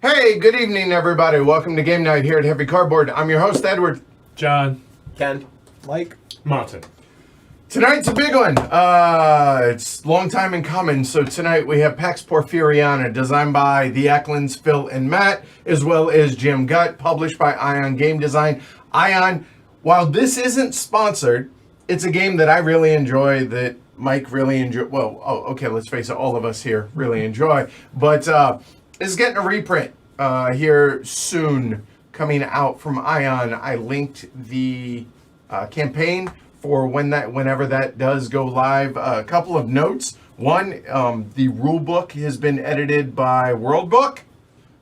Hey, good evening, everybody. Welcome to Game Night here at Heavy Cardboard. I'm your host, Edward. John. Ken. Mike. Martin. Tonight's a big one. It's a long time in coming. So tonight we have Pax Porfiriana, designed by the Eklunds, Phil and Matt, as well as Jim Gutt, published by Ion Game Design. Ion, while this isn't sponsored, it's a game that I really enjoy, that Mike really enjoy. Well, okay, let's face it, all of us here really enjoy. But it's getting a reprint here soon, coming out from Ion. I linked the campaign for whenever that does go live. A couple of notes. One, the rule book has been edited by World Book,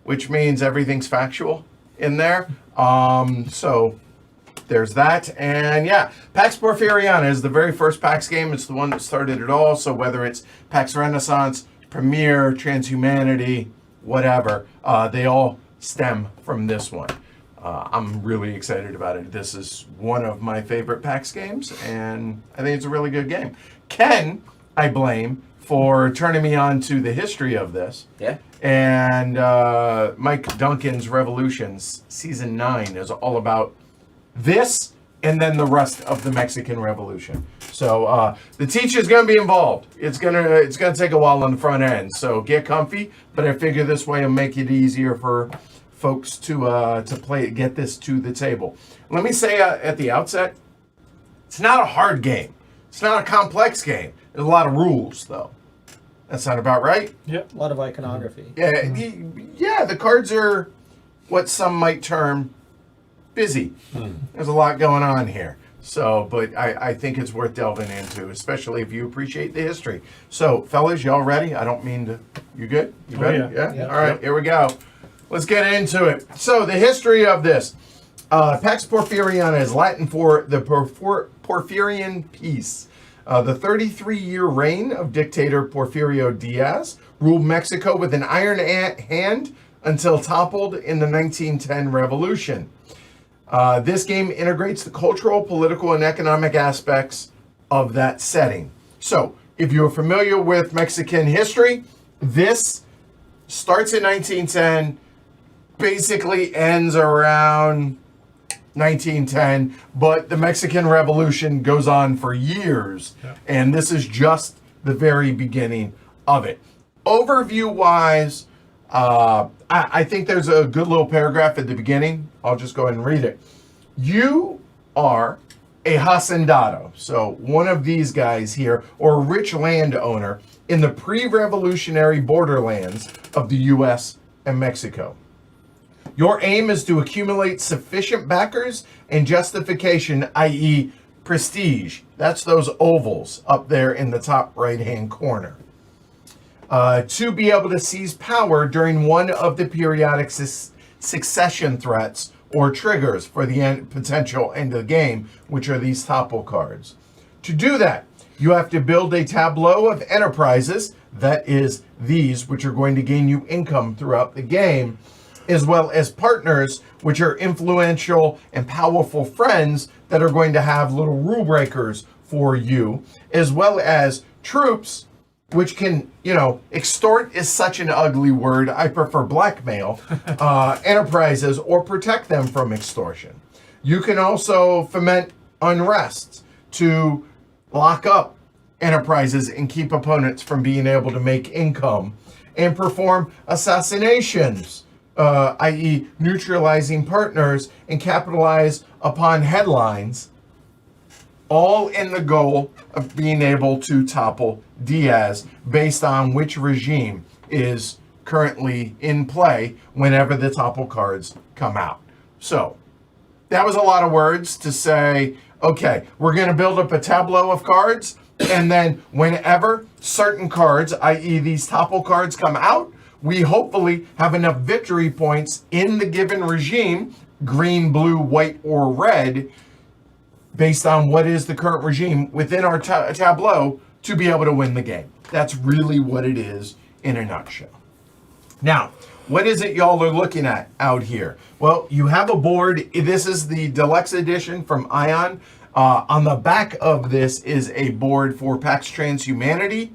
which means everything's factual in there. So there's that. And yeah, Pax Porfiriana is the very first PAX game. It's the one that started it all. So whether it's PAX Renaissance, Premier, Transhumanity, whatever, they all stem from this one. I'm really excited about it. This is one of my favorite PAX games, and I think it's a really good game. Ken, I blame for turning me on to the history of this. Yeah. And Mike Duncan's Revolutions Season 9 is all about this and then the rest of the Mexican Revolution. So the teacher's going to be involved. It's gonna take a while on the front end. So get comfy, but I figure this way will make it easier for folks to play, get this to the table. Let me say at the outset, it's not a hard game. It's not a complex game. There's a lot of rules, though. That sound about right? Yep. A lot of iconography. Yeah, the cards are what some might term busy. There's a lot going on here. So, but I think it's worth delving into, especially if you appreciate the history. So, fellas, y'all ready? I don't mean to... You good? You ready? Yeah. All right, here we go. Let's get into it. So, the history of this. Pax Porfiriana is Latin for the Porphyrian peace. The 33-year reign of dictator Porfirio Diaz ruled Mexico with an iron hand until toppled in the 1910 revolution. This game integrates the cultural, political, and economic aspects of that setting. So, if you're familiar with Mexican history, this starts in 1910, basically ends around 1910, but the Mexican Revolution goes on for years, and this is just the very beginning of it. Overview-wise, I think there's a good little paragraph at the beginning. I'll just go ahead and read it. You are a Hacendado, so one of these guys here, or a rich landowner in the pre-revolutionary borderlands of the U.S. and Mexico. Your aim is to accumulate sufficient backers and justification, i.e. prestige. That's those ovals up there in the top right-hand corner. To be able to seize power during one of the periodic succession threats or triggers for the potential end of the game, which are these Topple cards. To do that, you have to build a tableau of enterprises, that is these, which are going to gain you income throughout the game, as well as partners, which are influential and powerful friends that are going to have little rule breakers for you, as well as troops, which can, extort is such an ugly word. I prefer blackmail, enterprises, or protect them from extortion. You can also foment unrest to lock up enterprises and keep opponents from being able to make income, and perform assassinations, i.e. neutralizing partners, and capitalize upon headlines, all in the goal of being able to topple Diaz based on which regime is currently in play whenever the topple cards come out. So, that was a lot of words to say, okay, we're going to build up a tableau of cards, and then whenever certain cards, i.e. these topple cards, come out, we hopefully have enough victory points in the given regime, green, blue, white, or red, based on what is the current regime within our tableau to be able to win the game. That's really what it is in a nutshell. Now, what is it y'all are looking at out here? Well, you have a board. This is the deluxe edition from Ion. On the back of this is a board for PAX Transhumanity.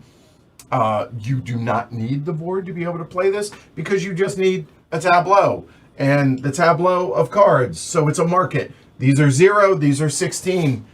You do not need the board to be able to play this because you just need a tableau and the tableau of cards. So it's a market. These are 0, these are 16.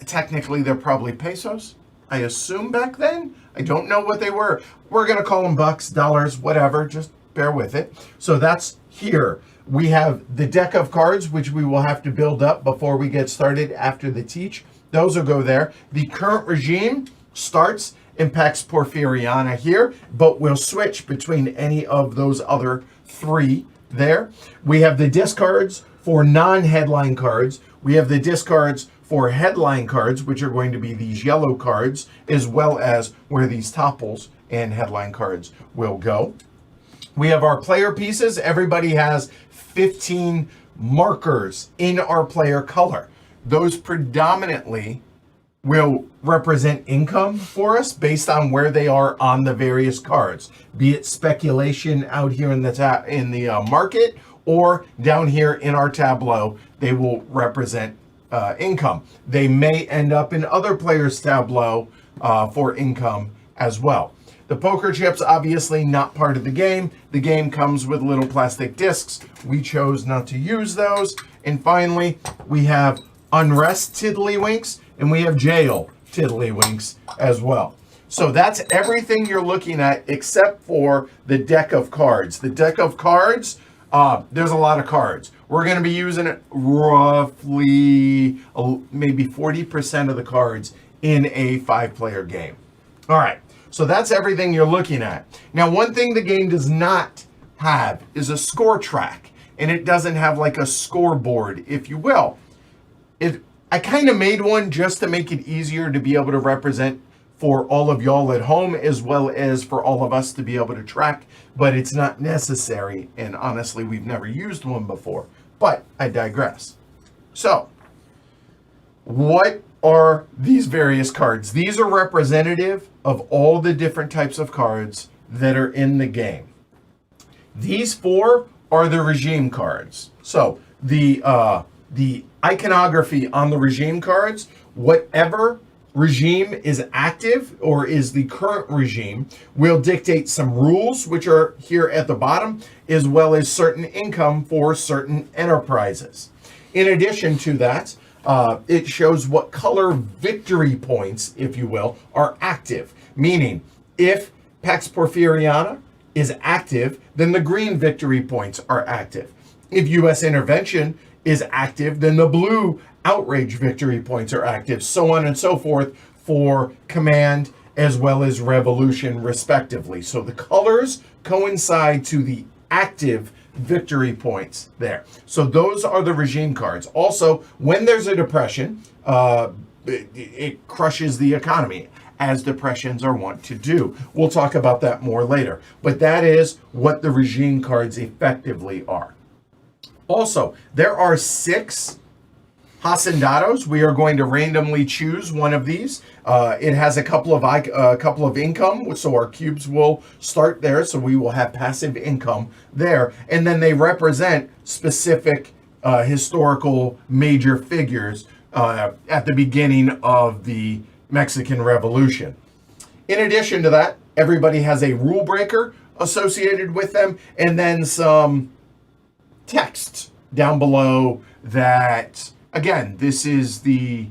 Technically, they're probably pesos, I assume back then. I don't know what they were. We're going to call them bucks, dollars, whatever. Just bear with it. So that's here. We have the deck of cards, which we will have to build up before we get started after the teach. Those will go there. The current regime starts in Pax Porfiriana here, but we'll switch between any of those other 3 there. We have the discards for non-headline cards. We have the discards for headline cards, which are going to be these yellow cards, as well as where these topples and headline cards will go. We have our player pieces. Everybody has 15 markers in our player color. Those predominantly will represent income for us based on where they are on the various cards, be it speculation out here in the market, or down here in our tableau, they will represent income. They may end up in other players' tableau for income as well. The poker chips, obviously not part of the game. The game comes with little plastic discs. We chose not to use those. And finally, we have unrest tiddlywinks, and we have jail tiddlywinks as well. So that's everything you're looking at except for the deck of cards. The deck of cards, there's a lot of cards. We're going to be using roughly maybe 40% of the cards in a 5-player game. All right, so that's everything you're looking at. Now, one thing the game does not have is a score track, and it doesn't have like a scoreboard, if you will. I kind of made one just to make it easier to be able to represent for all of y'all at home, as well as for all of us to be able to track, but it's not necessary, and honestly, we've never used one before, but I digress. So, what are these various cards? These are representative of all the different types of cards that are in the game. These 4 are the regime cards. So, the iconography on the regime cards, whatever regime is active or is the current regime, will dictate some rules, which are here at the bottom, as well as certain income for certain enterprises. In addition to that, it shows what color victory points, if you will, are active. Meaning, if Pax Porfiriana is active, then the green victory points are active. If U.S. intervention is active, then the blue outrage victory points are active, so on and so forth for command as well as revolution, respectively. So the colors coincide to the active victory points there. So those are the regime cards. Also, when there's a depression, it crushes the economy, as depressions are wont to do. We'll talk about that more later. But that is what the regime cards effectively are. Also, there are 6 Hacendados. We are going to randomly choose one of these. It has a couple of income, so our cubes will start there. So we will have passive income there, and then they represent specific historical major figures at the beginning of the Mexican Revolution. In addition to that, everybody has a rule breaker associated with them, and then some text down below that, again, this is the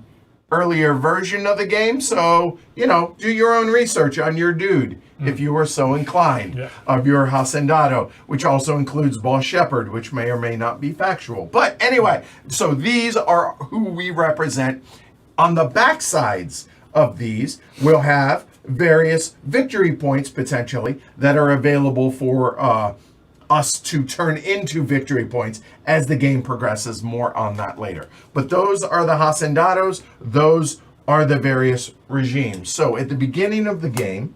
earlier version of the game, so, do your own research on your dude, if you are so inclined, of your Hacendado, which also includes Boss Shepherd, which may or may not be factual. But anyway, so these are who we represent. On the back sides of these, we'll have various victory points, potentially, that are available for us to turn into victory points as the game progresses. More on that later. But those are the Hacendados. Those are the various regimes. So at the beginning of the game,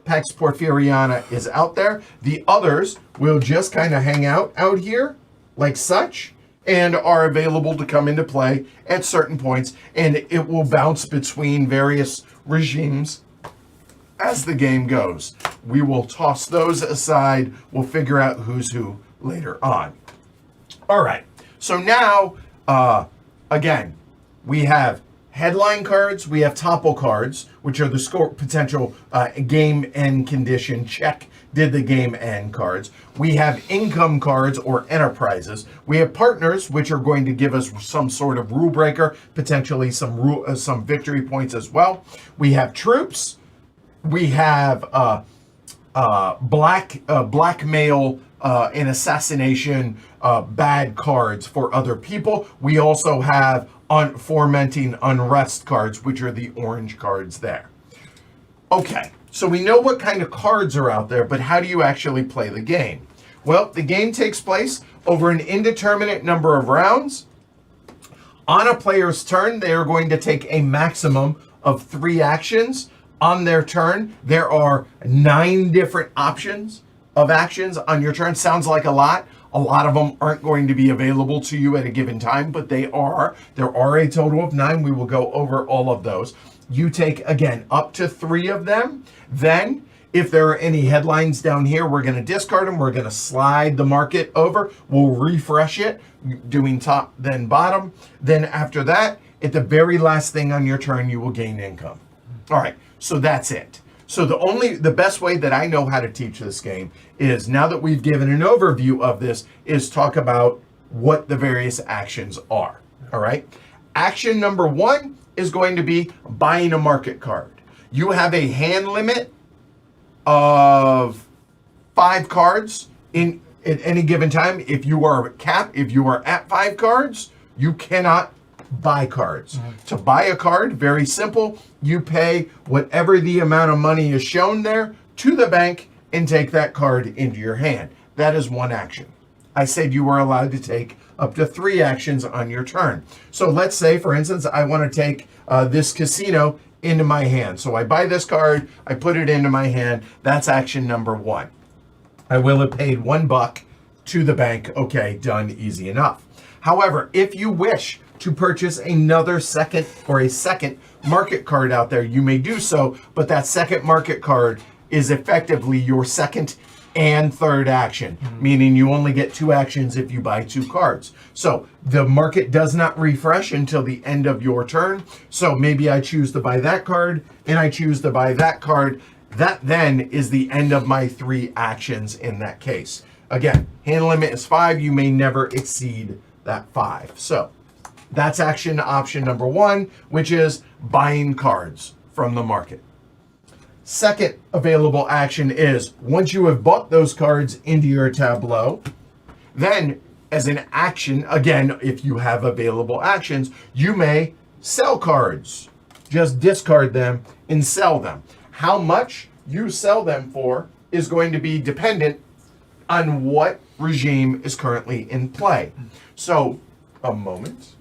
Pax Porfiriana is out there. The others will just kind of hang out here like such, and are available to come into play at certain points, and it will bounce between various regimes as the game goes. We will toss those aside. We'll figure out who's who later on. All right. So now, again, we have headline cards. We have Topple cards, which are the score potential game end condition check. Did the game end cards. We have income cards or enterprises. We have partners, which are going to give us some sort of rule breaker, potentially some victory points as well. We have troops. We have blackmail and assassination bad cards for other people. We also have fomenting unrest cards, which are the orange cards there. Okay, so we know what kind of cards are out there, but how do you actually play the game? Well, the game takes place over an indeterminate number of rounds. On a player's turn, they are going to take a maximum of 3 actions. On their turn, there are 9 different options of actions on your turn. Sounds like a lot. A lot of them aren't going to be available to you at a given time, but there are a total of 9. We will go over all of those. You take, again, up to 3 of them. Then, if there are any headlines down here, we're going to discard them. We're going to slide the market over. We'll refresh it, doing top, then bottom. Then after that, at the very last thing on your turn, you will gain income. All right, so that's it. So the best way that I know how to teach this game is, now that we've given an overview of this, is talk about what the various actions are. All right. Action number 1 is going to be buying a market card. You have a hand limit of 5 cards at any given time. If you are at 5 cards, you cannot buy cards. To buy a card, very simple. You pay whatever the amount of money is shown there to the bank and take that card into your hand. That is 1 action. I said you were allowed to take up to 3 actions on your turn. So let's say, for instance, I want to take this casino into my hand. So I buy this card, I put it into my hand. That's action number 1. I will have paid $1 to the bank. Okay, done, easy enough. However, if you wish to purchase a second market card out there, you may do so, but that second market card is effectively your second and third action, meaning you only get 2 actions if you buy 2 cards. So the market does not refresh until the end of your turn. So maybe I choose to buy that card and I choose to buy that card. That then is the end of my 3 actions in that case. Again, hand limit is 5. You may never exceed that 5. So that's option number 1, which is buying cards from the market. Second available action is, once you have bought those cards into your tableau, then as an action, again, if you have available actions, you may sell cards. Just discard them and sell them. How much you sell them for is going to be dependent on what regime is currently in play. So, a moment.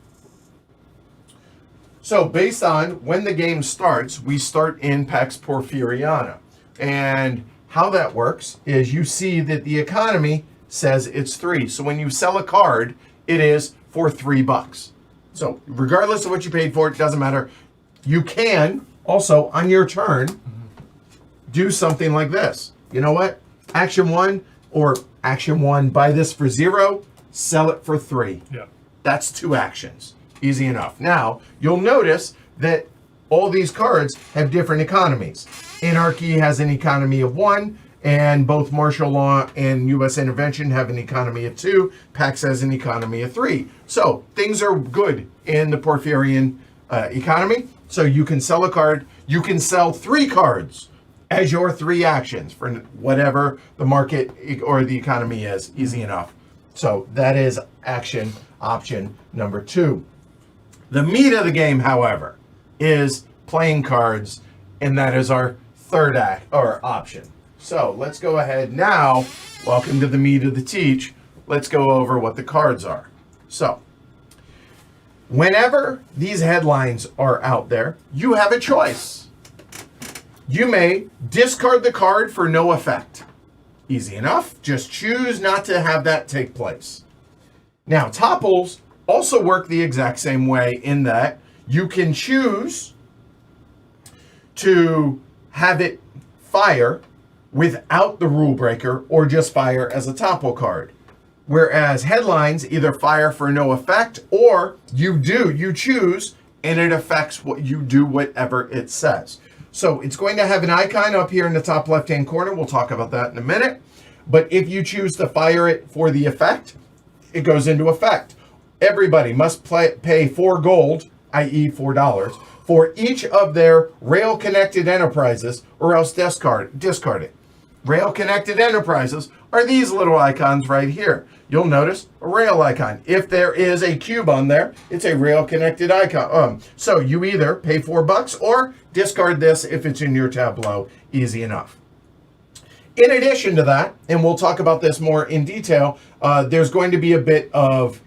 So based on when the game starts, we start in Pax Porfiriana. And how that works is, you see that the economy says it's 3. So when you sell a card, it is for $3. So regardless of what you paid for, it doesn't matter. You can also, on your turn, do something like this. You know what? Action 1, buy this for 0, sell it for 3. Yeah. That's 2 actions. Easy enough. Now, you'll notice that all these cards have different economies. Anarchy has an economy of 1, and both martial law and U.S. intervention have an economy of 2. Pax has an economy of 3. So things are good in the Porfirian economy. So you can sell a card. You can sell 3 cards as your 3 actions for whatever the market or the economy is. Easy enough. So that is option number 2. The meat of the game, however, is playing cards, and that is our third option. So let's go ahead now. Welcome to the meat of the teach. Let's go over what the cards are. So whenever these headlines are out there, you have a choice. You may discard the card for no effect. Easy enough. Just choose not to have that take place. Now, topples also work the exact same way, in that you can choose to have it fire without the rule breaker, or just fire as a topple card. Whereas headlines either fire for no effect, or you choose and it affects what you do, whatever it says. So it's going to have an icon up here in the top left-hand corner. We'll talk about that in a minute. But if you choose to fire it for the effect, it goes into effect. Everybody must pay 4 gold, i.e. $4, for each of their rail-connected enterprises, or else discard it. Rail-connected enterprises are these little icons right here. You'll notice a rail icon. If there is a cube on there, it's a rail-connected icon. So you either pay $4 or discard this if it's in your tableau. Easy enough. In addition to that, and we'll talk about this more in detail, there's going to be a bit of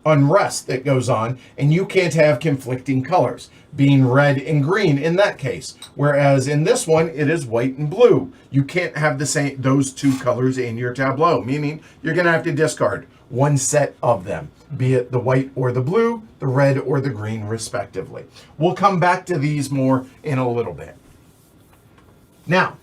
unrest that goes on, and you can't have conflicting colors, being red and green in that case. Whereas in this one, it is white and blue. You can't have those two colors in your tableau, meaning you're going to have to discard one set of them, be it the white or the blue, the red or the green, respectively. We'll come back to these more in a little bit. Now,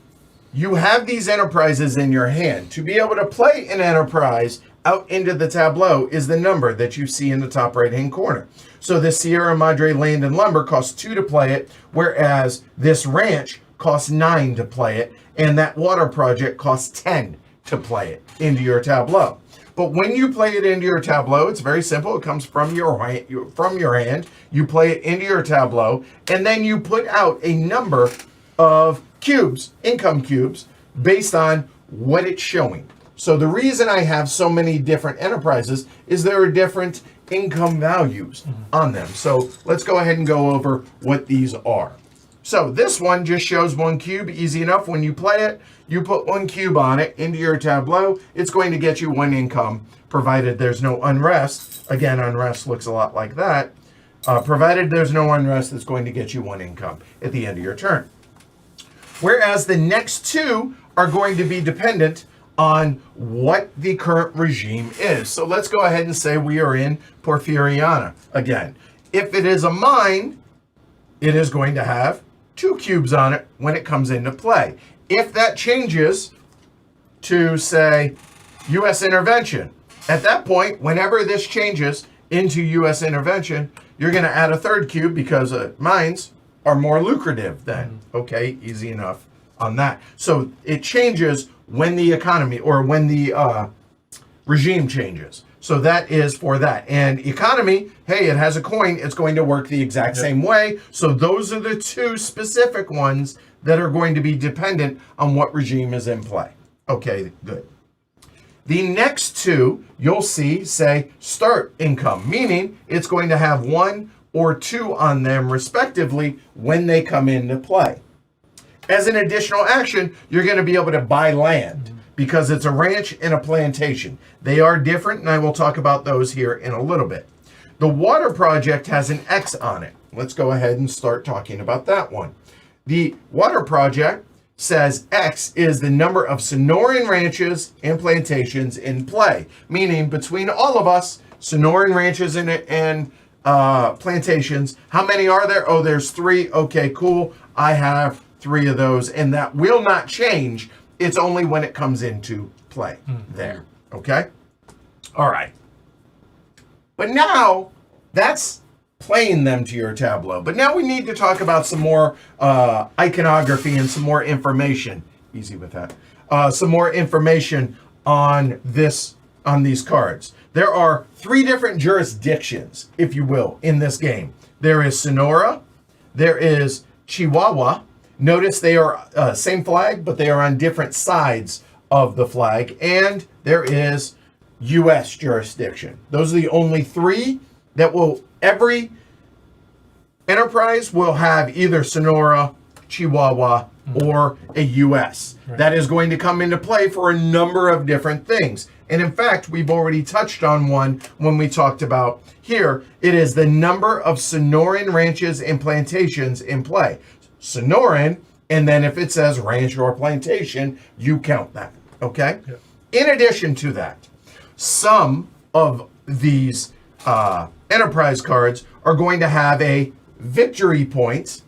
you have these enterprises in your hand. To be able to play an enterprise out into the tableau is the number that you see in the top right-hand corner. So the Sierra Madre Land and Lumber costs 2 to play it, whereas this ranch costs 9 to play it, and that water project costs 10 to play it into your tableau. But when you play it into your tableau, it's very simple. It comes from your hand. You play it into your tableau, and then you put out a number of cubes, income cubes, based on what it's showing. So the reason I have so many different enterprises is there are different income values on them. So let's go ahead and go over what these are. So this one just shows 1 cube, easy enough. When you play it, you put 1 cube on it into your tableau. It's going to get you 1 income, provided there's no unrest. Again, unrest looks a lot like that. Provided there's no unrest, it's going to get you 1 income at the end of your turn. Whereas the next 2 are going to be dependent on what the current regime is. So let's go ahead and say we are in Porfiriana again. If it is a mine, it is going to have 2 cubes on it when it comes into play. If that changes to, say, U.S. intervention, at that point, whenever this changes into U.S. intervention, you're going to add a 3rd cube because mines are more lucrative then. Okay, easy enough on that. So it changes when the economy or when the regime changes. So that is for that. And economy, hey, it has a coin. It's going to work the exact same way. So those are the 2 specific ones that are going to be dependent on what regime is in play. Okay, good. The next 2, you'll see, say, start income, meaning it's going to have 1 or 2 on them, respectively, when they come into play. As an additional action, you're going to be able to buy land because it's a ranch and a plantation. They are different, and I will talk about those here in a little bit. The water project has an X on it. Let's go ahead and start talking about that one. The water project says X is the number of Sonoran ranches and plantations in play, meaning between all of us, Sonoran ranches and plantations, how many are there? Oh, there's 3. Okay, cool. I have 3 of those, and that will not change. It's only when it comes into play there. Okay? All right. But now that's playing them to your tableau. But now we need to talk about some more iconography and some more information. Easy with that. Some more information on these cards. There are 3 different jurisdictions, if you will, in this game. There is Sonora. There is Chihuahua. Notice they are same flag, but they are on different sides of the flag. And there is U.S. jurisdiction. Those are the only 3 that every enterprise will have either Sonora, Chihuahua, or a U.S. Right. That is going to come into play for a number of different things. And in fact, we've already touched on one when we talked about here. It is the number of Sonoran ranches and plantations in play. Sonoran, and then if it says ranch or plantation, you count that, okay? Yeah. In addition to that, some of these enterprise cards are going to have a victory point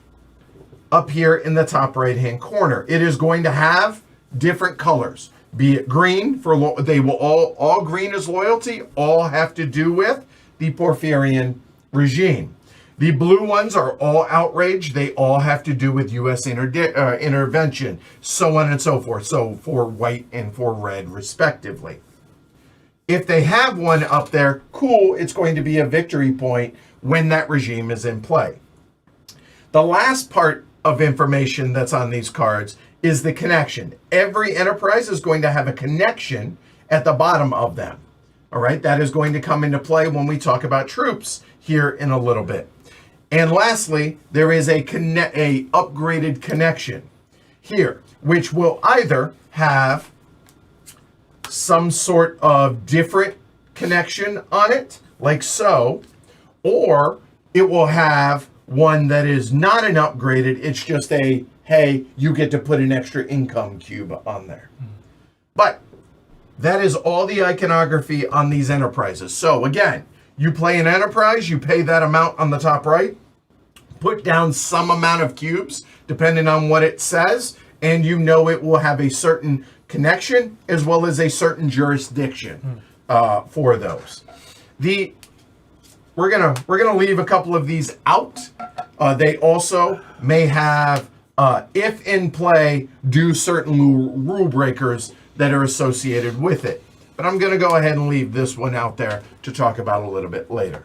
up here in the top right-hand corner. It is going to have different colors, be it green for they will all green is loyalty, all have to do with the Porfirian regime. The blue ones are all outrage. They all have to do with U.S. intervention, so on and so forth. So for white and for red, respectively. If they have one up there, cool, it's going to be a victory point when that regime is in play. The last part of information that's on these cards is the connection. Every enterprise is going to have a connection at the bottom of them. All right, that is going to come into play when we talk about troops here in a little bit. And lastly, there is a upgraded connection here, which will either have some sort of different connection on it, like so, or it will have one that is not an upgraded, it's just a, hey, you get to put an extra income cube on there. But that is all the iconography on these enterprises. So again, you play an enterprise, you pay that amount on the top right, put down some amount of cubes, depending on what it says, and you know it will have a certain connection as well as a certain jurisdiction for those. We're gonna leave a couple of these out. They also may have, if in play, do certain rule breakers that are associated with it. But I'm gonna go ahead and leave this one out there to talk about a little bit later.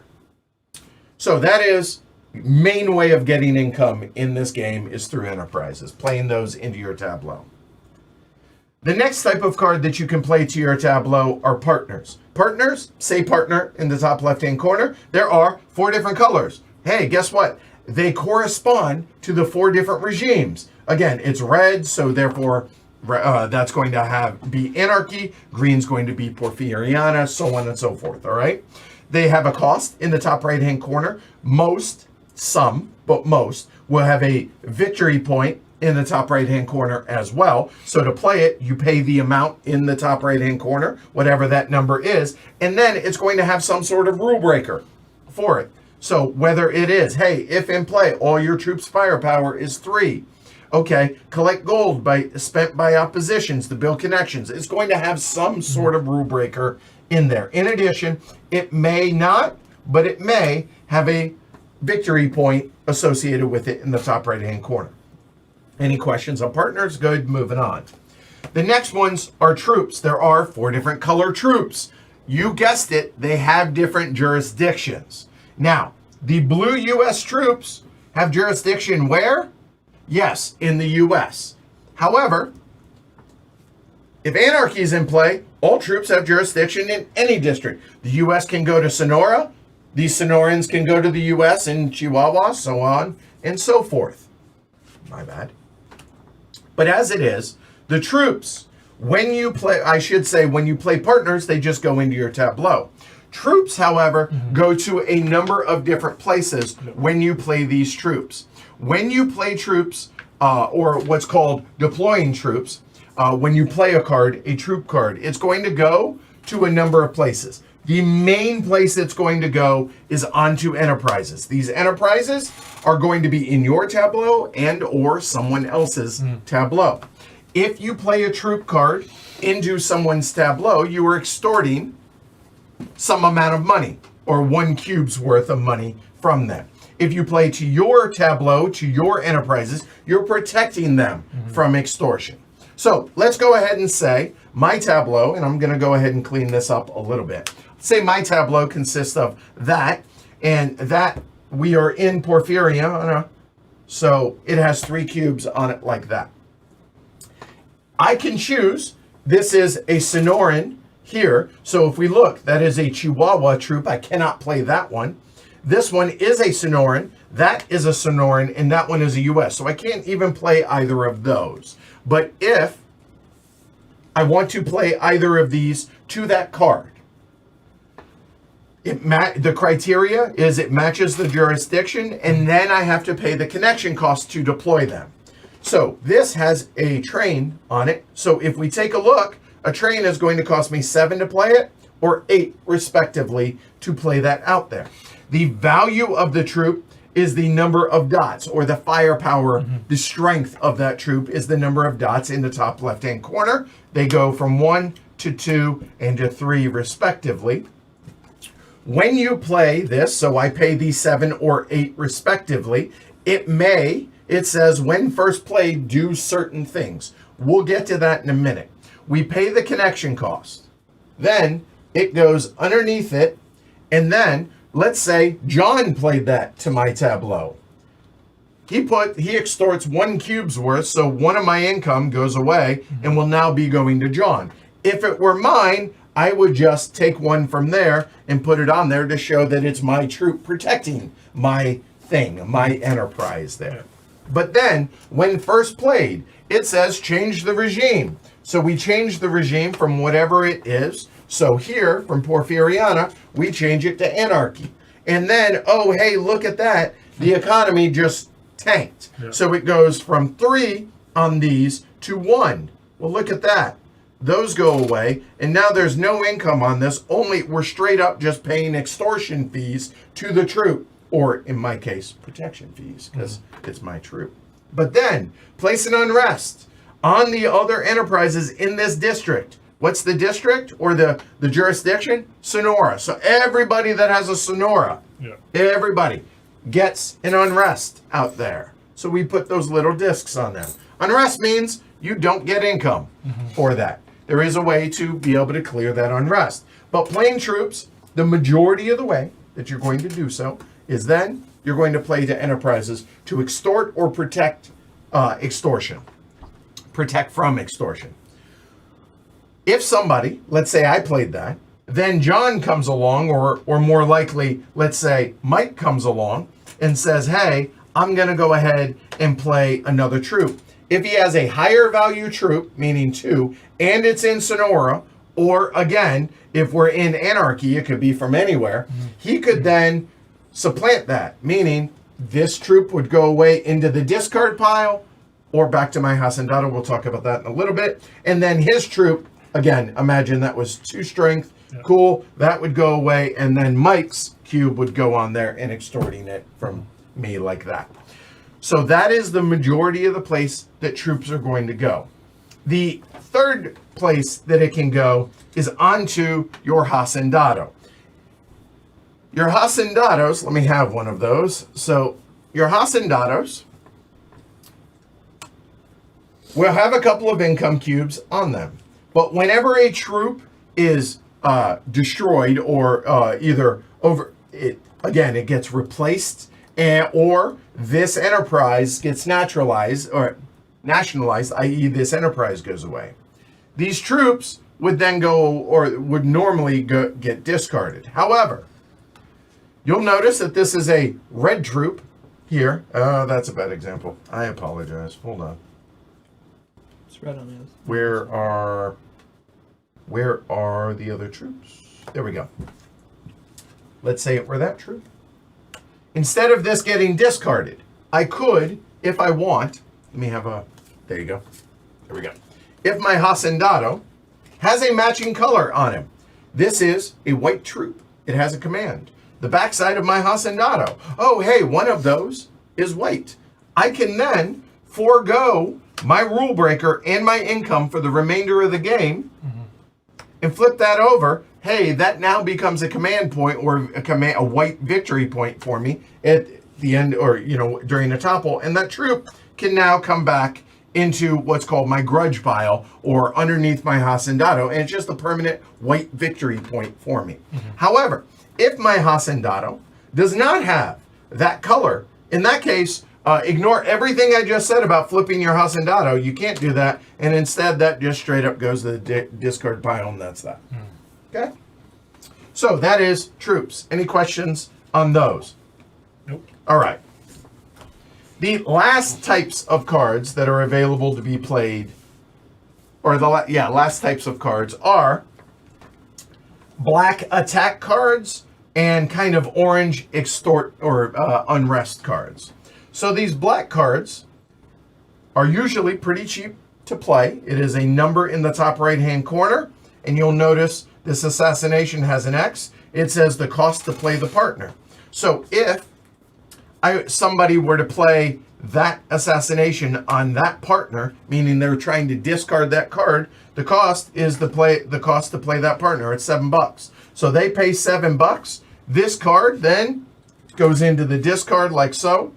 So that is main way of getting income in this game is through enterprises, playing those into your tableau. The next type of card that you can play to your tableau are partners. Partners, say partner in the top left-hand corner. There are 4 different colors. Hey, guess what? They correspond to the 4 different regimes. Again, it's red, so therefore that's going to be anarchy. Green's going to be Porfiriana, so on and so forth, all right? They have a cost in the top right-hand corner. Some, but most, will have a victory point in the top right-hand corner as well. So to play it, you pay the amount in the top right-hand corner, whatever that number is, and then it's going to have some sort of rule breaker for it. So whether it is, hey, if in play, all your troops' firepower is 3. Okay, collect gold spent by oppositions to build connections. It's going to have some sort of rule breaker in there. In addition, it may not, but it may have a victory point associated with it in the top right-hand corner. Any questions on partners? Good, moving on. The next ones are troops. There are 4 different color troops. You guessed it, they have different jurisdictions. Now, the blue U.S. troops have jurisdiction where? Yes, in the U.S. However, if anarchy is in play, all troops have jurisdiction in any district. The U.S. can go to Sonora. These Sonorans can go to the U.S. in Chihuahua, so on and so forth. My bad. But as it is, the troops, when you play partners, they just go into your tableau. Troops, however, go to a number of different places when you play these troops. When you play troops, or what's called deploying troops, when you play a card, a troop card, it's going to go to a number of places. The main place it's going to go is onto enterprises. These enterprises are going to be in your tableau and or someone else's tableau. If you play a troop card into someone's tableau, you are extorting some amount of money or 1 cube's worth of money from them. If you play to your tableau, to your enterprises, you're protecting them from extortion. So let's go ahead and say my tableau, and I'm going to go ahead and clean this up a little bit. Say my tableau consists of that, and that we are in Porfiriana, so it has 3 cubes on it like that. I can choose, this is a Sonoran here, so if we look, that is a Chihuahua troop. I cannot play that one. This one is a Sonoran, that is a Sonoran, and that one is a US, so I can't even play either of those. But if I want to play either of these to that card, the criteria is it matches the jurisdiction, and then I have to pay the connection cost to deploy them. So this has a train on it. So if we take a look, a train is going to cost me 7 to play it, or 8 respectively to play that out there. The value of the troop is the number of dots, or the firepower, the strength of that troop is the number of dots in the top left-hand corner. They go from 1 to 2 and to 3 respectively. When you play this, so I pay these 7 or 8 respectively, it says when first played, do certain things. We'll get to that in a minute. We pay the connection cost. Then it goes underneath it, and then let's say John played that to my tableau. He extorts 1 cube's worth, so 1 of my income goes away and will now be going to John. If it were mine, I would just take 1 from there and put it on there to show that it's my troop protecting my thing, my enterprise there. But then, when first played, it says change the regime. So we change the regime from whatever it is So here, from Porfiriana, we change it to anarchy. And then, oh, hey, look at that. The economy just tanked. Yeah. So it goes from 3 on these to 1. Well, look at that. Those go away, and now there's no income on this. Only we're straight up just paying extortion fees to the troop, or in my case, protection fees, because it's my troop. But then, place an unrest on the other enterprises in this district. What's the district or the jurisdiction? Sonora. So everybody that has a Sonora, everybody gets an unrest out there. So we put those little discs on them. Unrest means you don't get income for that. There is a way to be able to clear that unrest. But plain troops, the majority of the way that you're going to do so is then you're going to play to enterprises to extort or protect extortion. Protect from extortion. If somebody, let's say I played that, then John comes along, or more likely, let's say Mike comes along and says, hey, I'm going to go ahead and play another troop. If he has a higher value troop, meaning 2, and it's in Sonora, or again, if we're in anarchy, it could be from anywhere, he could then supplant that, meaning this troop would go away into the discard pile, or back to my Hacendado. We'll talk about that in a little bit. And then his troop, again, imagine that was 2 strength, cool, that would go away, and then Mike's cube would go on there and extorting it from me like that. So that is the majority of the place that troops are going to go. The third place that it can go is onto your Hacendado. Your Hacendados, let me have one of those. So your Hacendados will have a couple of income cubes on them. But whenever a troop is destroyed or either over, it gets replaced, or this enterprise gets nationalized, i.e. this enterprise goes away. These troops would then go, or would normally get discarded. However, you'll notice that this is a red troop here. That's a bad example. I apologize. Hold on. It's red on the other. Where are the other troops? There we go. Let's say it were that troop. Instead of this getting discarded, I could, if I want, let me have a, there you go. There we go. If my Hacendado has a matching color on him, this is a white troop. It has a command. The backside of my Hacendado, oh, hey, one of those is white. I can then forego my rule breaker and my income for the remainder of the game and flip that over. Hey, that now becomes a command point, or a white victory point for me at the end, or during the topple, and that troop can now come back into what's called my grudge pile or underneath my Hacendado, and it's just a permanent white victory point for me. However, if my Hacendado does not have that color, in that case, ignore everything I just said about flipping your Hacendado. You can't do that, and instead that just straight up goes to the discard pile, and that's that. Okay? So that is troops. Any questions on those? Nope. All right. The last types of cards that are available to be played, or last types of cards are black attack cards and kind of orange extort or unrest cards. So these black cards are usually pretty cheap to play. It is a number in the top right-hand corner, and you'll notice this assassination has an X. It says the cost to play the partner. So if somebody were to play that assassination on that partner, meaning they're trying to discard that card, the cost is the cost to play that partner. It's $7. So they pay $7. This card then goes into the discard like so,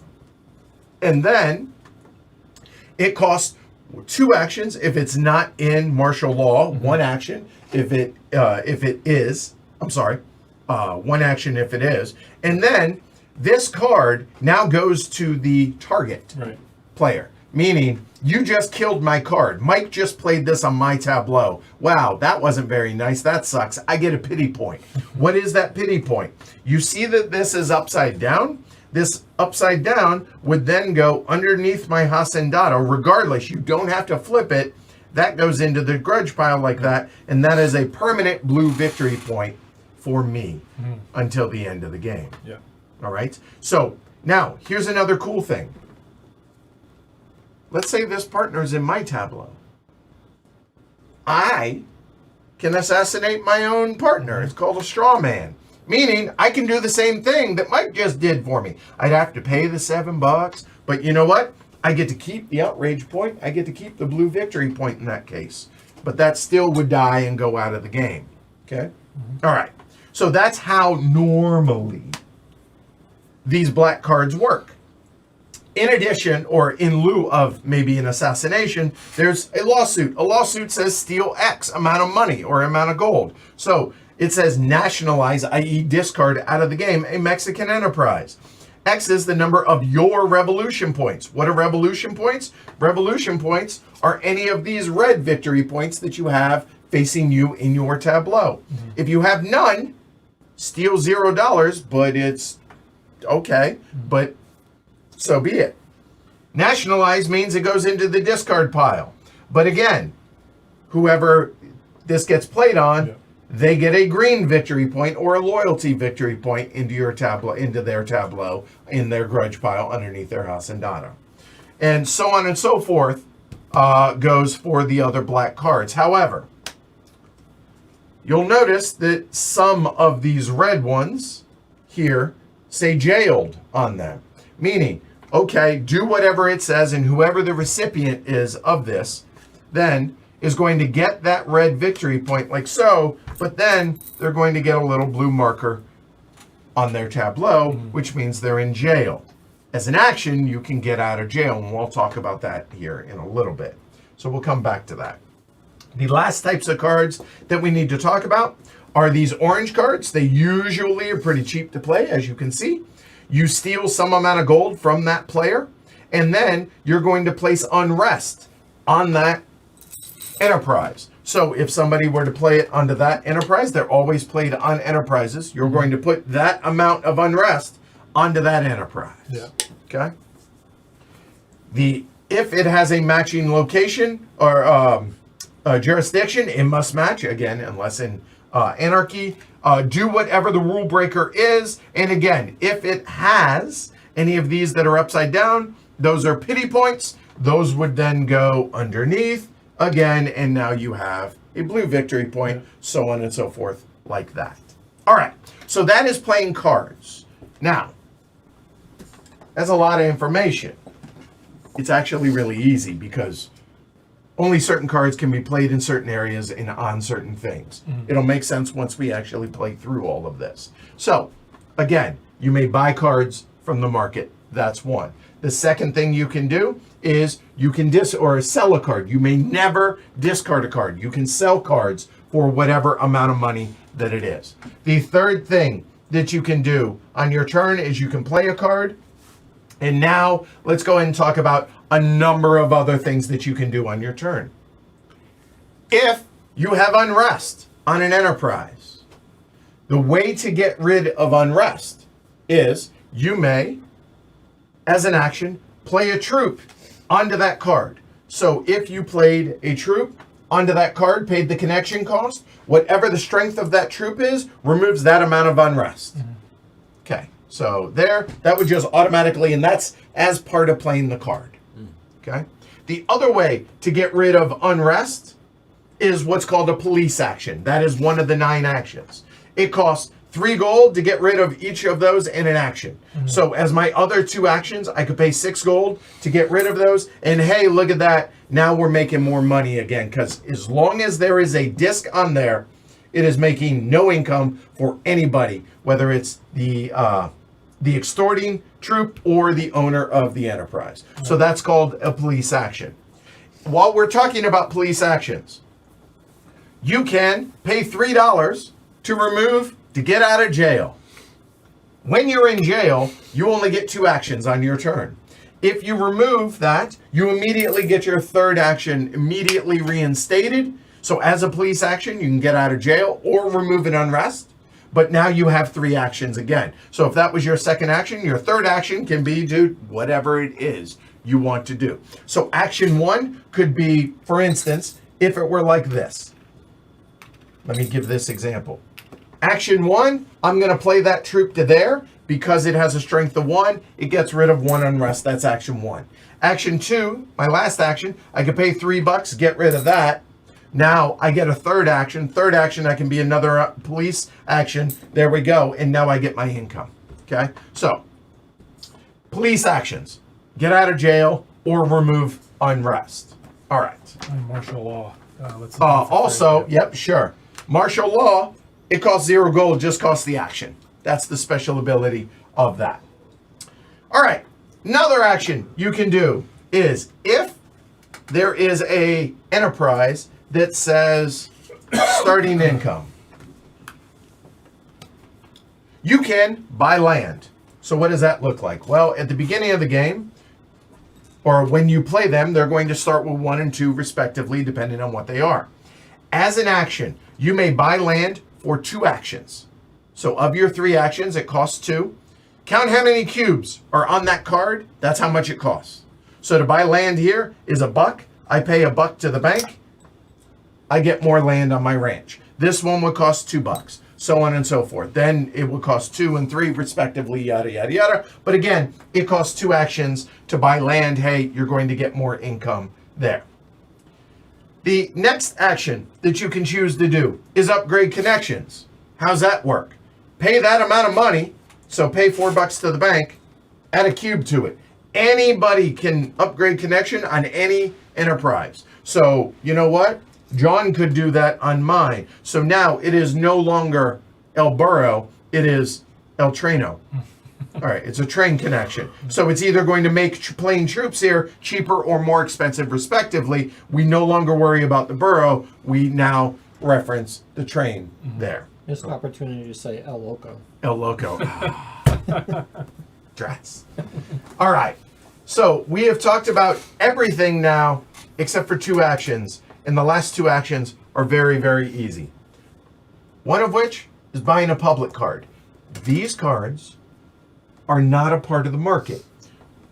and then it costs 2 actions if it's not in martial law. 1 action if it is. I'm sorry, 1 action if it is, and then this card now goes to the target player, meaning you just killed my card. Mike just played this on my tableau. Wow, that wasn't very nice. That sucks. I get a pity point. What is that pity point? You see that this is upside down? This upside down would then go underneath my Hacendado. Regardless, you don't have to flip it. that goes into the grudge pile like that, and that is a permanent blue victory point for me until the end of the game. Yeah. All right? So, now, here's another cool thing. Let's say this partner's in my tableau. I can assassinate my own partner. It's called a straw man. Meaning, I can do the same thing that Mike just did for me. I'd have to pay the $7, but you know what? I get to keep the outrage point. I get to keep the blue victory point in that case. But that still would die and go out of the game. Okay? All right. So that's how normally these black cards work. In addition, or in lieu of maybe an assassination, there's a lawsuit. A lawsuit says steal X amount of money or amount of gold. So it says nationalize, i.e. discard out of the game, a Mexican enterprise. X is the number of your revolution points. What are revolution points? Revolution points are any of these red victory points that you have facing you in your tableau. If you have none, steal $0, but it's okay, but so be it. Nationalize means it goes into the discard pile. But again, whoever this gets played on, they get a green victory point or a loyalty victory point into your tableau, into their tableau, in their grudge pile underneath their Hacendado. And so on and so forth goes for the other black cards. However, you'll notice that some of these red ones here say jailed on them. Meaning, okay, do whatever it says, and whoever the recipient is of this then is going to get that red victory point like so, but then they're going to get a little blue marker on their tableau, which means they're in jail. As an action, you can get out of jail, and we'll talk about that here in a little bit. So we'll come back to that. The last types of cards that we need to talk about are these orange cards. They usually are pretty cheap to play, as you can see. You steal some amount of gold from that player, and then you're going to place unrest on that enterprise. So if somebody were to play it onto that enterprise, they're always played on enterprises. You're going to put that amount of unrest onto that enterprise. Yeah. Okay? If it has a matching location or jurisdiction, it must match, again, unless in anarchy. Do whatever the rule breaker is. And again, if it has any of these that are upside down, those are pity points. Those would then go underneath again, and now you have a blue victory point, so on and so forth, like that. All right, so that is playing cards. Now, that's a lot of information. It's actually really easy because only certain cards can be played in certain areas and on certain things. It'll make sense once we actually play through all of this. So, again, you may buy cards from the market. That's one. The second thing you can do is you can sell a card. You may never discard a card. You can sell cards for whatever amount of money that it is. The third thing that you can do on your turn is you can play a card. And now let's go ahead and talk about a number of other things that you can do on your turn. If you have unrest on an enterprise, the way to get rid of unrest is you may, as an action, play a troop onto that card. So if you played a troop onto that card, paid the connection cost, whatever the strength of that troop is, removes that amount of unrest. Okay, so there, that would just automatically, and that's as part of playing the card. Okay. The other way to get rid of unrest is what's called a police action. That is one of the 9 actions. It costs 3 gold to get rid of each of those in an action. So as my other 2 actions, I could pay 6 gold to get rid of those. And hey, look at that. Now we're making more money again, because as long as there is a disc on there, it is making no income for anybody, whether it's the extorting troop or the owner of the enterprise. So that's called a police action. While we're talking about police actions, you can pay $3 to get out of jail. When you're in jail, you only get 2 actions on your turn. If you remove that, you immediately get your 3rd action immediately reinstated. So as a police action, you can get out of jail or remove an unrest. But now you have 3 actions again. So if that was your 2nd action, your 3rd action can be do whatever it is you want to do. So action 1 could be, for instance, if it were like this. Let me give this example. Action 1, I'm going to play that troop to there. Because it has a strength of 1, it gets rid of 1 unrest. That's action 1. Action 2, my last action, I could pay $3, get rid of that. Now I get a third action. Third action, I can be another police action. There we go. And now I get my income. Okay? So, police actions. Get out of jail or remove unrest. All right. Martial law. Also, yep, sure. Martial law, it costs 0 gold, just costs the action. That's the special ability of that. All right. Another action you can do is if there is a enterprise that says starting income, you can buy land. So what does that look like? Well, at the beginning of the game, or when you play them, they're going to start with 1 and 2 respectively, depending on what they are. As an action, you may buy land for 2 actions. So of your 3 actions, it costs 2. Count how many cubes are on that card. That's how much it costs. So to buy land here is $1. I pay $1 to the bank. I get more land on my ranch. This one would cost $2. So on and so forth. Then it would cost 2 and 3 respectively, yada, yada, yada. But again, it costs 2 actions to buy land. Hey, you're going to get more income there. The next action that you can choose to do is upgrade connections. How's that work? Pay that amount of money, so pay $4 to the bank, add a cube to it. Anybody can upgrade connection on any enterprise. So, you know what? John could do that on mine. So now it is no longer El Burro, it is El Treno. All right, it's a train connection. So it's either going to make plane troops here cheaper or more expensive, respectively. We no longer worry about the burro. We now reference the train there. It's an opportunity to say El Loco. El Loco. Drats. All right. So we have talked about everything now except for 2 actions. And the last 2 actions are very, very easy. One of which is buying a public card. These cards are not a part of the market.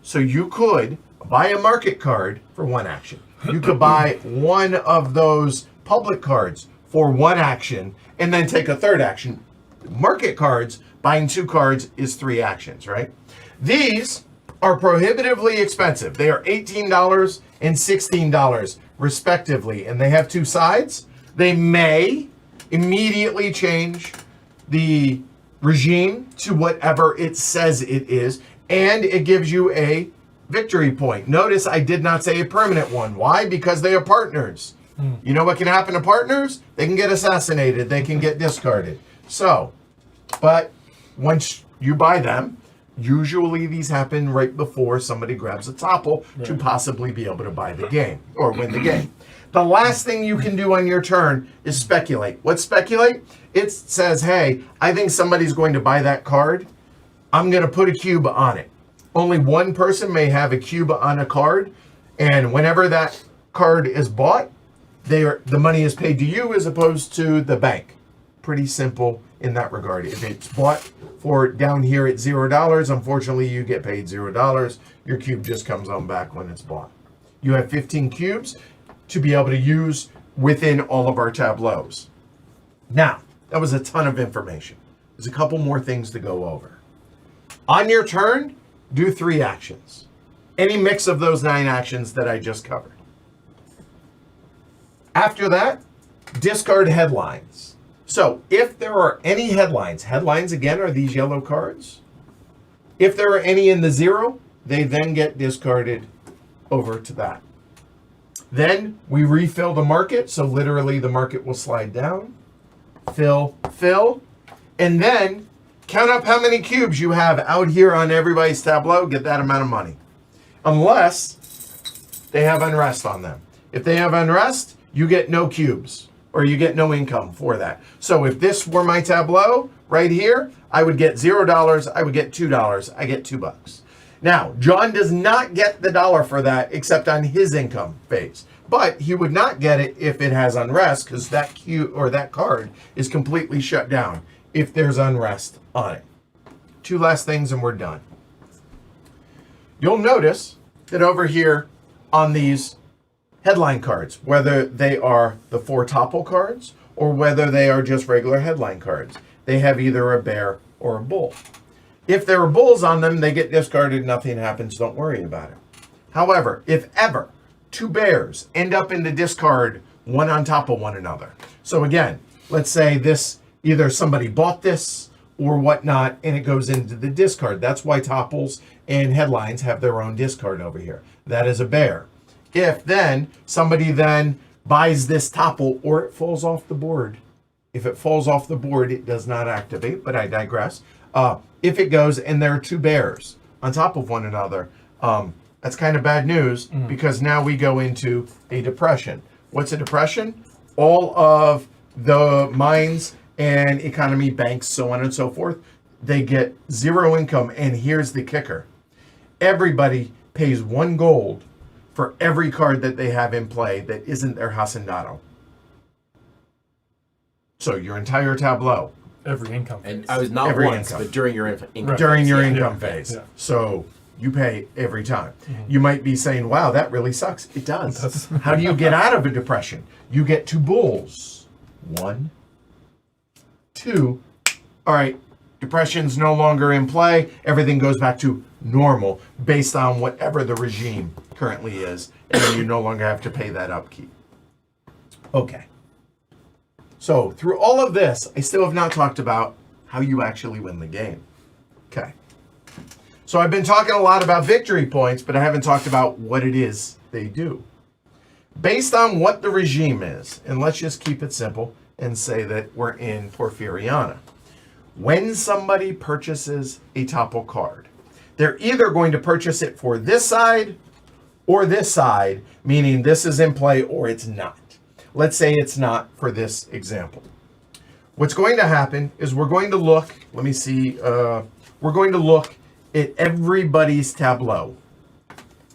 So you could buy a market card for 1 action. You could buy one of those public cards for 1 action and then take a third action. Market cards, buying 2 cards is 3 actions, right? These are prohibitively expensive. They are $18 and $16 respectively, and they have 2 sides. They may immediately change the regime to whatever it says it is, and it gives you a victory point. Notice I did not say a permanent one. Why? Because they are partners. You know what can happen to partners? They can get assassinated. They can get discarded. So, but once you buy them, usually these happen right before somebody grabs a topple to possibly be able to buy the game or win the game. The last thing you can do on your turn is speculate. What's speculate? It says, hey, I think somebody's going to buy that card. I'm going to put a cube on it. Only one person may have a cube on a card, and whenever that card is bought, the money is paid to you as opposed to the bank. Pretty simple in that regard. If it's bought for down here at $0, unfortunately you get paid $0. Your cube just comes on back when it's bought. You have 15 cubes to be able to use within all of our tableaus. Now, that was a ton of information. There's a couple more things to go over. On your turn, do 3 actions. Any mix of those 9 actions that I just covered. After that, discard headlines. So if there are any headlines again are these yellow cards. If there are any in the 0, they then get discarded over to that. Then we refill the market. So literally the market will slide down, fill, and then count up how many cubes you have out here on everybody's tableau, get that amount of money. Unless they have unrest on them. If they have unrest, you get no cubes or you get no income for that. So if this were my tableau right here, I would get $0, I would get $2, I get $2. Now, John does not get the dollar for that except on his income phase. But he would not get it if it has unrest because that cube or that card is completely shut down if there's unrest on it. 2 last things and we're done. You'll notice that over here on these headline cards, whether they are the 4 Topple cards or whether they are just regular headline cards. They have either a bear or a bull. If there are bulls on them, they get discarded, nothing happens, don't worry about it. However, if ever 2 bears end up in the discard, one on top of one another. So again, let's say this, either somebody bought this or whatnot, and it goes into the discard. That's why Topples and headlines have their own discard over here. That is a bear. If then somebody then buys this Topple or it falls off the board, if it falls off the board, it does not activate, but I digress. If it goes and there are 2 bears on top of one another, that's kind of bad news because now we go into a depression. What's a depression? All of the mines and economy banks, so on and so forth, they get 0 income. And here's the kicker. Everybody pays 1 gold for every card that they have in play that isn't their Hacendado. So your entire tableau. Every income phase. And I was not Every once, income. but during your income. During your Yeah. income phase. Yeah. So you pay every time. You might be saying, wow, that really sucks. It does. How do you get out of a depression? You get 2 bulls. 1, 2. All right, depression's no longer in play. Everything goes back to normal based on whatever the regime currently is. And then you no longer have to pay that upkeep. Okay. So through all of this, I still have not talked about how you actually win the game. Okay. So I've been talking a lot about victory points, but I haven't talked about what it is they do. Based on what the regime is, and let's just keep it simple and say that we're in Porfiriana. When somebody purchases a Topple card, they're either going to purchase it for this side or this side, meaning this is in play or it's not. Let's say it's not for this example. What's going to happen is we're going to look, let me see, we're going to look at everybody's tableau.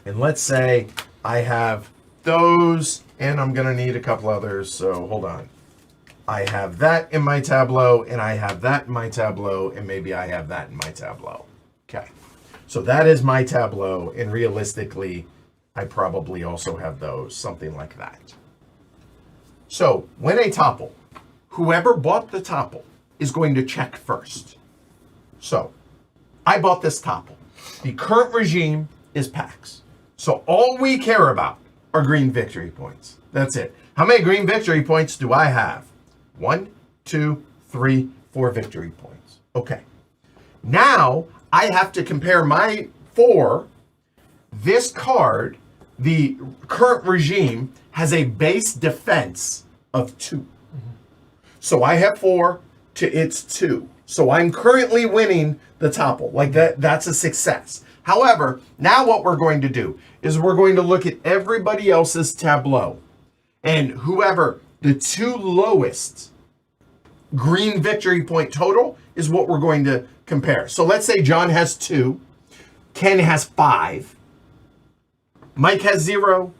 And let's say I have those, and I'm going to need a couple others, so hold on. I have that in my tableau, and I have that in my tableau, and maybe I have that in my tableau. Okay, so that is my tableau, and realistically, I probably also have those, something like that. So when a Topple, whoever bought the Topple is going to check first. So I bought this Topple. The current regime is Pax. So all we care about are green victory points. That's it. How many green victory points do I have? 1, 2, 3, 4 victory points. Okay. Now I have to compare my 4. This card, the current regime, has a base defense of 2. So I have 4 to its 2. So I'm currently winning the Topple. Like that's a success. However, now what we're going to do is we're going to look at everybody else's tableau. And whoever the 2 lowest green victory point total is what we're going to compare. So let's say John has 2, Ken has 5, Mike has 0,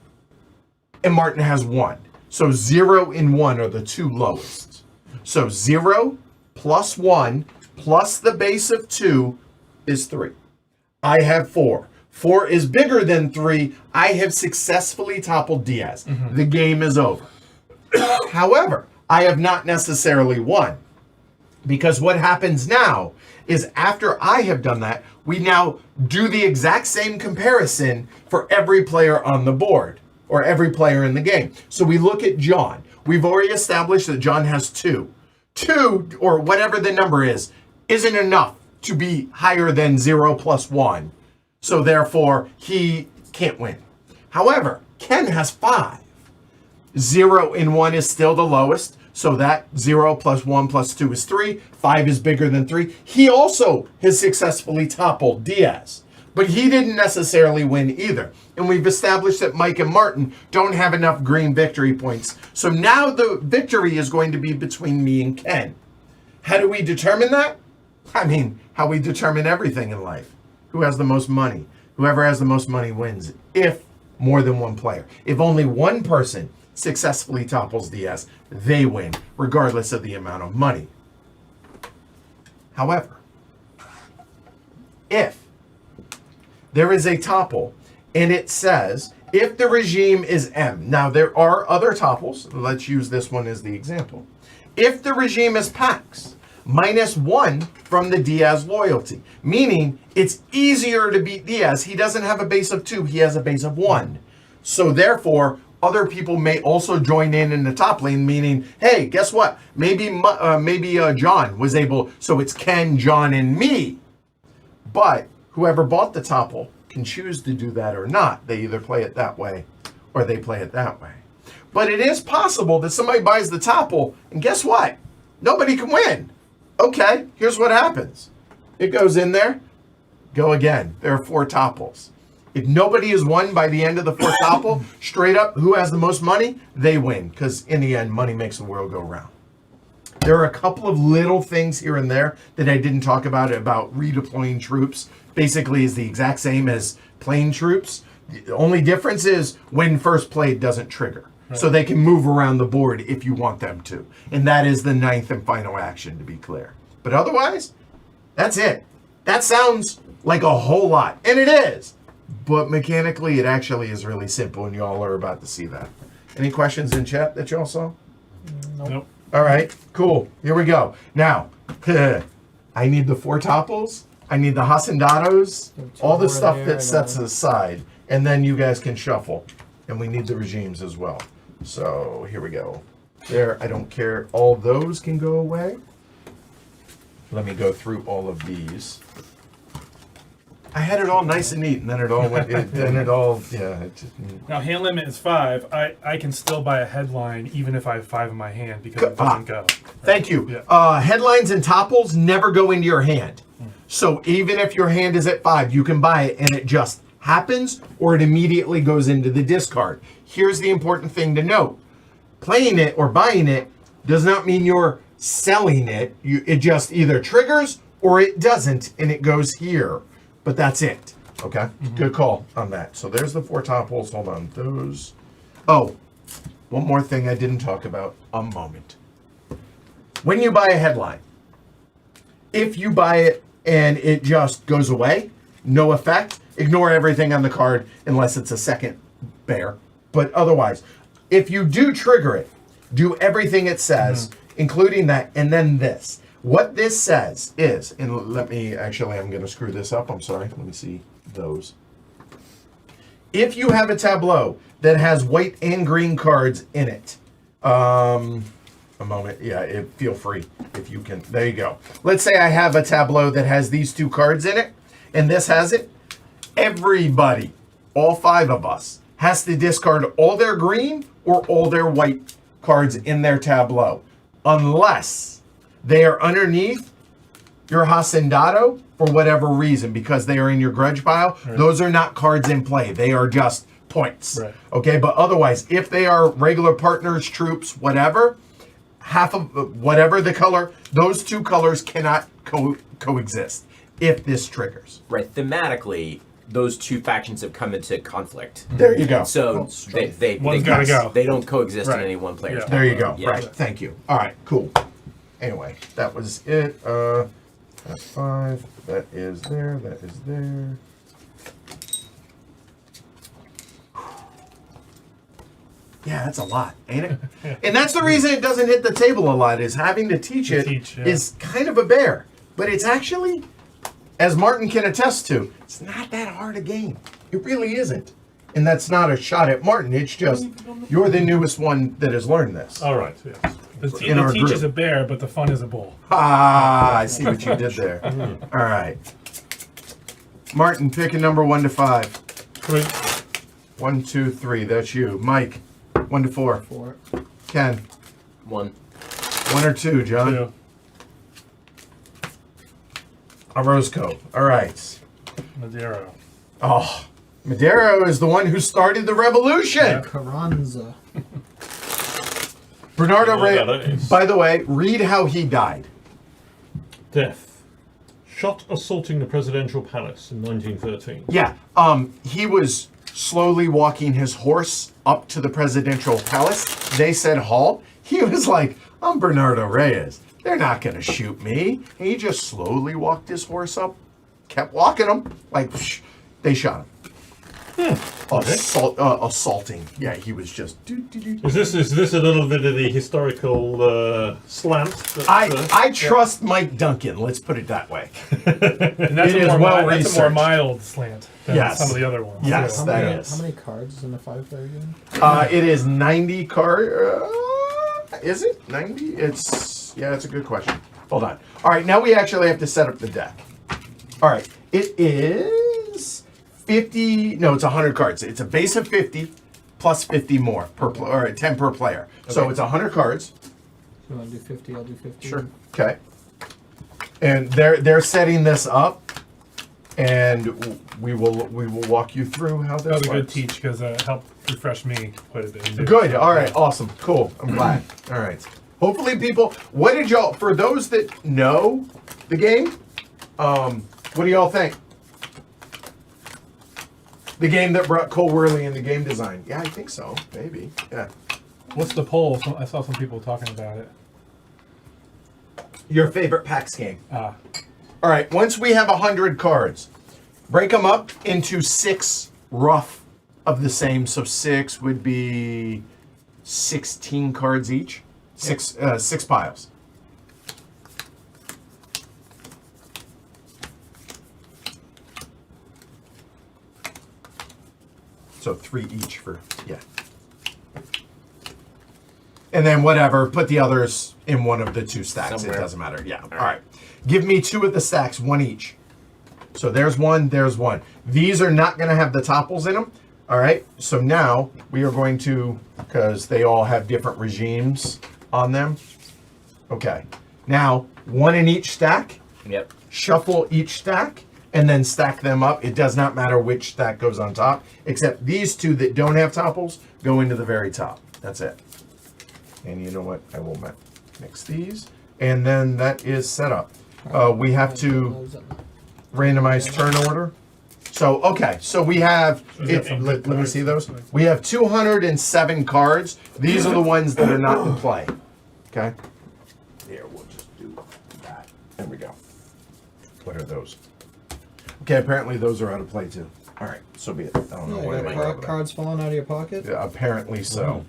and Martin has 1. So 0 and 1 are the 2 lowest. So 0 plus 1 plus the base of 2 is 3. I have 4. 4 is bigger than 3. I have successfully toppled Diaz. The game is over. However, I have not necessarily won. Because what happens now is after I have done that, we now do the exact same comparison for every player on the board or every player in the game. So we look at John. We've already established that John has 2. 2, or whatever the number is, isn't enough to be higher than 0 plus 1. So therefore, he can't win. However, Ken has 5. 0 and 1 is still the lowest. So that 0 plus 1 plus 2 is 3. 5 is bigger than 3. He also has successfully toppled Diaz. But he didn't necessarily win either. And we've established that Mike and Martin don't have enough green victory points. So now the victory is going to be between me and Ken. How do we determine that? I mean, how we determine everything in life. Who has the most money? Whoever has the most money wins. If more than one player. If only one person successfully topples Diaz, they win, regardless of the amount of money. However, if there is a Topple and it says If the regime is M. Now, there are other topples. Let's use this one as the example. If the regime is Pax, -1 from the Diaz loyalty, meaning it's easier to beat Diaz. He doesn't have a base of 2, he has a base of 1. So therefore, other people may also join in the top lane, meaning, hey, guess what? Maybe John was able, so it's Ken, John, and me. But whoever bought the topple can choose to do that or not. They either play it that way or they play it that way. But it is possible that somebody buys the topple, and guess what? Nobody can win. Okay, here's what happens. It goes in there, go again. There are 4 topples. If nobody is won by the end of the 4th topple, straight up, who has the most money, they win. Because in the end, money makes the world go round. There are a couple of little things here and there that I didn't talk about redeploying troops. Basically is the exact same as playing troops. The only difference is when first played doesn't trigger. Right. So they can move around the board if you want them to. And that is the 9th and final action, to be clear. But otherwise, that's it. That sounds like a whole lot. And it is. But mechanically, it actually is really simple, and y'all are about to see that. Any questions in chat that y'all saw? Nope. All right, cool. Here we go. Now, I need the 4 topples. I need the Hacendados, all the stuff that sets aside. And then you guys can shuffle. And we need the regimes as well. So here we go. There, I don't care. All those can go away. Let me go through all of these. I had it all nice and neat, and then it all went. Now, hand limit is 5. I can still buy a headline even if I have 5 in my hand because it doesn't go. Right? Thank you. Yeah. Headlines and topples never go into your hand. So even if your hand is at 5, you can buy it, and it just happens, or it immediately goes into the discard. Here's the important thing to note. Playing it or buying it does not mean you're selling it. It just either triggers or it doesn't, and it goes here. But that's it. Okay? Mm-hmm. Good call on that. So there's the 4 topples. Hold on. Those. Oh, one more thing I didn't talk about. A moment. When you buy a headline, if you buy it and it just goes away, no effect, ignore everything on the card unless it's a second bear. But otherwise, if you do trigger it, do everything it says, including that, and then this. What this says is, and let me, actually, I'm going to screw this up. I'm sorry. Let me see those. If you have a tableau that has white and green cards in it, a moment. Yeah, feel free if you can. There you go. Let's say I have a tableau that has these 2 cards in it, and this has it. Everybody, all 5 of us, has to discard all their green or all their white cards in their tableau, unless they are underneath your Hacendado for whatever reason, because they are in your grudge pile. Right. Those are not cards in play. They are just points. Right. Okay, but otherwise, if they are regular partners, troops, whatever, half of whatever the color, those 2 colors cannot coexist if this triggers. Right, thematically, those 2 factions have come into conflict. There you go. So one's got to go. They don't coexist right. in any one player's Yeah. There you go. Yeah. Right. Thank you. All right. Cool. Anyway, that was it. That's 5. That is there. That is there. Yeah, that's a lot, ain't it? And that's the reason it doesn't hit the table a lot, is having to teach it is kind of a bear. But it's actually, as Martin can attest to, it's not that hard a game. It really isn't. And that's not a shot at Martin. It's just, you're the newest one that has learned this. All right, yes. The teach group is a bear, but the fun is a bull. Ah, I see what you did there. All right. Martin, pick a number 1 to 5. 3. 1, 2, 3. That's you. Mike, 1 to 4. 4. Ken, 1. 1 or 2. John. 2. Orozco. All right. Madero. Oh, Madero is the one who started the revolution. Carranza. Bernardo Well, that Reyes. is. By the way, read how he died. Death. Shot assaulting the presidential palace in 1913. Yeah. He was slowly walking his horse up to the presidential palace. They said halt. He was like, I'm Bernardo Reyes. They're not going to shoot me. And he just slowly walked his horse up, kept walking him. Like, they shot him. assaulting. Yeah, he was just. Is this a little bit of the historical slant? I trust Mike Duncan. Let's put it that way. And that's It a is more well that's a more researched. mild slant than Yes. some of the other ones. Yes. How that many, is. how many cards is in the 5-player game? It is 90 card. Is it 90? It's a good question. Hold on. All right, now we actually have to set up the deck. All right, it is 50. No, it's 100 cards. It's a base of 50 plus 50 more per or 10 per player. So Okay. it's 100 cards. You want to do 50? I'll do 50. Sure. Okay. And they're setting this up, and we will walk you through how this That was a good works. teach because it helped refresh me quite a bit. Good. All right. Awesome. Cool. I'm glad. All right. Hopefully, people. What did y'all? For those that know the game, what do y'all think? The game that brought Cole Worley in the game design. Yeah, I think so. Maybe. Yeah. What's the poll? I saw some people talking about it. Your favorite PAX game. Ah, All right. Once we have 100 cards, break them up into 6 rough of the same. So 6 would be 16 cards each. 6 piles. So 3 each for, yeah. And then whatever, put the others in one of the 2 stacks. Somewhere. It doesn't matter. Yeah. All right. Give me 2 of the stacks, 1 each. So there's 1, there's 1. These are not going to have the topples in them. All right. So now we are going to, because they all have different regimes on them. Okay. Now, 1 in each stack. Yep. Shuffle each stack and then stack them up. It does not matter which stack goes on top, except these 2 that don't have topples go into the very top. That's it. And you know what? I will mix these. And then that is set up. We have to randomize turn order. So, okay. So we have, let me see those. We have 207 cards. These are the ones that are not in play. Okay. Here, we'll just do that. There we go. What are those? Okay, apparently those are out of play too. All right, so be it. I don't know Yeah, why you they got go cards falling out of your pocket? there. Apparently so.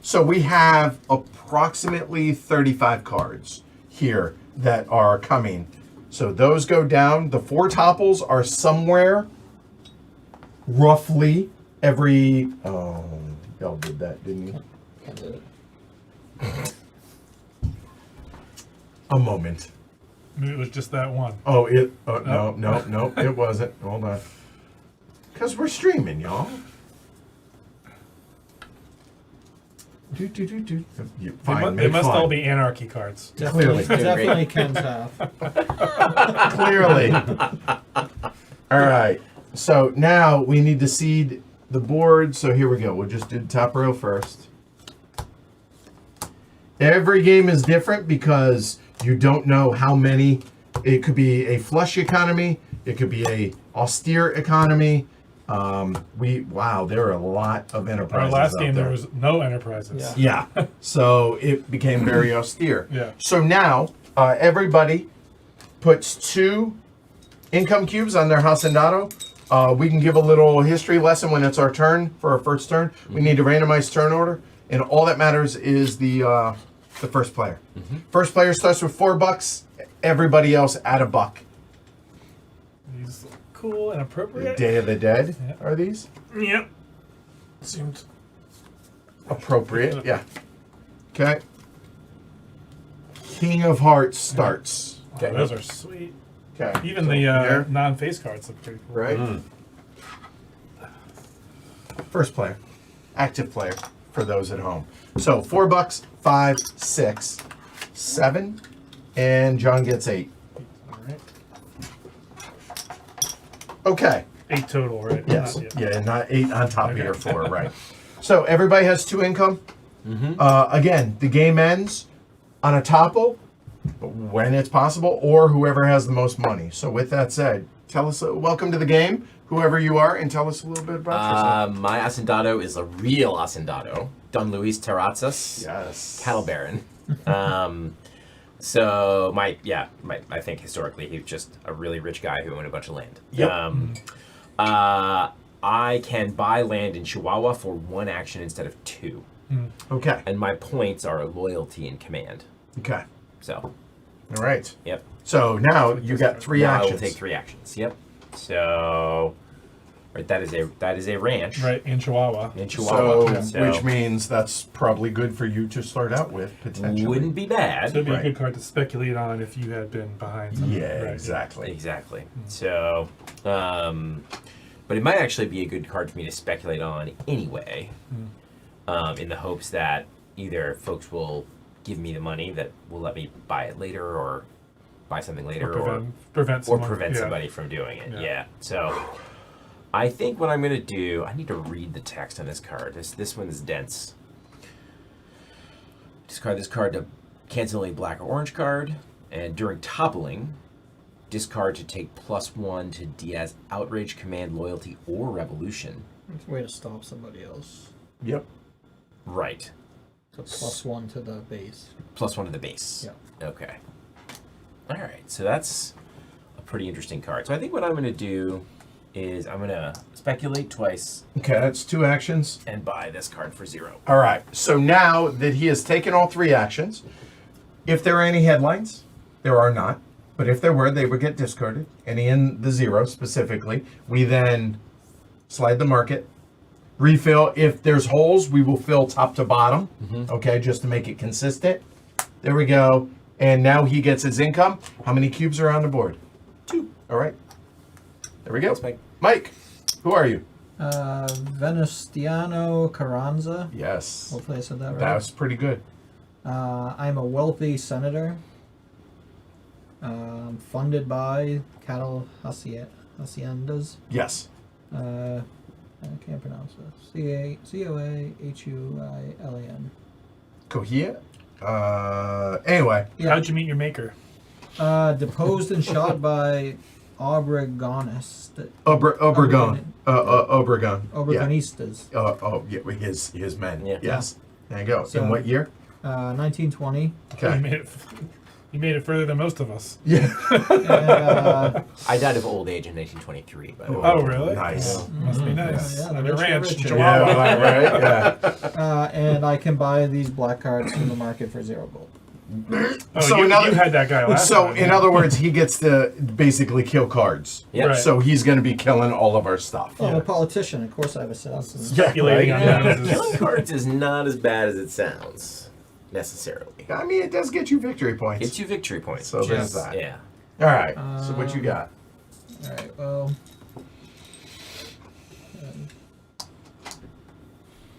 So we have approximately 35 cards here that are coming. So those go down. The 4 topples are somewhere roughly every. Oh, y'all did that, didn't you? I did it. A moment. maybe it was just that one. Oh, no, it wasn't. Hold on. Because we're streaming, y'all. Do. You They, fine, they make must fun. all be anarchy cards. Clearly. Definitely Ken's half. Clearly. All right. So now we need to seed the board. So here we go. We'll just do the top row first. Every game is different because you don't know how many. It could be a flush economy. It could be a austere economy. Wow, there are a lot of enterprises. Our last out game, there there was no enterprises. Yeah. Yeah. So it became very austere. Yeah. So now everybody puts 2 income cubes on their Hacendado. We can give a little history lesson when it's our turn for our first turn. We need to randomize turn order, and all that matters is the first player. First player starts with $4. Everybody else add $1. These look cool and appropriate. Day of the Dead Yeah. are these Yep. Seemed appropriate? Yeah. Okay. King of Hearts starts. oh, those are sweet. Okay. Even So the here, non-face cards look pretty cool. right. First player, active player for those at home. So $4, 5, 6, 7, and John gets 8. All right. Okay. 8 total, right? Yes. Yeah. Yeah, and not 8 on top of Okay. your 4, right? So everybody has 2 income. Again, the game ends on a topple when it's possible, or whoever has the most money. So with that said, tell us. Welcome to the game, whoever you are, and tell us a little bit about yourself. My Hacendado is a real Hacendado. Don Luis Terrazas. Yes. Cattle Baron. So I think historically he was just a really rich guy who owned a bunch of land. Yep. I can buy land in Chihuahua for 1 action instead of 2. Okay. And my points are loyalty and command. Okay. So, All right. yep. So now you got 3 Now I actions. will take 3 actions. Yep. So, right, that is a ranch. Right, in Chihuahua. In Chihuahua. So, which means that's probably good for you to start out with, potentially. wouldn't be bad. So it'd be Right. a good card to speculate on if you had been behind something. Yeah, Right. exactly. Exactly. So, but it might actually be a good card for me to speculate on anyway, in the hopes that either folks will give me the money that will let me buy it later, or buy something later, Or prevent someone, yeah. somebody from doing it. Yeah. Yeah. So, I think what I'm gonna do, I need to read the text on this card. This one is dense. Discard this card to cancel a black or orange card, and during toppling, discard to take +1 to Diaz outrage, command, loyalty, or revolution. It's a way to stop somebody else. Yep. Right. So +1 to the base. +1 to the base. Yeah. Okay. All right. So that's a pretty interesting card. So I think what I'm going to do is I'm going to speculate twice Okay, that's 2 actions. and buy this card for 0. All right. So now that he has taken all 3 actions, if there are any headlines, there are not. But if there were, they would get discarded. Any in the 0 specifically. We then slide the market. Refill. If there's holes, we will fill top to bottom. Okay, just to make it consistent. There we go. And now he gets his income. How many cubes are on the board? 2. All right. There we go. Thanks, Mike. Mike, who are you? Venustiano Carranza. Yes. Hopefully I said that right. That was pretty good. I'm a wealthy senator. Funded by cattle haciendas. Yes. I can't pronounce this. Coahuilan. Cohia? Anyway. Yeah. How'd you meet your maker? Deposed and shot by Obregonist. Obregon. Obregon. Obregonistas. Yeah, his men. Yeah. Yes. There you go. So- In what year? 1920. You Okay. made it further than most of us. Yeah. And, I died of old age in 1923, by the way. Oh, really? Nice. Must be nice. Yeah, On the a rich ranch get in richer. Chihuahua. Yeah, right. Yeah. and I can buy these black cards from the market for 0 gold. Oh, So you, in other- you had that guy last So, time. in other words, he gets to basically kill cards. Yeah. Right. So he's going to be killing all of our stuff. Oh, I'm a politician. Of course I have assassins. Speculating right? on Yeah. that. Killing cards is not as bad as it sounds, necessarily. I mean, it does get you victory points. Gets you victory points. So which there's is- that. Yeah. All right. So what you got? Alright, well.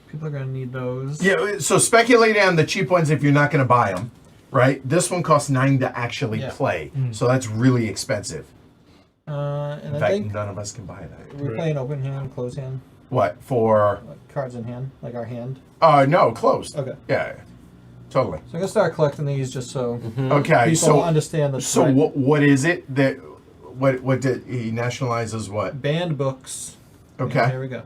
People are going to need those. Yeah. So speculate on the cheap ones if you're not going to buy them, right? This one costs 9 to actually Yeah. play, so that's really expensive. And In I fact, think none of us can buy that. we're playing open hand, close hand. What for? Like cards in hand, like our hand. No, closed. Okay. Yeah, totally. So I'm going to start collecting these just so Okay, people so understand the so threat. what is it that what did he nationalizes what? Banned books. Okay. Yeah, here we go.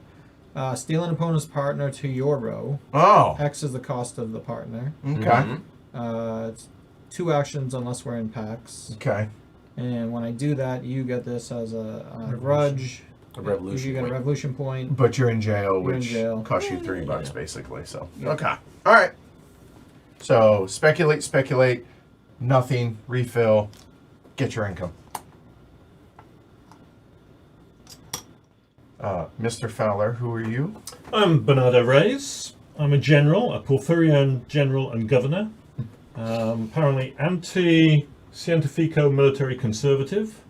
Steal an opponent's partner to your row. Oh, X is the cost of the partner. okay, It's 2 actions unless we're in Pax. okay. And when I do that, you get this as a grudge. A revolution You get point. a revolution point. But you're in jail, You're in which jail. costs you $3 basically. So Yeah. okay, all right. So speculate, nothing, refill, get your income. Mr. Fowler, who are you? I'm Bernardo Reyes. I'm a general, a Porfirian general and governor. Apparently anti-Cientifico military conservative.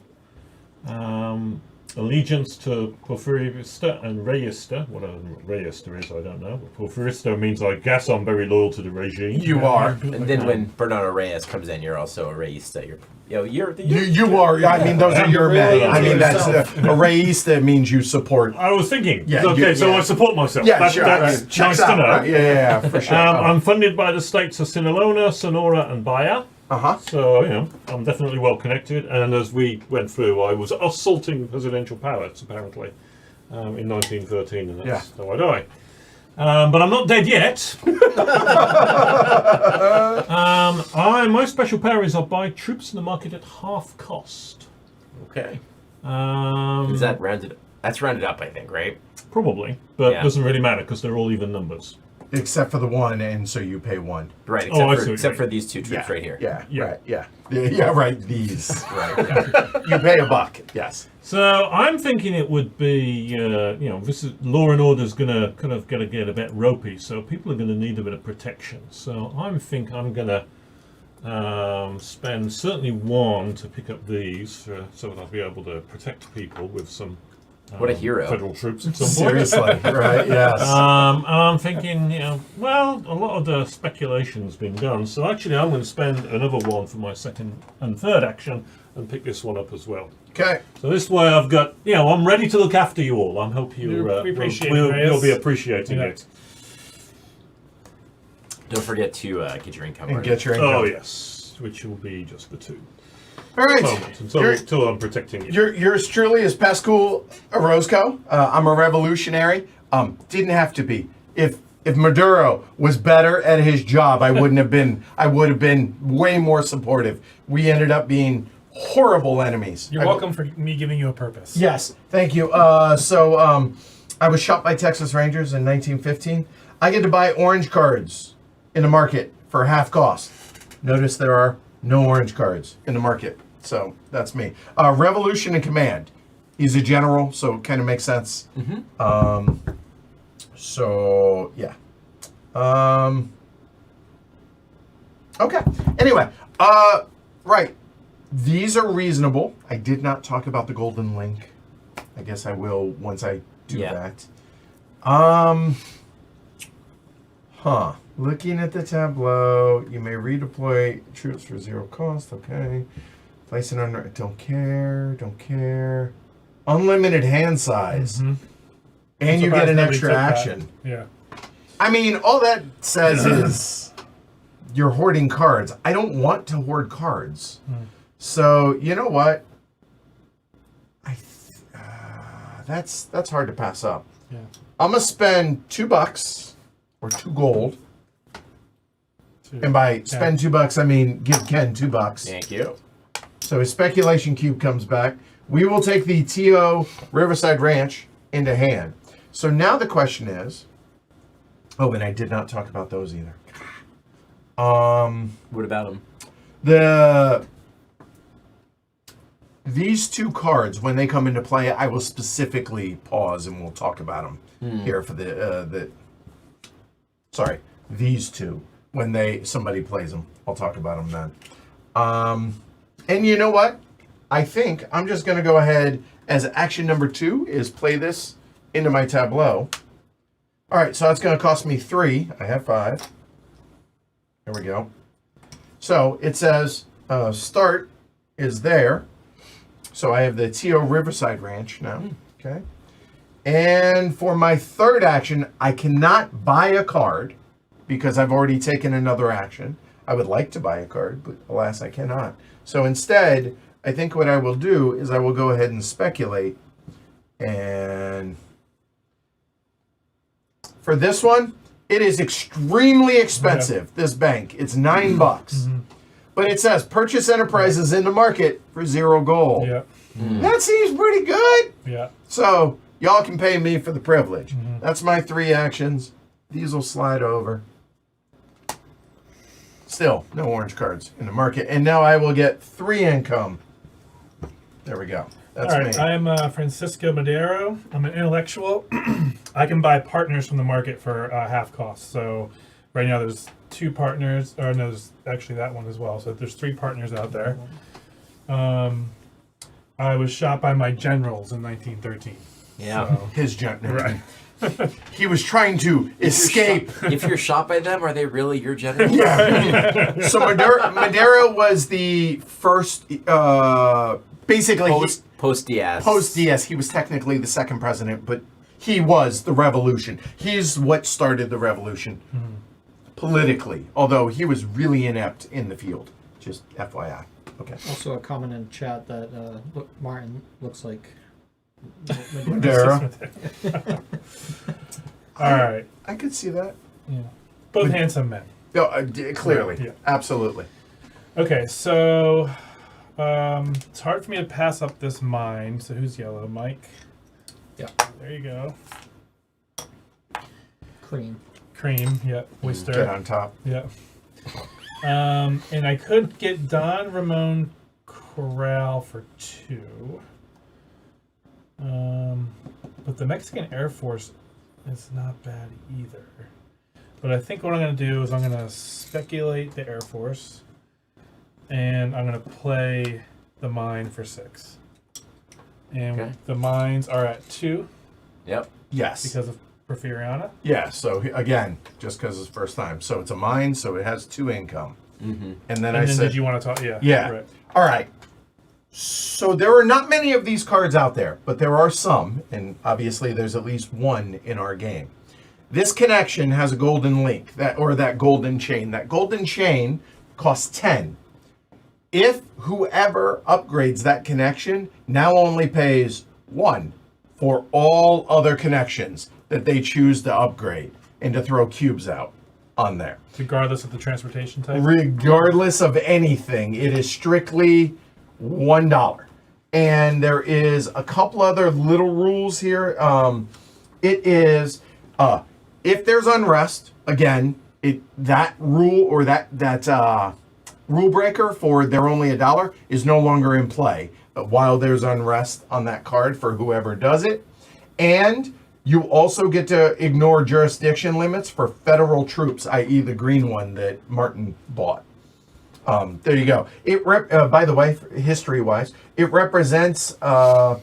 Allegiance to Porfirista and Reyista. What a Reyista is, I don't know. But Porfirista means, I guess, I'm very loyal to the regime. You are. And then when Bernardo Reyes comes in, you're also a Reyista. You're You are. I mean, those are your men. I mean, that's a reista means you support. I was thinking. Yeah, Okay, you- so yeah. I support myself. Yeah, That's sure. nice Right. Checks to out, know. right? Yeah, for sure. I'm funded by the states of Sinaloa, Sonora, and Bahia. Uh-huh. So, I'm definitely well connected. And as we went through, I was assaulting the presidential palace, apparently, in 1913, and that's how I die. But I'm not dead yet. My special power is I buy troops in the market at half cost. Okay. Um, Is that rounded That's rounded up, I think, right? Probably, but Yeah. it doesn't really matter because they're all even numbers. Except for the 1, and so you pay 1. Right. Oh, I see what you Except mean. for these 2 troops right here. Yeah, Yeah. right, yeah. Yeah, right, these. Right, yeah. You pay $1, yes. So I'm thinking it would be, this is law and order is gonna get a bit ropey, so people are gonna need a bit of protection. So I'm gonna spend certainly 1 to pick up these, so that I'll be able to protect people with some. What a hero. Federal troops at some point. Seriously, right, yes. And I'm thinking, a lot of the speculation's been done, so actually I'm going to spend another 1 for my second and third action and pick this one up as well. Okay. So this way I've got, I'm ready to look after you all. I hope We appreciate it, you'll Reyes. be appreciating Yeah. it. Don't forget to get your income And ready. get your income. Oh yes, which will be just the 2 All right. moments You're- until I'm protecting you. Yours truly is Pascal Orozco. I'm a revolutionary. Didn't have to be. If Maduro was better at his job, I would have been way more supportive. We ended up being horrible enemies. You're welcome for me giving you a purpose. Yes, thank you. So I was shot by Texas Rangers in 1915. I get to buy orange cards in the market for half cost. Notice there are no orange cards in the market. So that's me. Revolution and Command. He's a general, so it kind of makes sense. So, yeah. Okay. Anyway, right. These are reasonable. I did not talk about the golden link. I guess I will once I do that. Looking at the tableau, you may redeploy troops for 0 cost. Okay. Place it under. Don't care. Unlimited hand size. And you get Surprised an nobody extra took that. action. Yeah. I mean, all that says is you're hoarding cards. I don't want to hoard cards. So, you know what? That's hard to pass up. Yeah. I'm going to spend $2 or 2 gold. And by spend $2, I mean give Ken $2. Thank you. So his speculation cube comes back. We will take the TO Riverside Ranch into hand. So now the question is, and I did not talk about those either. What about them? These 2 cards, when they come into play, I will specifically pause and we'll talk about them here for these 2. When somebody plays them, I'll talk about them then. And you know what? I think I'm just going to go ahead as action number 2 is play this into my tableau. All right, so that's going to cost me 3. I have 5. There we go. So it says start is there. So I have the TO Riverside Ranch now. Okay. And for my third action, I cannot buy a card because I've already taken another action. I would like to buy a card, but alas, I cannot. So instead, I think what I will do is I will go ahead and speculate. And for this one, it is extremely expensive, this bank. It's $9. But it says purchase enterprises in the market for 0 gold. Yeah. That seems pretty good. Yeah. So y'all can pay me for the privilege. That's my 3 actions. These will slide over. Still, no orange cards in the market. And now I will get 3 income. There we go. That's All right. me. I'm Francisco Madero. I'm an intellectual. I can buy partners from the market for half cost. So right now there's 2 partners. Or no, there's actually that one as well. So there's 3 partners out there. I was shot by my generals in 1913. Yeah. So, His general. right. He was trying to escape. If you're shot by them, are they really your general? Yeah. So Madero was the first, basically, Post Diaz. post Diaz. He was technically the second president, but he was the revolution. He's what started the revolution politically, although he was really inept in the field. Just FYI. Okay. Also a comment in chat that Martin looks like Madero. All right. I could see that. Yeah. Both handsome men. No, clearly. Yeah. Absolutely. Okay, so it's hard for me to pass up this mine. So who's yellow? Mike? Yeah. There you go. Cream. Cream. Yep. Get Oyster. on top. Yep. And I could get Don Ramon Corral for 2. But the Mexican Air Force is not bad either. But I think what I'm going to do is I'm going to speculate the Air Force. And I'm going to play the mine for 6. And Okay. the mines are at 2 Yep. Yes. because of Porfiriana. Yeah, so again, just because it's first time. So it's a mine, so it has 2 income. Mm-hmm. And then And I then said, did you want to talk? Yeah. Yeah. Right. all right. So there are not many of these cards out there, but there are some, and obviously there's at least one in our game. This connection has a golden link, that golden chain. That golden chain costs 10. If whoever upgrades that connection now only pays 1 for all other connections that they choose to upgrade and to throw cubes out on there. Regardless of the transportation type. Regardless of anything, it is strictly $1. And there is a couple other little rules here. It is if there's unrest, again, that rule or that rule breaker for they're only $1 is no longer in play while there's unrest on that card for whoever does it. And you also get to ignore jurisdiction limits for federal troops, i.e. the green one that Martin bought. There you go. By the way, history-wise, it represents a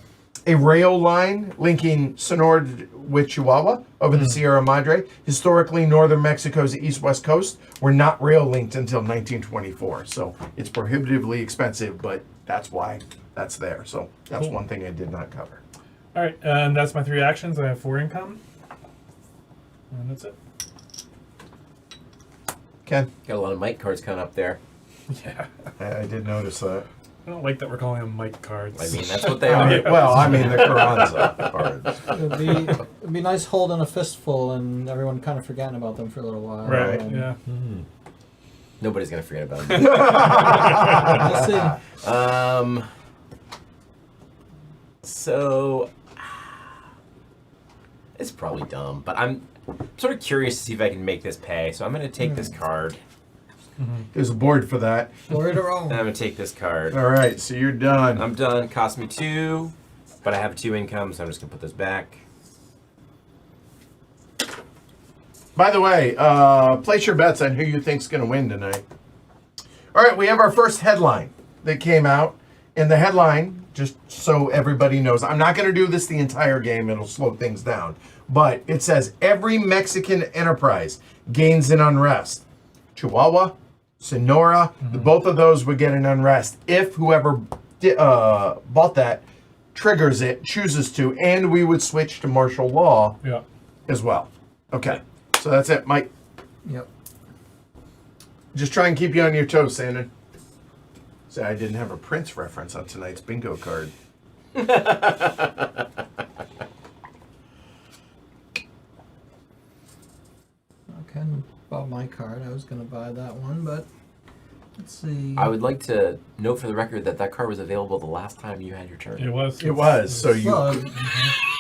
rail line linking Sonora with Chihuahua over the Sierra Madre. Historically, northern Mexico's east-west coast were not rail linked until 1924. So it's prohibitively expensive, but that's why that's there. So that's Cool. one thing I did not cover. All right, and that's my 3 actions. I have 4 income, and that's it. Ken? Got a lot of mic cards coming up there. Yeah, I did notice that. I don't like that we're calling them mic cards. I mean, that's what they I are. mean, well, I mean the Carranza cards. It'd be nice holding a fistful and everyone kind of forgetting about them for a little while. right? And Yeah. Nobody's gonna forget about them. We'll see. So it's probably dumb, but I'm sort of curious to see if I can make this pay. So I'm gonna take this card. There's a board for that. Glory to And Rome. I'm gonna take this card. All right, so you're done. I'm done. Cost me 2, but I have 2 income, so I'm just gonna put this back. By the way, place your bets on who you think's going to win tonight. All right, we have our first headline that came out. And the headline, just so everybody knows, I'm not going to do this the entire game. It'll slow things down. But it says, every Mexican enterprise gains an unrest. Chihuahua, Sonora, both of those would get an unrest if whoever bought that triggers it, chooses to, and we would switch to martial law Yeah. as well. Okay, so that's it, Mike. Yep. Just try and keep you on your toes, Sandon. Say I didn't have a Prince reference on tonight's bingo card. Okay, bought my card. I was gonna buy that one, but let's see. I would like to note for the record that that card was available the last time you had your turn. It was. It was, so you... Well,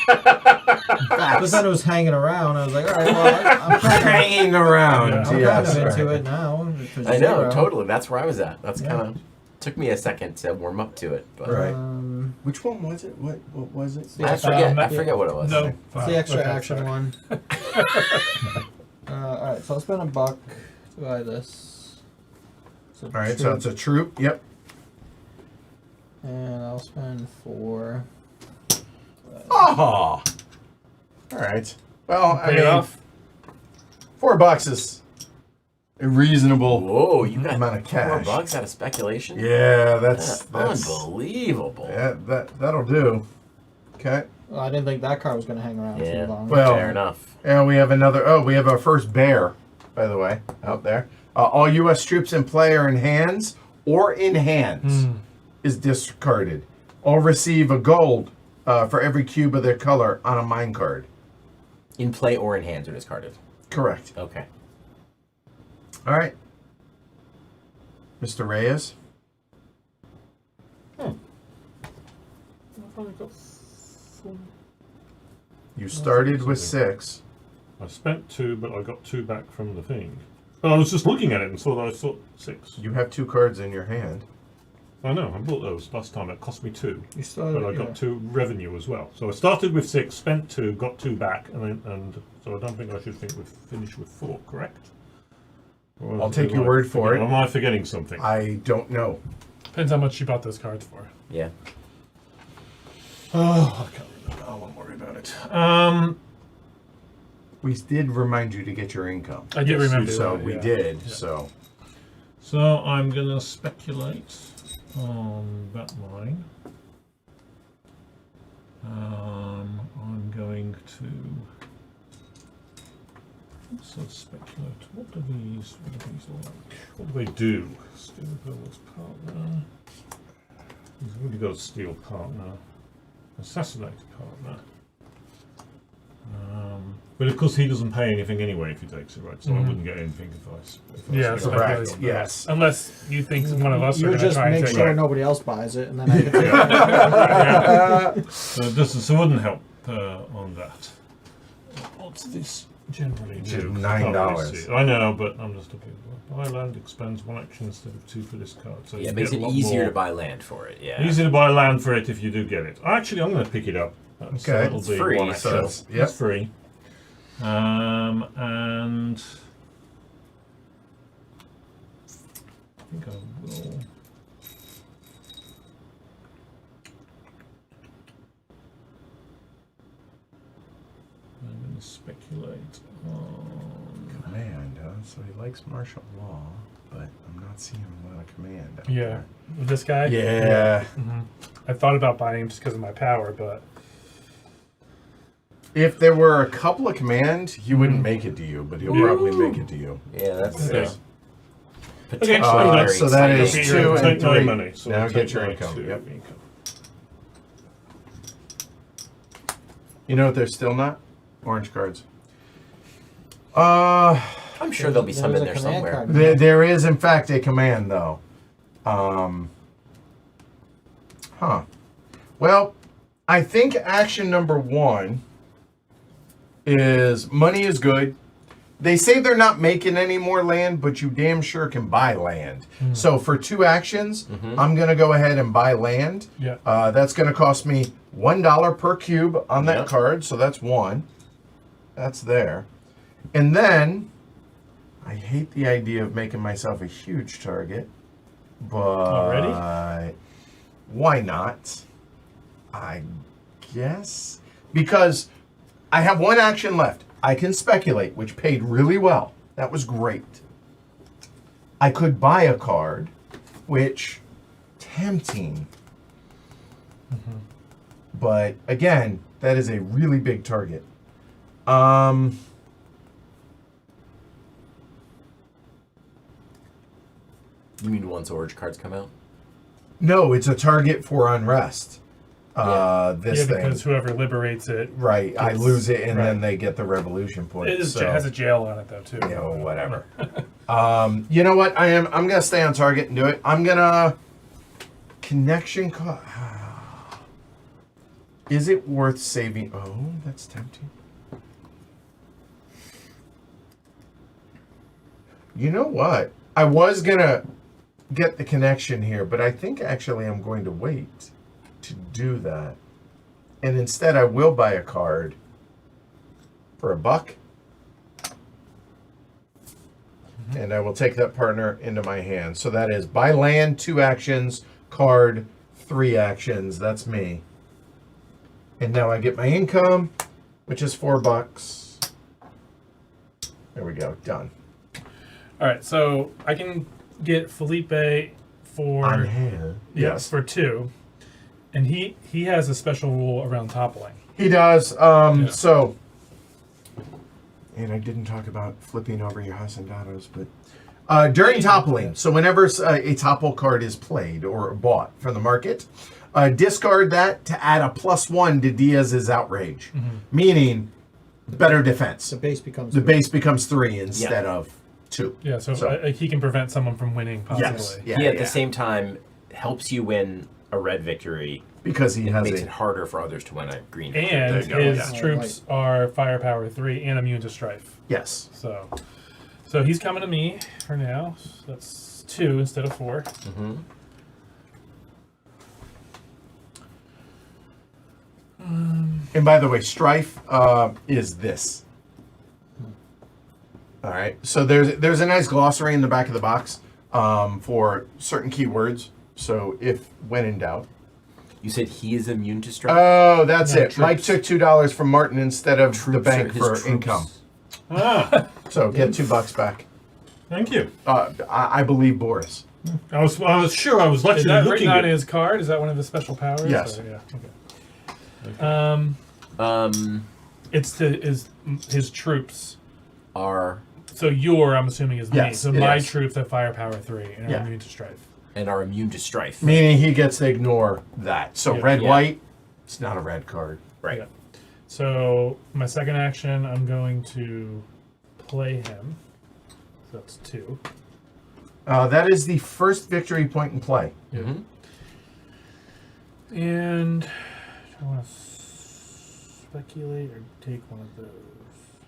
but then it was hanging around. I was like, all right, well, I'm kind Hanging around, Yeah. of yes. into right. it now. for I know, zero. totally. That's where I was at. That's Yeah. kind of took me a second to warm up to it, but Right. Which one was it? What was it? I forget. I yeah. forget what it was. No. It's the extra Okay, action sorry. one. All right, so I'll spend $1 to buy this. All right, so it's a troop. Yep. And I'll spend 4. Oh. All right. Well, I Pay it mean, off. $4 is a reasonable Whoa, you got amount of cash. $4 out of speculation? Yeah, that's Unbelievable. yeah, that'll do. Okay. Well, I didn't think that card was going to hang around Yeah. too long. Well- Fair enough. And we have another. Oh, we have our first bear, by the way, out there. All U.S. troops in play are in hands or in hands is discarded. All receive a gold for every cube of their color on a mine card. In play or in hands or discarded. Correct. Okay. All right. Mr. Reyes. You started with 6. I spent 2, but I got 2 back from the thing. Oh, I was just looking at it and saw that I thought 6. You have 2 cards in your hand. I know, I bought those last time. It cost me 2. You started, But I got 2 revenue as well. So I started with 6, spent 2, got 2 back, and so I don't think I should think we've finished with 4, correct? Or I'll take your word for it. Am I forgetting something? I don't know. Depends how much you bought those cards for. Yeah. Oh, I can't remember. I won't worry about it. We did remind you to get your income. I did Yes, remember So that, we yeah. did. Yeah. So So I'm going to speculate on that line. I'm going to also speculate. What do these like? What do they do? Steel Builder's Partner. He's already got a steel partner. Assassinate partner. But of course he doesn't pay anything anyway if he takes it, right? So I wouldn't get anything if I Yeah, spent correct. speculating. Yes. Unless you think one of us are you going to just try and make take sure it. nobody else buys it, and then I can take it. So it wouldn't help on that. What's this generally do? Just 'Cause I $9. can't really see it. I know, but I'm just looking. Buy land expends 1 action instead of 2 for this card. So Yeah, you it makes get it a lot easier more. to buy land for it. Yeah. Easy to buy land for it if you do get it. Actually, I'm going to pick it up. So Okay. it'll It's be free, 1 so action. it's- yep. It's free. And I think I will. I'm going to speculate on. command, huh? So he likes martial law, but I'm not seeing a lot of command. out Yeah. there. This guy? Yeah. I thought about buying him just because of my power, but If there were a couple of command, he wouldn't make it to you, but he'll probably make it to you. Yeah, that's Okay. potentially Okay, very so that exciting. is Take 2 your- and Take my 3. money. So Now I'll get take your my income. 2 Yep. income. You know what they're still not? Orange cards. I'm sure there'll be some in there There's a command somewhere. card. There is in fact a command though. Well, I think action number 1 is money is good. They say they're not making any more land, but you damn sure can buy land. So for 2 actions, I'm gonna go ahead and buy land. yeah. That's gonna cost me $1 per cube on that Yep. card, so that's 1. That's there. And then I hate the idea of making myself a huge target, but Already? why not? I guess because I have 1 action left. I can speculate, which paid really well. That was great. I could buy a card, which tempting. But again, that is a really big target. You mean once orange cards come out? No, it's a target for unrest. This Yeah, thing. because whoever liberates it, Right, I It's- lose it and then right. they get the revolution point. it is, so, has a jail on it though too. you know, whatever. You know what? I'm gonna stay on target and do it. I'm gonna connection. Is it worth saving? Oh, that's tempting. You know what? I was gonna get the connection here, but I think actually I'm going to wait to do that. And instead I will buy a card for $1. And I will take that partner into my hand. So that is buy land, 2 actions, card, 3 actions. That's me. And now I get my income, which is $4. There we go. Done. All right, so I can get Felipe for On hand. Yes. for 2, and he has a special rule around toppling. He does. Yeah. So, and I didn't talk about flipping over your Hacendados, but during toppling, so whenever a topple card is played or bought from the market, discard that to add a +1 to Diaz's outrage, meaning better defense. The base becomes The base becomes 3 instead Yeah. of 2. Yeah, so, So- he can prevent someone from winning possibly. Yes. Yeah, he at yeah. the same time helps you win a red victory because he has Makes a it harder for others to win a green. And There you go, his yeah. troops are firepower 3 and immune to strife. yes. So he's coming to me for now. So that's 2 instead of 4. Mm-hmm. And by the way, strife is this. All right. So there's a nice glossary in the back of the box for certain keywords. So if when in doubt. You said he is immune to strife. Oh, that's Yeah, it. Mike took $2 from Martin instead of the bank His for troops. income. Ah, So get $2 back. thank you. I believe Boris. I was sure I was Is literally that looking written at on his card? Is that one of his special powers? Yes. Or, yeah. Okay. It's to his troops. Are So I'm assuming is me. Yes, So it my is. troops have firepower 3 and are Yeah. immune to strife. and are immune to strife. Meaning he gets to ignore that. So Yeah. red, Yeah. white, it's not a red card. Right. Yeah. So my second action, I'm going to play him. So that's 2. That is the first victory point in play. Mm-hmm. And do I want to speculate or take one of those?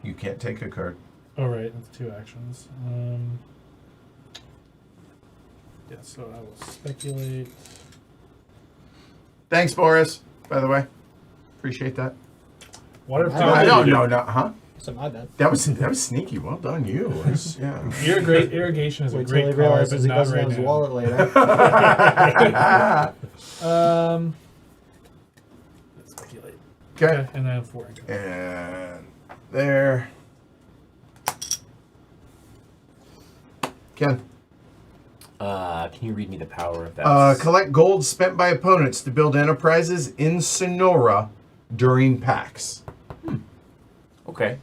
You can't take a card. Oh, right. That's 2 actions. Yeah, so I will speculate. Thanks, Boris, by the way. Appreciate that. Water I power. No, huh? So my bad. That was sneaky. Well done, you. It's- yeah. Irrigation is a Wait till he great card, realizes but he not doesn't right have his now. wallet later. Let's speculate. Okay. And then 4 income. And there. Ken. Can you read me the power of that? Collect gold spent by opponents to build enterprises in Sonora during PAX. Okay.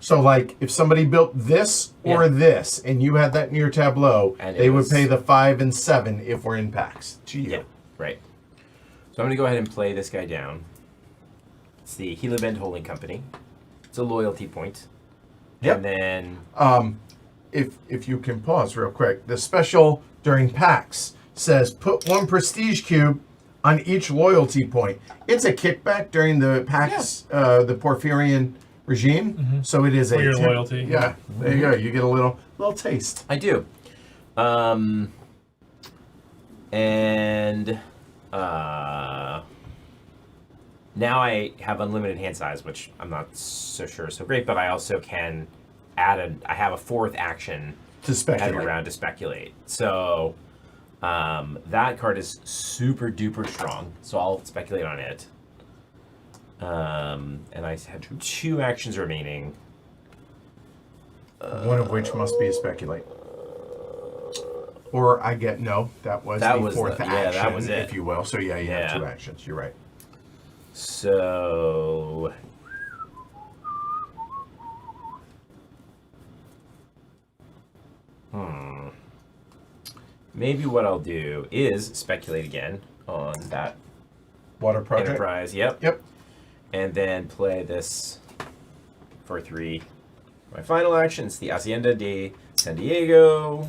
So, like, if somebody built this or Yeah. this, and you had that in your tableau, And it they would was- pay the 5 and 7 if we're in PAX to you. Yeah. Right. So I'm gonna go ahead and play this guy down. It's the Gila Bend Holding Company. It's a loyalty point. Yep. And then If you can pause real quick, the special during PAX says put 1 prestige cube on each loyalty point. It's a kickback during the PAX, the Porfirian regime. So it is For a your tip- loyalty. Yeah, there you go. You get a little taste. I do. And now I have unlimited hand size, which I'm not so sure is so great, but I also can I have a 4th action To every speculate. round to speculate. So that card is super duper strong. So I'll speculate on it. And I have 2 actions remaining. One of which must be a speculate. Or I get that was That the was 4th the- action, yeah, that was it. if you will. So yeah, you have Yeah. 2 actions. You're right. So maybe what I'll do is speculate again on that Water project. enterprise. Yep. Yep. And then play this for 3. My final action is the Hacienda de San Diego.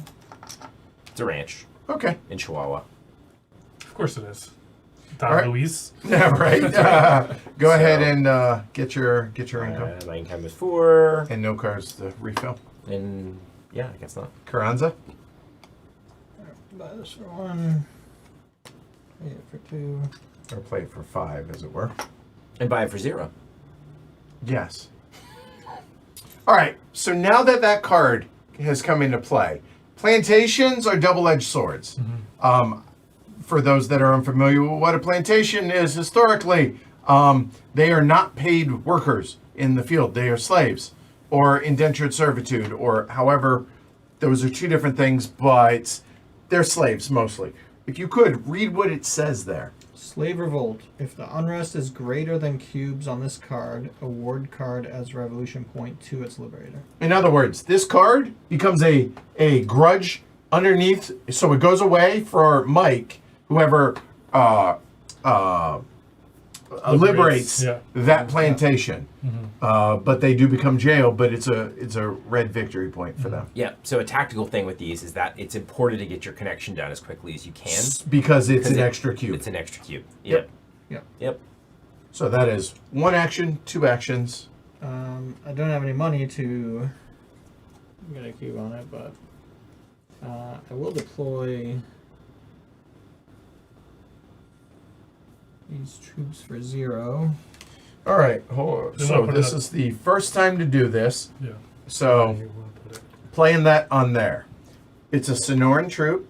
It's a ranch Okay. in Chihuahua. Of course it is. Don All right. Luis. Yeah, right. Go ahead and get your income. My income is 4. And no cards to refill. And yeah, I guess not. Carranza? Buy this for 1. Pay it for 2. Or play it for 5, as it were. And buy it for 0. Yes. All right. So now that card has come into play, plantations are double-edged swords. For those that are unfamiliar with what a plantation is historically, they are not paid workers in the field. They are slaves or indentured servitude, or however, those are 2 different things, but they're slaves mostly. If you could, read what it says there. Slave revolt. If the unrest is greater than cubes on this card, award card as revolution point to its liberator. In other words, this card becomes a grudge underneath, so it goes away for Mike, whoever liberates yeah. that plantation. But they do become jail, but it's a red victory point for them. Yeah, so a tactical thing with these is that it's important to get your connection done as quickly as you can. Because it's an it- extra cube. It's an extra cube. Yep. Yep. So that is 1 action, 2 actions. I don't have any money to get a cube on it, but I will deploy these troops for 0. All right, hold on. Then So I'll put it this up. is the first time to do this. Yeah. So You wanna put it- playing that on there. It's a Sonoran troop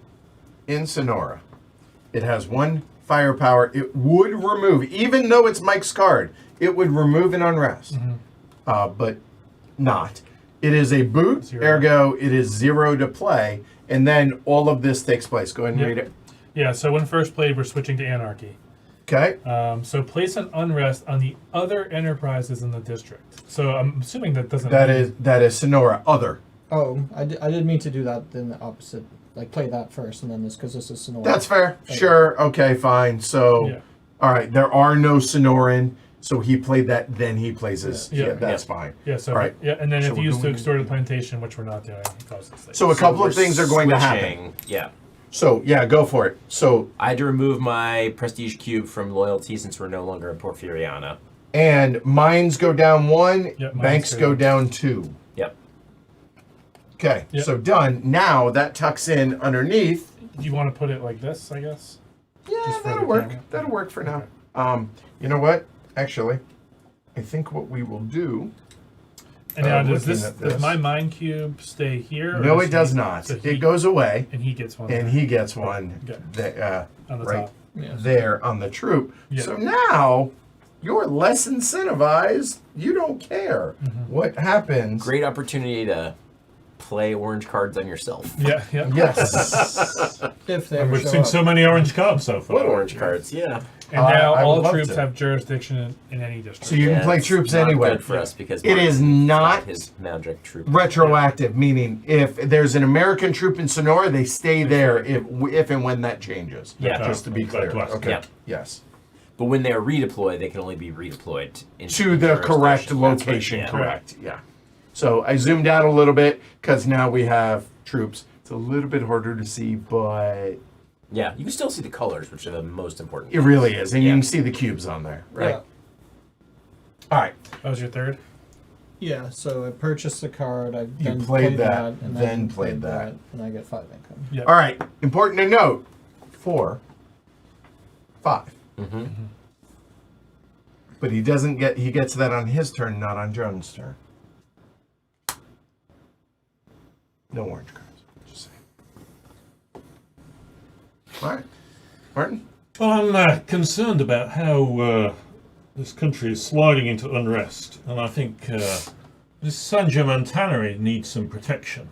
in Sonora. It has 1 firepower. It would remove, even though it's Mike's card, it would remove an unrest. But not. It is a boot, 0. ergo it is 0 to play, and then all of this takes place. Go ahead and Yep. read it. Yeah, so when first played, we're switching to Anarchy. Okay. So place an unrest on the other enterprises in the district. So I'm assuming that doesn't. That is Sonora. Other. Oh, I didn't mean to do that. Then the opposite, like play that first, and then this because this is Sonora. That's fair. Okay. Sure. Okay. Fine. So, Yeah. all right. There are no Sonoran. So he played that. Then he plays his. Yeah. Yeah. That's fine. Yeah. So All right. yeah, and then So if we're you use to going- extort a plantation, which we're not doing, it causes mistakes. So a couple we're of things are going to happen. switching- Yeah. So yeah, go for it. So I had to remove my prestige cube from loyalty since we're no longer in Porfiriana. and mines go down 1. Yep, mines banks go go down. down 2. Yep. Okay. Yep. So done. Now that tucks in underneath. Do you want to put it like this? I guess. Yeah, Just for that'll the work. camera. That'll work for now. Okay. You know what? Actually, I think what we will do. And now Looking does at this. my mine cube stay here? or No, it he- does not. so It goes away, and he gets one. and there he gets one Okay. right on the top. Yeah. there on the troop. Yeah. So now you're less incentivized. You don't care what happens. Great opportunity to play orange cards on yourself. Yeah. Yeah. Yes. If they And ever we've show seen up. so many orange cards so far. What orange cards? Yeah. And now I would all love troops to. have jurisdiction in any district. So you can play it's troops not anywhere. Good for us because It is not his magic troop. retroactive, meaning if there's an American troop in Sonora, they stay there if and when that changes. Yeah. Just to be clear. Southwest. Okay. Yeah. Yes. But when they're redeployed, they can only be redeployed into To the correct jurisdiction. That's right, location. yeah. Correct. Yeah. So I zoomed out a little bit because now we have troops. It's a little bit harder to see, but Yeah, you can still see the colors, which are the most important. it really is, and you Yeah. can see the cubes on there, right? Yeah. All right. That was your third. Yeah, so I purchased the card. I then played that, and then played that. and I get 5 income. Yeah. All right. Important to note: 4, 5. Mm-hmm. But he doesn't get. He gets that on his turn, not on Jones' turn. No orange cards. Just saying. All right, Martin. Well, I'm concerned about how this country is sliding into unrest, and I think this San German tannery needs some protection.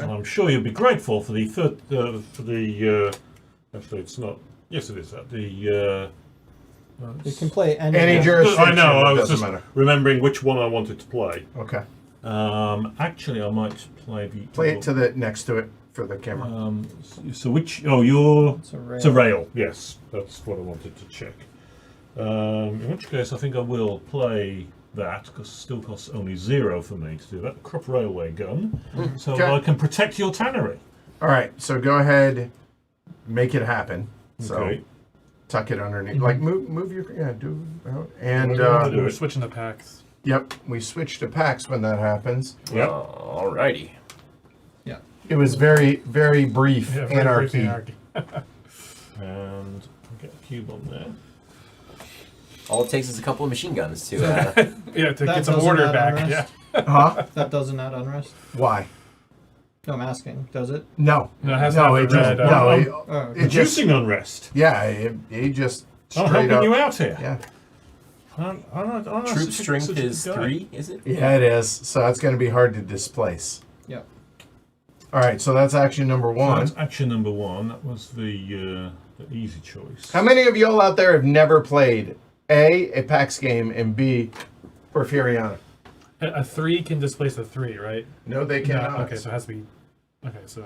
And I'm sure you'll be grateful for the actually, it's not. Yes, it is. You can play any. Any jurisdiction. I know. I was doesn't just matter. remembering which one I wanted to play. Okay. Actually, I might play the. Play it to the next to it for the camera. So which? Oh, you're. It's a rail. It's a rail. Yes, that's what I wanted to check. In which case, I think I will play that because it still costs only 0 for me to do that. Crop railway gun, so Okay. I can protect your tannery. All right. So go ahead, make it happen. So Okay. tuck it underneath. Like move your do and Whatever. We're switching to packs. yep. We switch to Pax when that happens. Yep. Alrighty. Yeah. It was very very brief Yeah, very brief anarchy. And I'll get a cube on there. All it takes is a couple of machine guns to. Yeah, to That get some doesn't order add back. unrest? Yeah. Huh? That doesn't add unrest. Why? No, I'm asking. Does it? No. No, it has to No, have it the just red, no. uh, It, Oh, okay. it just Reducing unrest. yeah. It just I'm straight helping up. you out here. Yeah. I'm not Troop such a strength good is guy. 3, is it? Yeah, it is. So that's going to be hard to displace. Yeah. All right. So that's action number So 1. that's action number 1. That was the easy choice. How many of y'all out there have never played a Pax game, and B, Porfiriana? A 3 can displace a 3, right? No, they No, cannot. okay, so it has to be. Okay, so.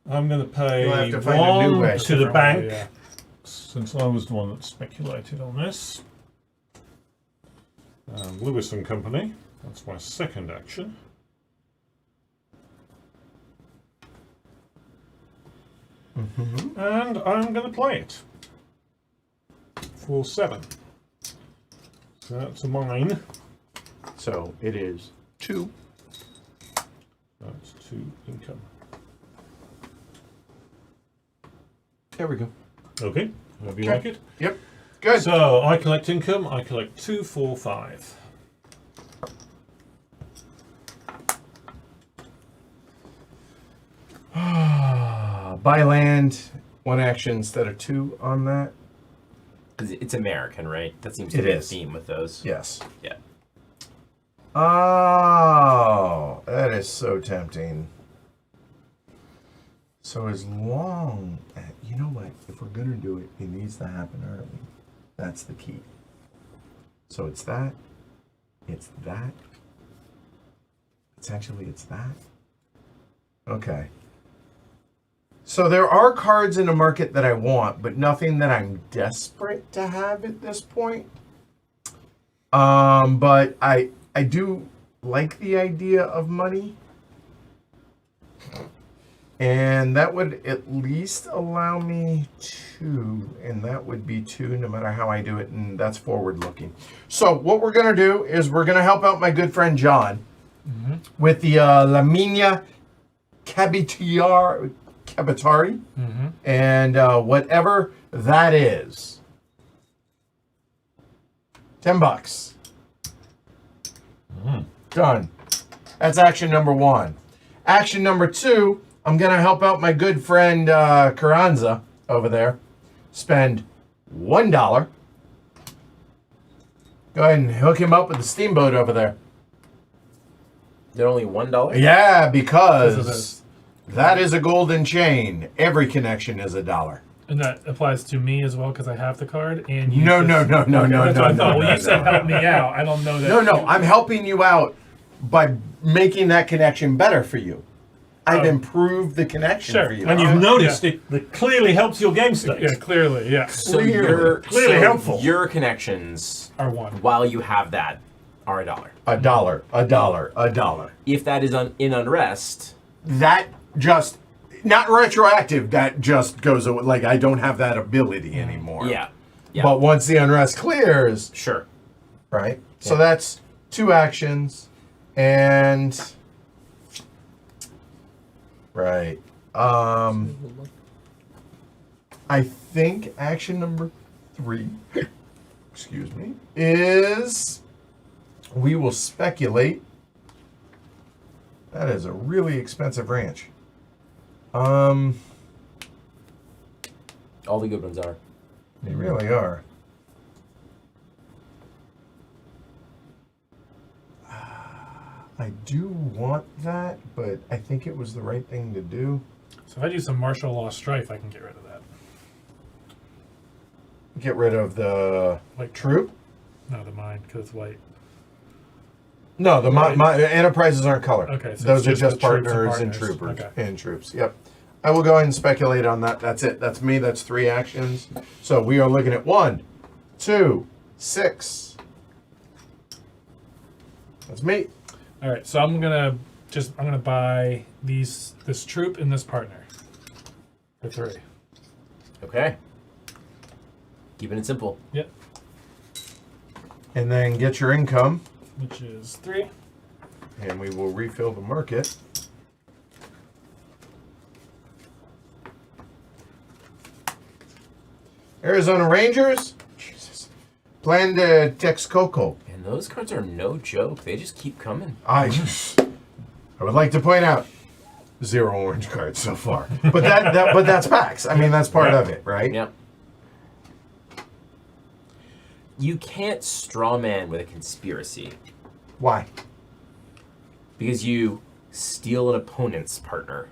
I'm going to pay You'll have to find a new 1 way. to the Different bank, way, yeah. since I was the one that speculated on this. Lewis and Company. That's my second action. And I'm going to play it. for 7. So that's a mine. So it is 2. That's 2 income. There we go. Okay, hope you Okay. like it. Yep. Good. So I collect income. I collect 2, 4, 5. Buy land, 1 action instead of 2 on that. Because it's American, right? That seems to It be a is. theme with those. Yes. Yeah. Oh, that is so tempting. So as long as, you know what, if we're gonna do it, it needs to happen early. That's the key. So it's that. It's that. It's that. Okay. So there are cards in the market that I want, but nothing that I'm desperate to have at this point. But I do like the idea of money. And that would at least allow me 2, and that would be 2 no matter how I do it, and that's forward looking. So what we're going to do is we're going to help out my good friend John with the La Mina Cabitari, and whatever that is. $10. Done. That's action number 1. Action number 2, I'm going to help out my good friend Carranza over there. Spend $1. Go ahead and hook him up with the steamboat over there. They're only $1? Yeah, Because of because this. that is a golden chain. Every connection is $1. And that applies to me as well because I have the card. And you No, no, just- no, no, Okay, no, that's no, what I no, thought. no, Well, you said no, help no, me out. I don't know that. No, I'm helping you out by making that connection better for you. I've Oh. improved the connection Sure. for you. And you've Yeah. noticed it clearly helps your game state. Yeah, clearly, yeah. So your Clearly helpful. Your connections, Are 1. while you have that, are $1. $1. If that is in unrest, That just, not retroactive, that just goes away. Like, I don't have that ability anymore. yeah. But once the unrest clears, Sure. right? So that's 2 actions. And, right. I think action number 3, excuse me, is we will speculate. That is a really expensive ranch. All the good ones are. They really are. I do want that, but I think it was the right thing to do. So if I do some martial law strife, I can get rid of that. Get rid of the Like troop. No, the mine because it's white. No, the Right. my enterprises aren't colored. Okay, so those are it's just just the troops and partners and partners. troopers Okay. and troops. Yep. I will go ahead and speculate on that. That's it. That's me. That's 3 actions. So we are looking at 1, 2, 6. That's me. All right, so I'm gonna buy this troop and this partner for 3. Okay. Keeping it simple. Yep, And then get your income, which is 3. and we will refill the market. Arizona Rangers. Jesus. Plan de Texcoco. And those cards are no joke. They just keep coming. I would like to point out 0 orange cards so far, but that's Pax. I mean, that's part of it, right? Yep. You can't straw man with a conspiracy Why? because you steal an opponent's partner.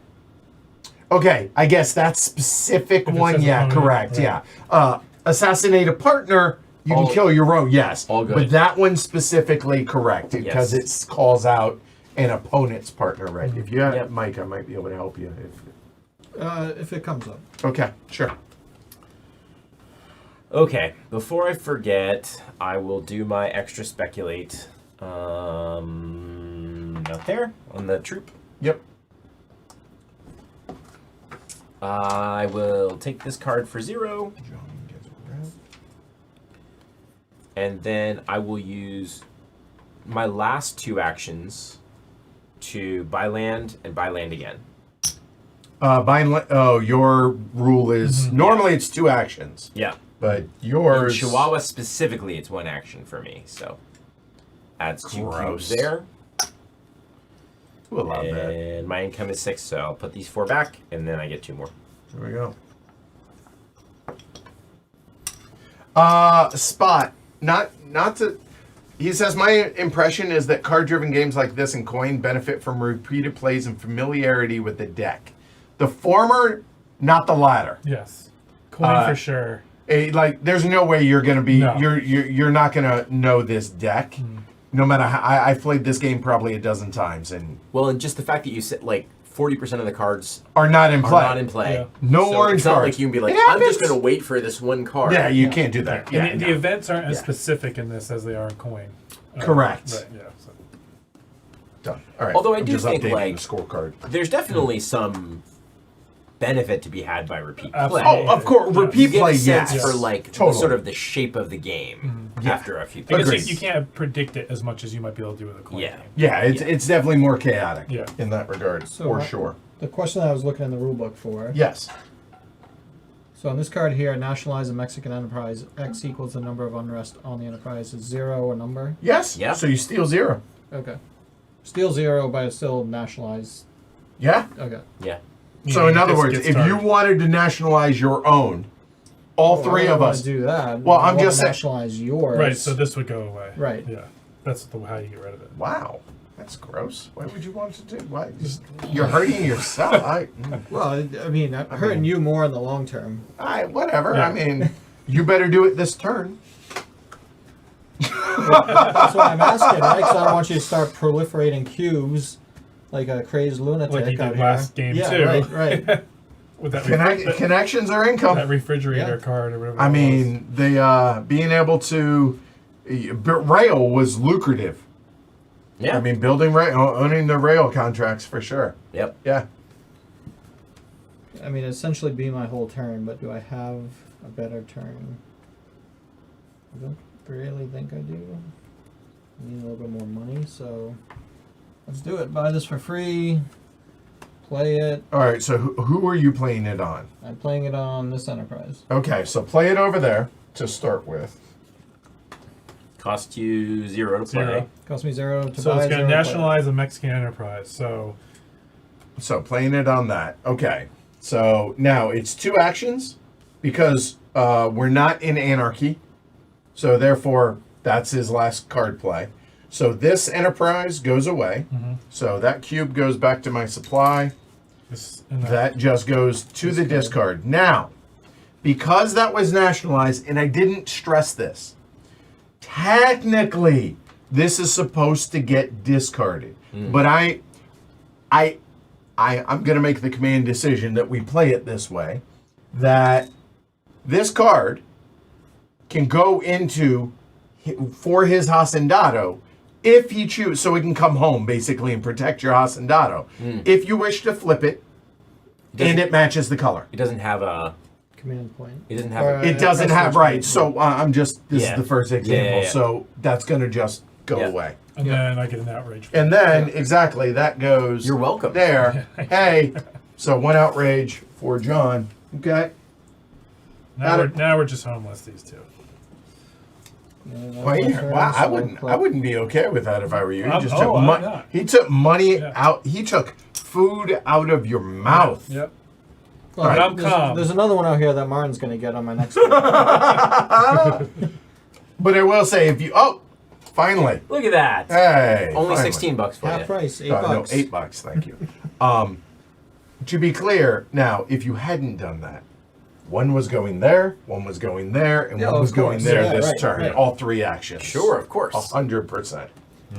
Okay, I guess that specific If it one. says Yeah, opponent, correct. right. Yeah. Assassinate a partner. You All- can kill your own. Yes. all good. But that one specifically correct because Yes. it calls out an opponent's partner, right? If you have Yep. Mike, I might be able to help you. If it comes up. Okay, sure. Okay, before I forget, I will do my extra speculate. Out there on the troop. Yep. I will take this card for 0. John gets red. and then I will use my last 2 actions to buy land and buy land again. Your rule is normally it's 2 actions, Yeah. but In yours. Chihuahua specifically, it's 1 action for me. So adds 2 Gross. cubes there. Ooh, I love that. And my income is 6, so I'll put these 4 back, and then I get 2 more. There we go. Spot. Not to. He says, my impression is that card-driven games like this and Coin benefit from repeated plays and familiarity with the deck. The former, not the latter. Yes. Coin for sure. There's no way you're gonna be. No. You're not gonna know this deck. No matter how. I've played this game probably a dozen times and Well, and just the fact that you said, like, 40% of the cards are not in are play. not in play. Yeah. No So orange it's not cards. like you can be like, It I'm just happens. going to wait for this one card. Yeah, you can't do that. Yeah, And the no. events aren't as Yeah. specific in this as they are in Coin. Correct. Right, yeah. So. Done. All right. Although I I'm do just think, updating like- the scorecard. There's definitely some benefit to be had by repeat play. Absolutely. Oh, of course. Yeah. Repeat You get play, a sense yes. for, like, Totally. sort of the shape of the game after a few Because Agreed. you can't predict it as much as you might be able to do with a Coin Yeah. game. Yeah, it's definitely more chaotic Yeah. in that regard, So, for sure. The question that I was looking in the rule book for. Yes. So on this card here, nationalize a Mexican enterprise. X equals the number of unrest on the enterprise. Is 0 a number? Yes. Yeah. So you steal 0. Okay. Still 0, but it's still nationalized. Yeah. Okay. Yeah. So in other Just words, get if you started. wanted to nationalize your own, all Well, 3 I don't of wanna us. do that. Well, I I'm wanna just saying- nationalize yours. Right, so this would go away. Right. Yeah. That's how you get rid of it. Wow, that's gross. Why would you want to do? Why? You're hurting yourself. Well, I mean, I'm hurting you more in the long term. Whatever. Yeah. I mean, you better do it this turn. That's why I'm asking, right? Because I don't want you to start proliferating cubes like a crazy lunatic Like you out did here. last game, yeah, too. Right. With that, Connections are that income. refrigerator Yeah. card or whatever. I it was. mean, the being able to rail was lucrative. Yeah. I mean, building rail, owning the rail contracts for sure. Yep. Yeah. I mean, essentially be my whole turn, but do I have a better turn? I don't really think I do. I need a little bit more money, so let's do it. Buy this for free. Play it. All right. So who are you playing it on? I'm playing it on this enterprise. Okay. So play it over there to start with. Cost you 0 to play. 0. Cost me 0 to So buy. it's going 0 to play. nationalize a Mexican enterprise. So So playing it on that. Okay. So now it's 2 actions because we're not in anarchy. So therefore, that's his last card play. So this enterprise goes away. So that cube goes back to my supply. this and That just goes to the discard. Now, because that was nationalized, and I didn't stress this, technically, this is supposed to get discarded. But I'm going to make the command decision that we play it this way, that this card can go into, for his Hacendado, if he chooses, so he can come home, basically, and protect your Hacendado. If you wish to flip it, and it matches the color. It doesn't have a. Command point. It doesn't have. Or, A, It doesn't have, right, so I'm just, this Yeah. is the first example, Yeah. so that's going to just go Yeah. away. and then I get an outrage. And then, exactly, that goes You're welcome. there. Hey, so 1 outrage for John. Okay. Now we're just homeless, these two. Yeah, Well, that's my yeah, turn, wow, I so wouldn't. play- I wouldn't be okay with that if I were you. He I'm- just oh, took I'm money. not. He took money Yeah. out. He took food out of your mouth. Yep. Well, Alright. I'm there's, calm. there's another one out here that Martin's going to get on my next one. But I will say, if you finally, look at that. hey, Only finally. $16 for Half you. price, $8. No, $8. Thank you. To be clear, now, if you hadn't done that, one was going there, one was going there, and Yeah, one of was going course. there Yeah, this right, turn. right. All 3 actions. Sure, of course. 100%.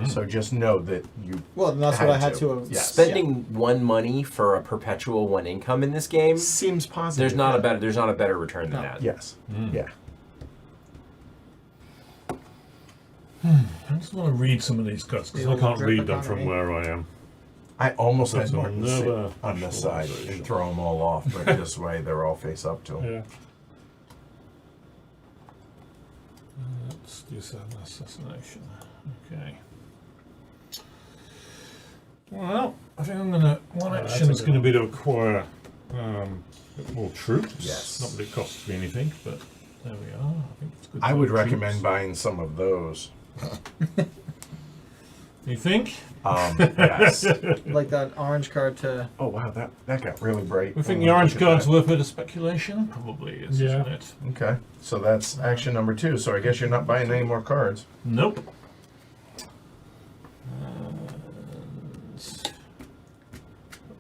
So just know that you. Well, and that's what I had to. Yes. Spending 1 money for a perpetual 1 income in this game. Seems positive. There's not a better return than No. that. Yes. Yeah. I just want to read some of these cards because I Little can't drip read them economy. from where I am. I almost had That's Martin sit another on this side nationalization. and throw them all off, but this way they're all face up to him. Yeah. Let's do some assassination. Okay. Well, I think I'm gonna. One that's action a is good going to one. be to acquire a bit more troops. Yes. Not that it costs me anything, but there we are. I think it's good. to I have would troops. recommend buying some of those. You think? Yes. Like that orange card to. Oh wow, that got really bright. We think Oh, the orange look at card's that. worth a bit of speculation. Probably is, Yeah. isn't it? Okay, so that's action number 2. So I guess you're not buying any more cards. Nope. What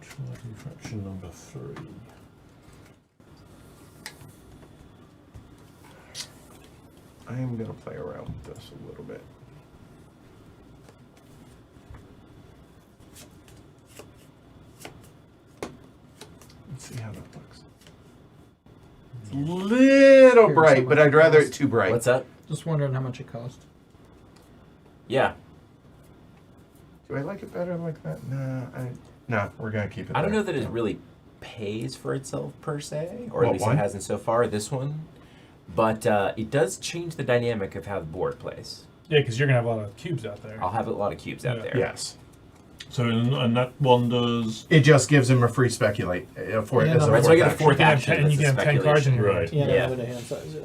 shall I do for action number 3? I am gonna play around with this a little bit. Let's see how that looks. It's a little bright, but I'd rather it too bright. What's that? Just wondering how much it cost. Yeah. Do I like it better like that? Nah, we're gonna keep it. I don't there. know that it really pays for itself per se, or What at least one? it hasn't so far. This one, but it does change the dynamic of how the board plays. Yeah, because you're gonna have a lot of cubes out there. I'll have a lot of cubes out Yeah. there. Yes. So, and that one does. It just gives him a free speculate for Yeah, as a no, Right, so I get a action. fourth You can have action. 10, you that's can a have 10 cards in your Right. hand. Yeah, Yeah. with a hand size.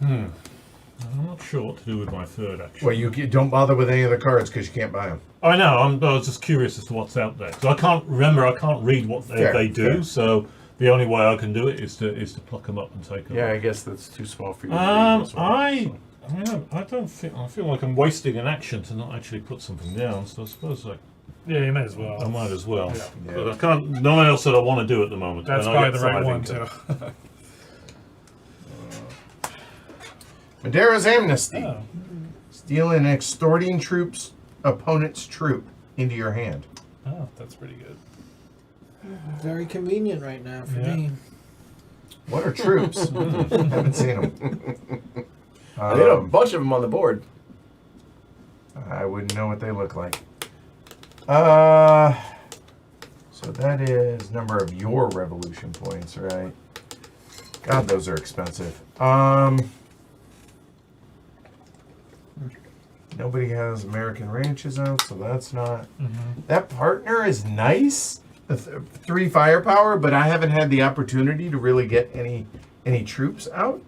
Yeah. I'm not sure what to do with my third action. Well, you don't bother with any of the cards because you can't buy them. I know. I was just curious as to what's out there. So I can't read what Fair, they do. fair. So the only way I can do it is to pluck them up and take them. Yeah, I guess that's too small for you. To read this one, I don't think. I feel like I'm wasting an action to not actually put something down. So I suppose Yeah, you might as well. I might as well. Yeah. But I can't. No one else that I want to do at the moment. That's and I probably get the right 5 one income. too. Madera's Amnesty. Oh. Stealing and extorting troops, opponent's troop into your hand. Oh, that's pretty good. Very convenient right now for Yeah. me. What are troops? Haven't seen them. I did a bunch of them on the board. I wouldn't know what they look like. So that is number of your revolution points, right? God, those are expensive. Nobody has American Ranches out, so that's not. That partner is nice. The 3 firepower, but I haven't had the opportunity to really get any troops out.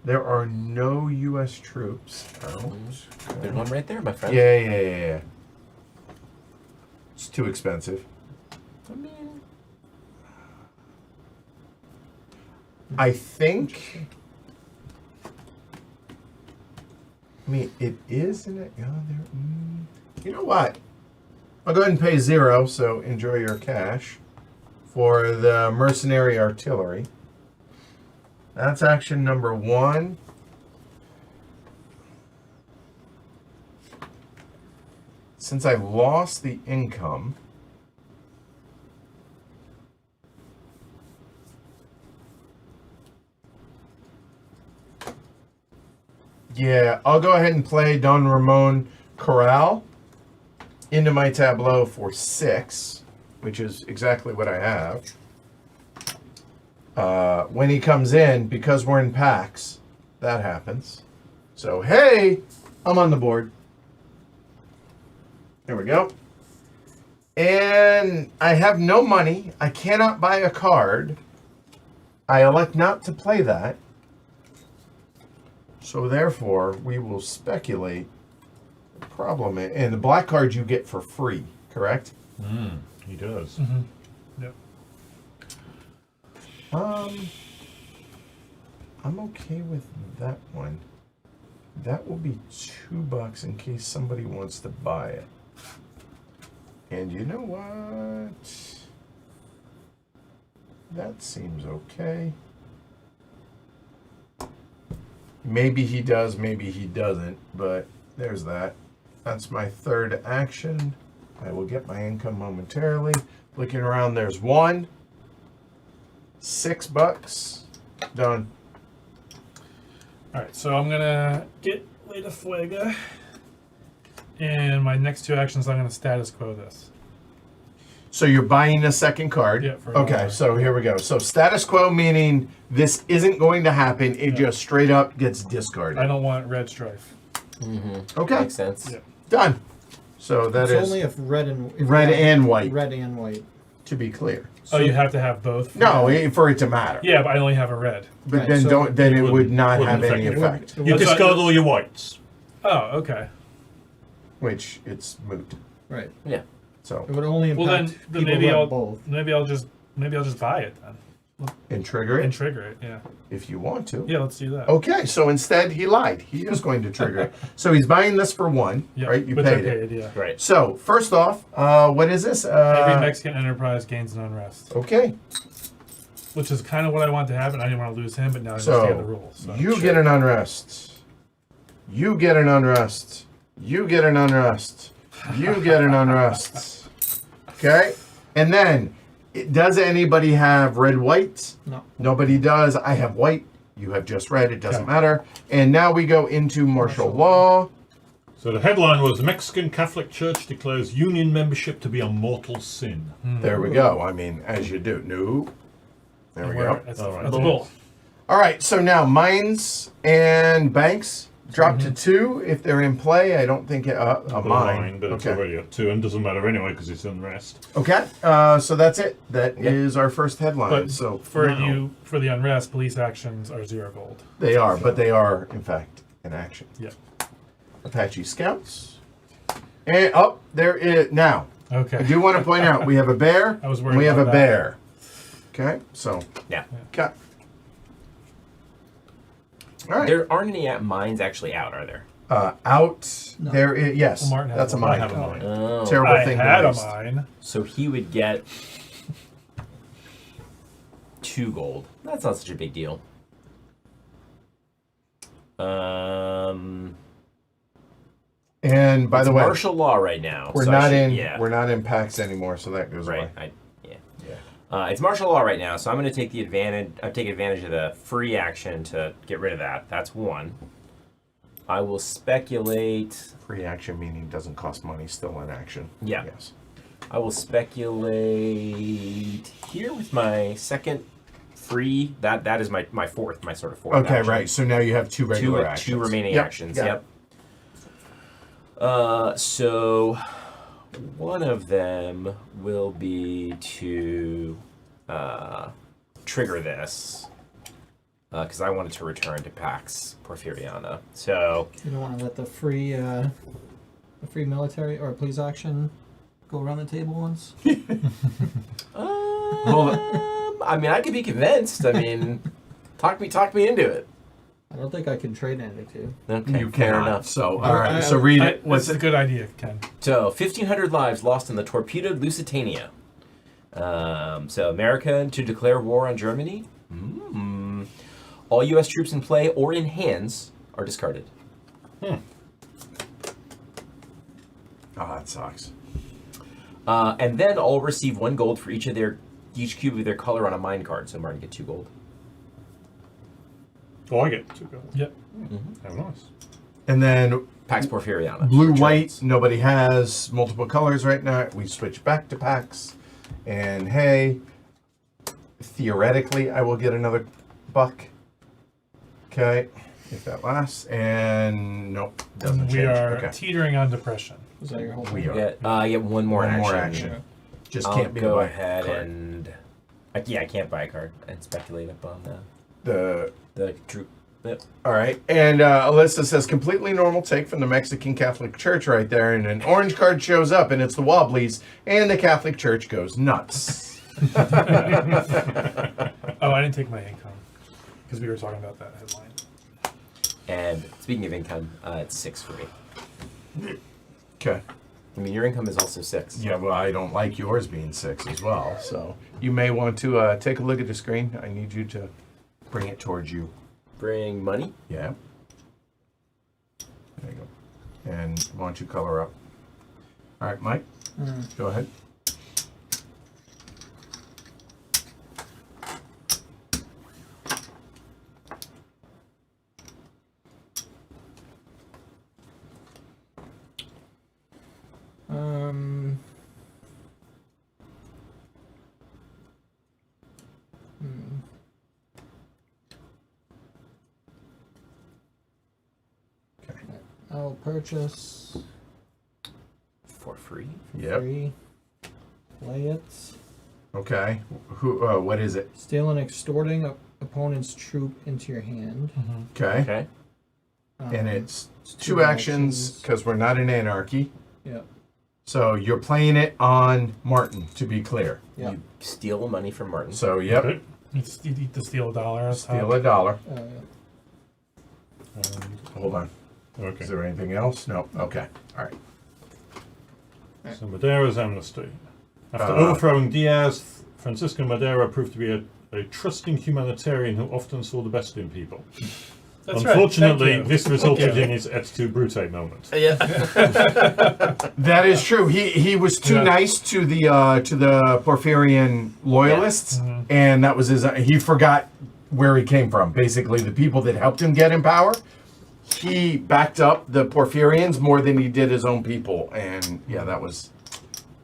There are no U.S. troops out. There's one right there, my friend. Yeah. It's too expensive. I mean, I think. I mean, it is in it. Yeah, you know what? I'll go ahead and pay 0. So enjoy your cash for the mercenary artillery. That's action number 1. Since I lost the income, yeah, I'll go ahead and play Don Ramon Corral into my tableau for 6, which is exactly what I have. When he comes in, because we're in Pax, that happens. So, hey, I'm on the board. There we go. And I have no money. I cannot buy a card. I elect not to play that. So therefore, we will speculate. The problem is, and the black card you get for free, correct? He does. Yep. I'm okay with that one. That will be $2 in case somebody wants to buy it. And you know what? That seems okay. Maybe he does, maybe he doesn't, but there's that. That's my third action. I will get my income momentarily. Looking around, there's 1. $6. Done. Alright, so I'm gonna get Leda Fuega. And my next 2 actions, I'm gonna status quo this. So you're buying a second card. Yeah, for Okay, $1. so here we go. So status quo meaning this isn't going to happen. It just straight up gets discarded. I don't want red strife. Okay, Makes sense. Yeah. done. So that It's is only if red and if red you have and white, red and white. to be clear. Oh, you have to have both? for No, that? for it to matter. Yeah, but I only have a red. But Right, then so don't. Then it would not wouldn't have any affect you. effect. It You would- discard all your whites. Oh, okay. Which it's moot. Right. Yeah. So It would only Well, impact then people maybe who have I'll both. maybe I'll just buy it then and trigger it and trigger it. Yeah. if you want to. Yeah, let's do that. Okay, so instead he lied. He is going to trigger it. So he's buying this for one, Yeah, right? You which I paid it. paid. Yeah. Right. So first off, what is this? Every Mexican enterprise gains an unrest, Okay, which is kind of what I want to happen. I didn't want to lose him, but now I understand the so rules. So. you get an unrest. You get an unrest. You get an unrest. You get an unrest. Okay, and then does anybody have red white? No. Nobody does. I have white. You have just red. It doesn't Okay. matter. And now we go into martial law. So the headline was: the Mexican Catholic Church declares union membership to be a mortal sin. There we go. I mean, as you do. No. There we go. That's, All right. that's a goal. All right. So now mines and banks drop to 2 if they're in play. I don't think a mine. But it's Okay. already at 2 and doesn't matter anyway because it's unrest. Okay. So that's it. That is our first headline. But so for now for the unrest, police actions are 0 gold. they are, but they are in fact in action. Yeah. Apache Scouts. And there is now. Okay. I do want to point out we have a bear. I was and worried we have about a that. bear. Okay. So Yeah. okay. All right. There aren't any mines actually out, are there? Out No. there is yes. Well, Martin has That's a one. mine. I have a mine. Oh. Terrible I thing. had to a waste. mine. So he would get 2 gold. That's not such a big deal. And by It's the way, martial law right now. we're so I not should- in Yeah. we're not in PAX anymore, so that goes Right. away. Yeah. Yeah. It's martial law right now, so I'm going to take advantage of the free action to get rid of that. That's 1. I will speculate. Free action meaning doesn't cost money, still in action. Yeah. Yes. I will speculate here with my second free. That is my fourth, my sort of fourth. Okay, action. right. So now you have 2 regular actions. 2 remaining Yep, actions. got it. Yep. So one of them will be to trigger this because I wanted to return to Pax Porfiriana. So You don't want to let the free military or police action go around the table once. I mean, I could be convinced. I mean, talk me into it. I don't think I can trade anything to you. Okay, You fair cannot. enough. So all right. So read it. What's a good idea, Ken? So, 1,500 lives lost in the torpedoed Lusitania. So, America to declare war on Germany. All U.S. troops in play or in hands are discarded. Oh, that sucks. And then all receive 1 gold for each cube of their color on a mine card. So, Martin get 2 gold. Oh, I get 2 gold. Yep. How nice. And then Pax Porfiriana. blue, Returns. white, nobody has multiple colors right now. We switch back to PAX. And hey, theoretically, I will get another buck. Okay, if that lasts. And nope, doesn't We change. are Okay. teting on depression. Is that your whole We thing? are. I get 1 more One action. more action. Just I'll can't be go the ahead card. and... I can't buy a card and speculate upon The the troop. Yep. all right, and Alyssa says completely normal take from the Mexican Catholic Church right there, and an orange card shows up, and it's the Wobblies, and the Catholic Church goes nuts. Oh, I didn't take my income because we were talking about that headline. And speaking of income, it's 6 free. Okay. I mean, your income is also 6. Yeah, well, I don't like yours being 6 as well, so you may want to take a look at the screen. I need you to bring it towards you. Bring money. Yeah. There you go. And why don't you color up? All right, Mike, go ahead. Wholesale purchase. For free. Yep. Free. Play it. Okay. Who? What is it? Steal and extorting opponent's troop into your hand. Okay. Okay. And it's two actions because we're not in anarchy. Yep. So you're playing it on Martin, to be clear. Yep. You steal the money from Martin. So yep. Okay. You need to steal $1. Steal $1. Yeah. Hold on. Okay. Is there anything else? No. Okay. All right. So Madeira's amnesty. After overthrowing Diaz, Francisco Madeira proved to be a trusting humanitarian who often saw the best in people. That's Unfortunately, right. this resulted in his et tu brute moment. Yeah. That is true. He was too nice to the Porfirian loyalists, and that was his. He forgot where he came from. Basically, the people that helped him get in power, he backed up the Porfirians more than he did his own people, and that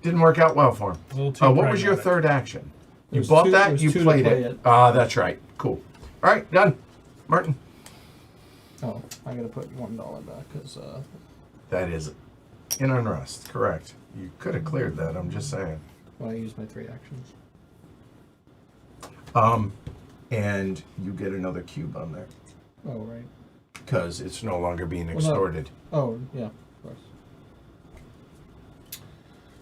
didn't work out well for him. A little too What was your pragmatic. third action? It You was bought two- it that. was You two to played play it. it. That's right. Cool. All right, done. Martin. Oh, I gotta put $1 back because That is in unrest. Correct. You could have cleared that. I'm just saying. I used my 3 actions. And you get another cube on there Oh right. because it's no longer being no. extorted. Oh yeah, of course.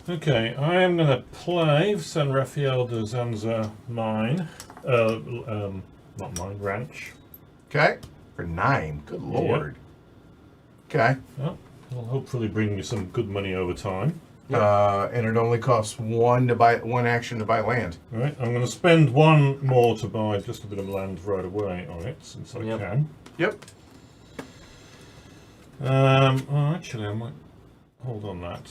Okay, I am going to play San Rafael de Zanza mine. Not mine, ranch. Okay. For 9. Good lord. Okay. Well, it'll hopefully bring me some good money over time. And it only costs one action to buy land. All right, I'm going to spend 1 more to buy just a bit of land right away on it, since I can. Yep. Actually, I might hold on that.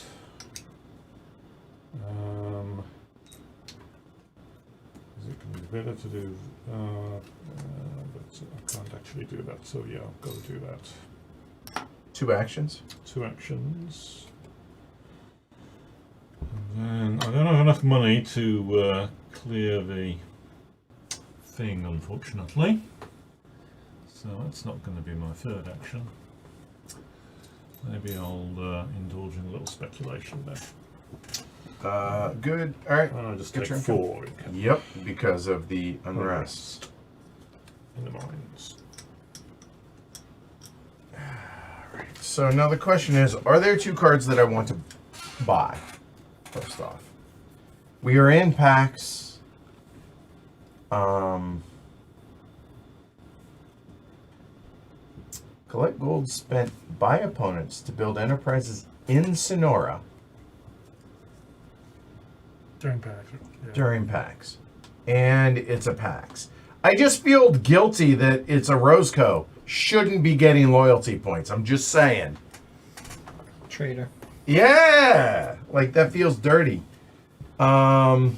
Is it going to be better to do? But I can't actually do that. So yeah, I've got to do that. 2 actions. 2 actions. And then I don't have enough money to clear the thing, unfortunately. So that's not going to be my third action. Maybe I'll indulge in a little speculation there. Good. All right. And I'll just Good take turn. 4 Yep. Because of the unrest. in the mines. So now the question is, are there 2 cards that I want to buy? First off, we are in Pax. Collect gold spent by opponents to build enterprises in Sonora During Pax. Yeah. during Pax. And it's a Pax. I just feel guilty that it's a Roscoe. Shouldn't be getting loyalty points. I'm just saying. Traitor. Yeah, like that feels dirty. So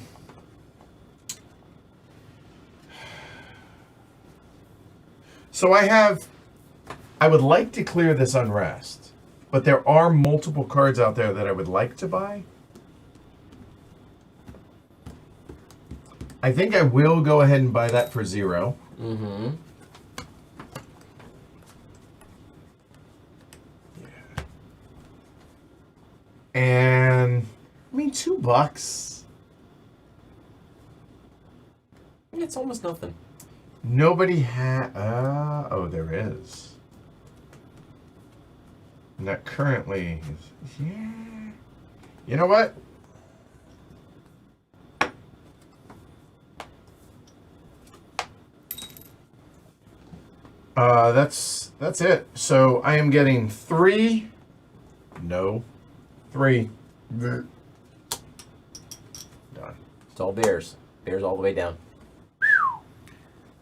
I would like to clear this unrest, but there are multiple cards out there that I would like to buy. I think I will go ahead and buy that for 0. Mm-hmm. And I mean, $2. It's almost nothing. Nobody oh, there is. And that currently is, yeah. You know what? That's it. So I am getting 3. No. 3. Done. It's all bears. Bears all the way down.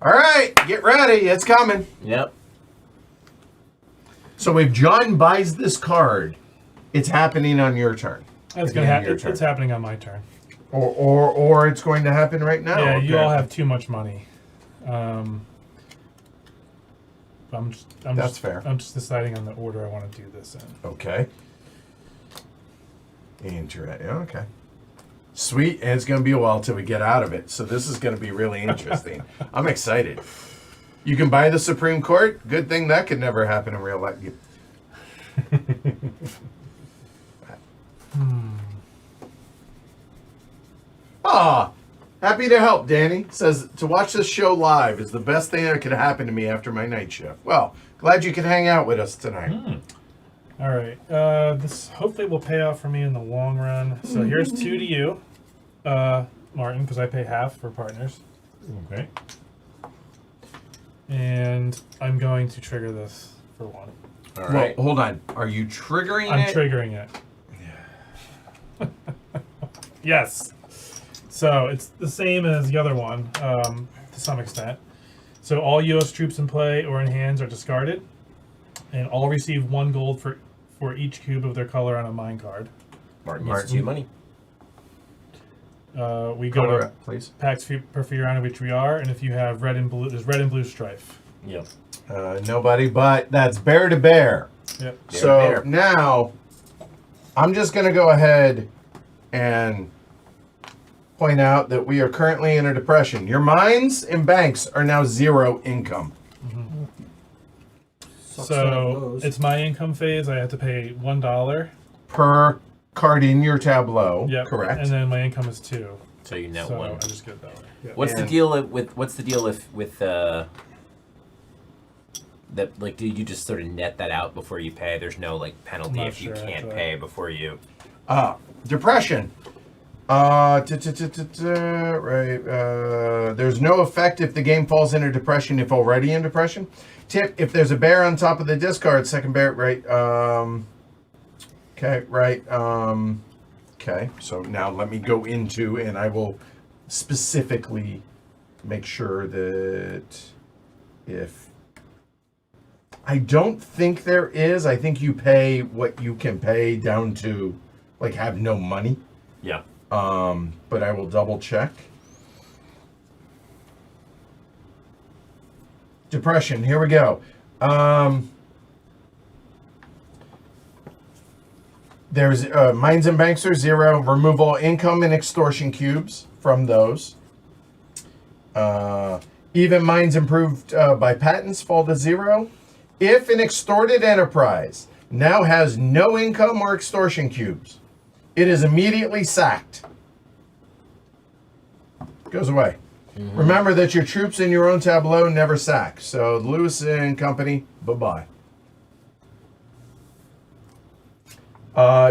All right, get ready. It's coming. Yep. So if John buys this card, it's happening on your turn. That's At gonna the end of happen. your It's turn. happening on my turn. Or it's going to happen right now. Yeah, you Okay. all have too much money. That's fair. I'm just deciding on the order I want to do this in. Okay. Interesting. Okay. Sweet, and it's going to be a while till we get out of it. So this is going to be really interesting. I'm excited. You can buy the Supreme Court. Good thing that could never happen in real life. Ah, happy to help, Danny. Says, to watch this show live is the best thing that could happen to me after my night shift. Well, glad you could hang out with us tonight. All right. This hopefully will pay off for me in the long run. So here's 2 to you, Martin, because I pay half for partners. Okay. And I'm going to trigger this for 1. All Well, right. hold on. Are you triggering I'm it? triggering it. Yes. So it's the same as the other one, to some extent. So all U.S. troops in play or in hands are discarded, and all receive 1 gold for each cube of their color on a mine card. Martin gets 2 money. We go Color to it, please. Pax Porfiriana, which we are, and if you have red and blue, there's red and blue strife. Yep. Nobody, but that's bear to bear. Yep. So Bear. now, I'm just going to go ahead and point out that we are currently in a depression. Your mines and banks are now 0 income. Sucks to have So those. it's my income phase. I have to pay $1. Per card in your tableau. Yep. Correct. And then my income is 2. So you net So 1. I just get it that way. Yep. What's the And- deal with that? Like, do you just sort of net that out before you pay? There's no like penalty Not if you sure, can't actually. pay before you. Depression. Right. There's no effect if the game falls into depression if already in depression. Tip: if there's a bear on top of the discard, second bear. Right. Okay. Right. Okay. So now let me go into, and I will specifically make sure that if I don't think there is, I think you pay what you can pay down to, like, have no money. Yeah. But I will double check. Depression, here we go. There's mines and banks are 0. Remove all income and extortion cubes from those. Even mines improved by patents fall to 0. If an extorted enterprise now has no income or extortion cubes, it is immediately sacked. Goes away. Remember that your troops in your own tableau never sack. So Lewis and company, bye-bye.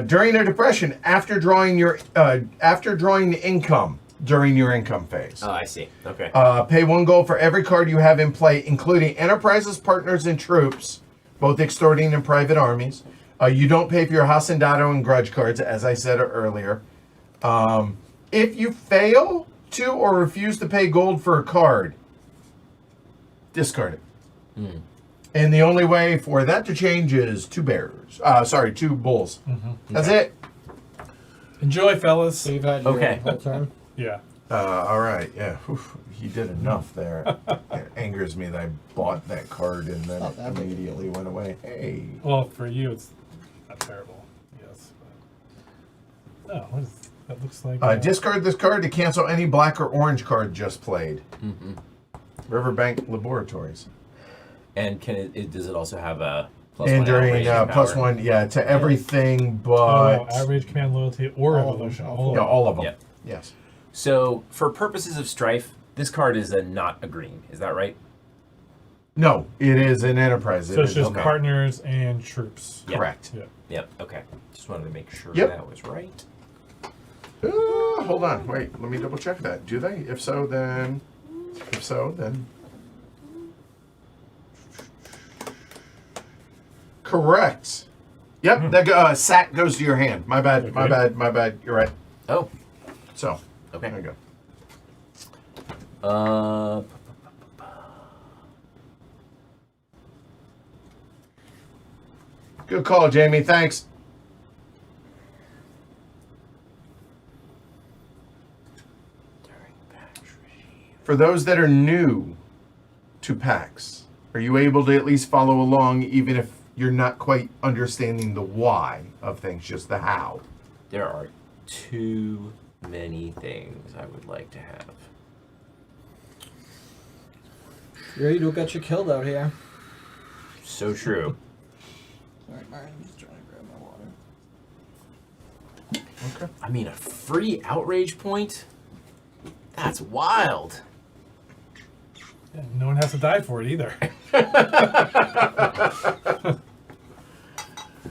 During a depression, after drawing the income during your income phase, Oh, I see. Okay. pay 1 gold for every card you have in play, including enterprises, partners, and troops, both extorting and private armies. You don't pay for your Hacendado and grudge cards, as I said earlier. If you fail to or refuse to pay gold for a card, discard it. And the only way for that to change is 2 bears. 2 bulls. That's it. Enjoy, fellas. So you've had your Okay. whole turn. Yeah. All right. Yeah. Oof, he did enough there. It angers me that I bought that card and then Not it that big. immediately went away. Hey. Well, for you, it's not terrible. Yes. But... Oh, what is that? Looks like. Discard this card to cancel any black or orange card just played. Riverbank Laboratories. And does it also have a plus And 1 during outrage plus power? 1, yeah, to everything but Oh, average command loyalty or All of them. revolution. yeah, all of them. Yep. Yes. So for purposes of strife, this card is not a green. Is that right? No, it is an enterprise. So It it's is just okay. partners and troops. Yep. Correct. Yeah. Yep. Okay. Just wanted to make sure Yep. that was right. Hold on. Wait. Let me double check that. Do they? If so, then. Correct. Yep. That sack goes to your hand. My bad. My Okay. bad. You're right. Oh. So. Okay. There you go. Uh. Good call, Jamie. Thanks. For those that are new to PAX, are you able to at least follow along even if you're not quite understanding the why of things, just the how? There are too many things I would like to have. You don't get you killed out here. So true. Alright, Martin, I'm just trying to grab my water. Okay. I mean, a free outrage point? That's wild. Yeah, no one has to die for it either.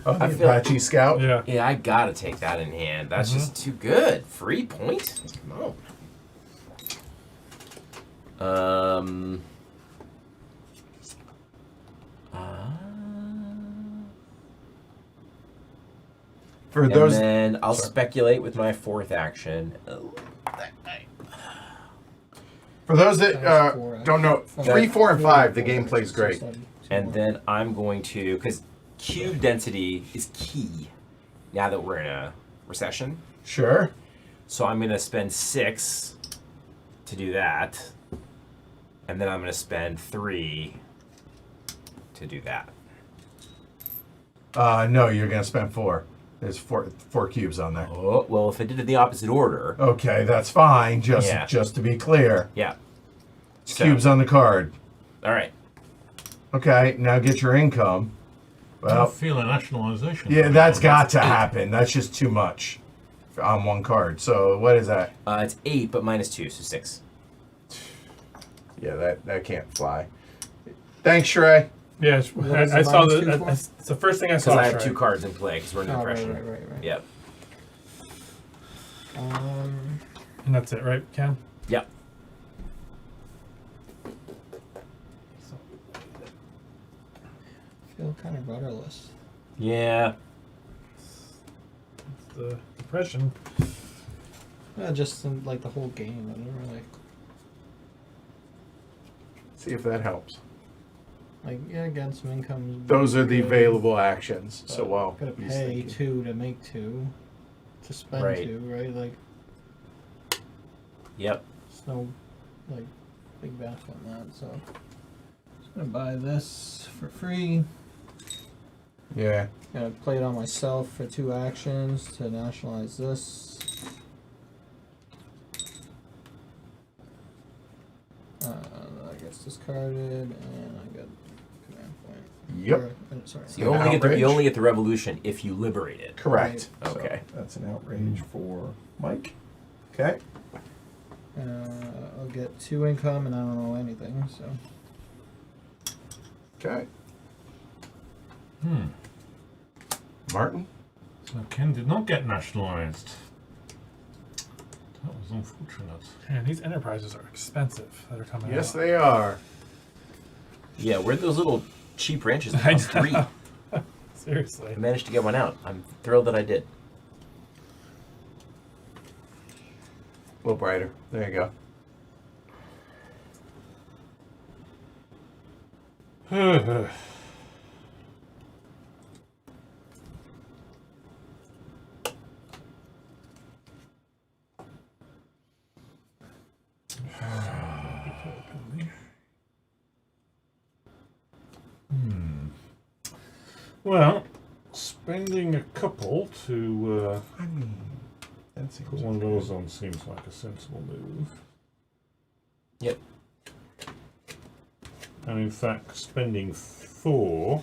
Oh, the I feel- Apache Scout. Yeah. Yeah, I gotta take that in hand. That's just too good. Free point? Come on. For And those, then I'll Sorry. speculate with my fourth action. Oh, for those that Times 4, don't know, 3, 4, and 5, the gameplay's great. and then I'm going to, because cube density is key now that we're in a recession. Sure. So I'm going to spend 6 to do that. And then I'm going to spend 3 to do that. No, you're gonna spend 4. There's four cubes on there. Oh, well, if I did it the opposite order. Okay, that's fine. Just Yeah. just to be clear, Yeah. So, cubes on the card. all right. Okay, now get your income. I Well, feel a nationalisation. yeah, going that's on. got to happen. That's just too much on one card. So what is that? It's 8, but minus 2, so 6. Yeah, that can't fly. Thanks, Shrey. Yeah, What is I the saw minus two the. for? It's the first thing I saw. Because I have Shrek. 2 cards in play because we're in Oh, right, impression. right. Yep. And that's it, right, Ken? Yep. Feel kind of rudderless. Yeah. The depression. Yeah, just in, like the whole game. I don't really See if that helps. get some income. Those are the good, available actions. So but well, gotta he's pay thinking. 2 to make 2 to spend Right. 2, right? Like Yep. there's no like big benefit in that. So just gonna buy this for free. Yeah. Gonna play it on myself for 2 actions to nationalize this. I gets discarded, and I got command point. Yep. Sorry. So you only get the Outrage. you only get the revolution if you liberate it. Correct. Right. Okay. So that's an outrage for Mike. Okay. I'll get 2 income, and I don't know anything. So Okay. Hmm. Martin. So Ken did not get nationalised. That was unfortunate. Man, these enterprises are expensive that are coming Yes, out. they are. Yeah, where'd those little cheap ranches I cost 3? know. I Seriously. managed to get one out. I'm thrilled that I did. A little brighter. There you go. Well, spending a couple to I mean, that seems put one of those on seems like a sensible move. Yep. And in fact, spending 4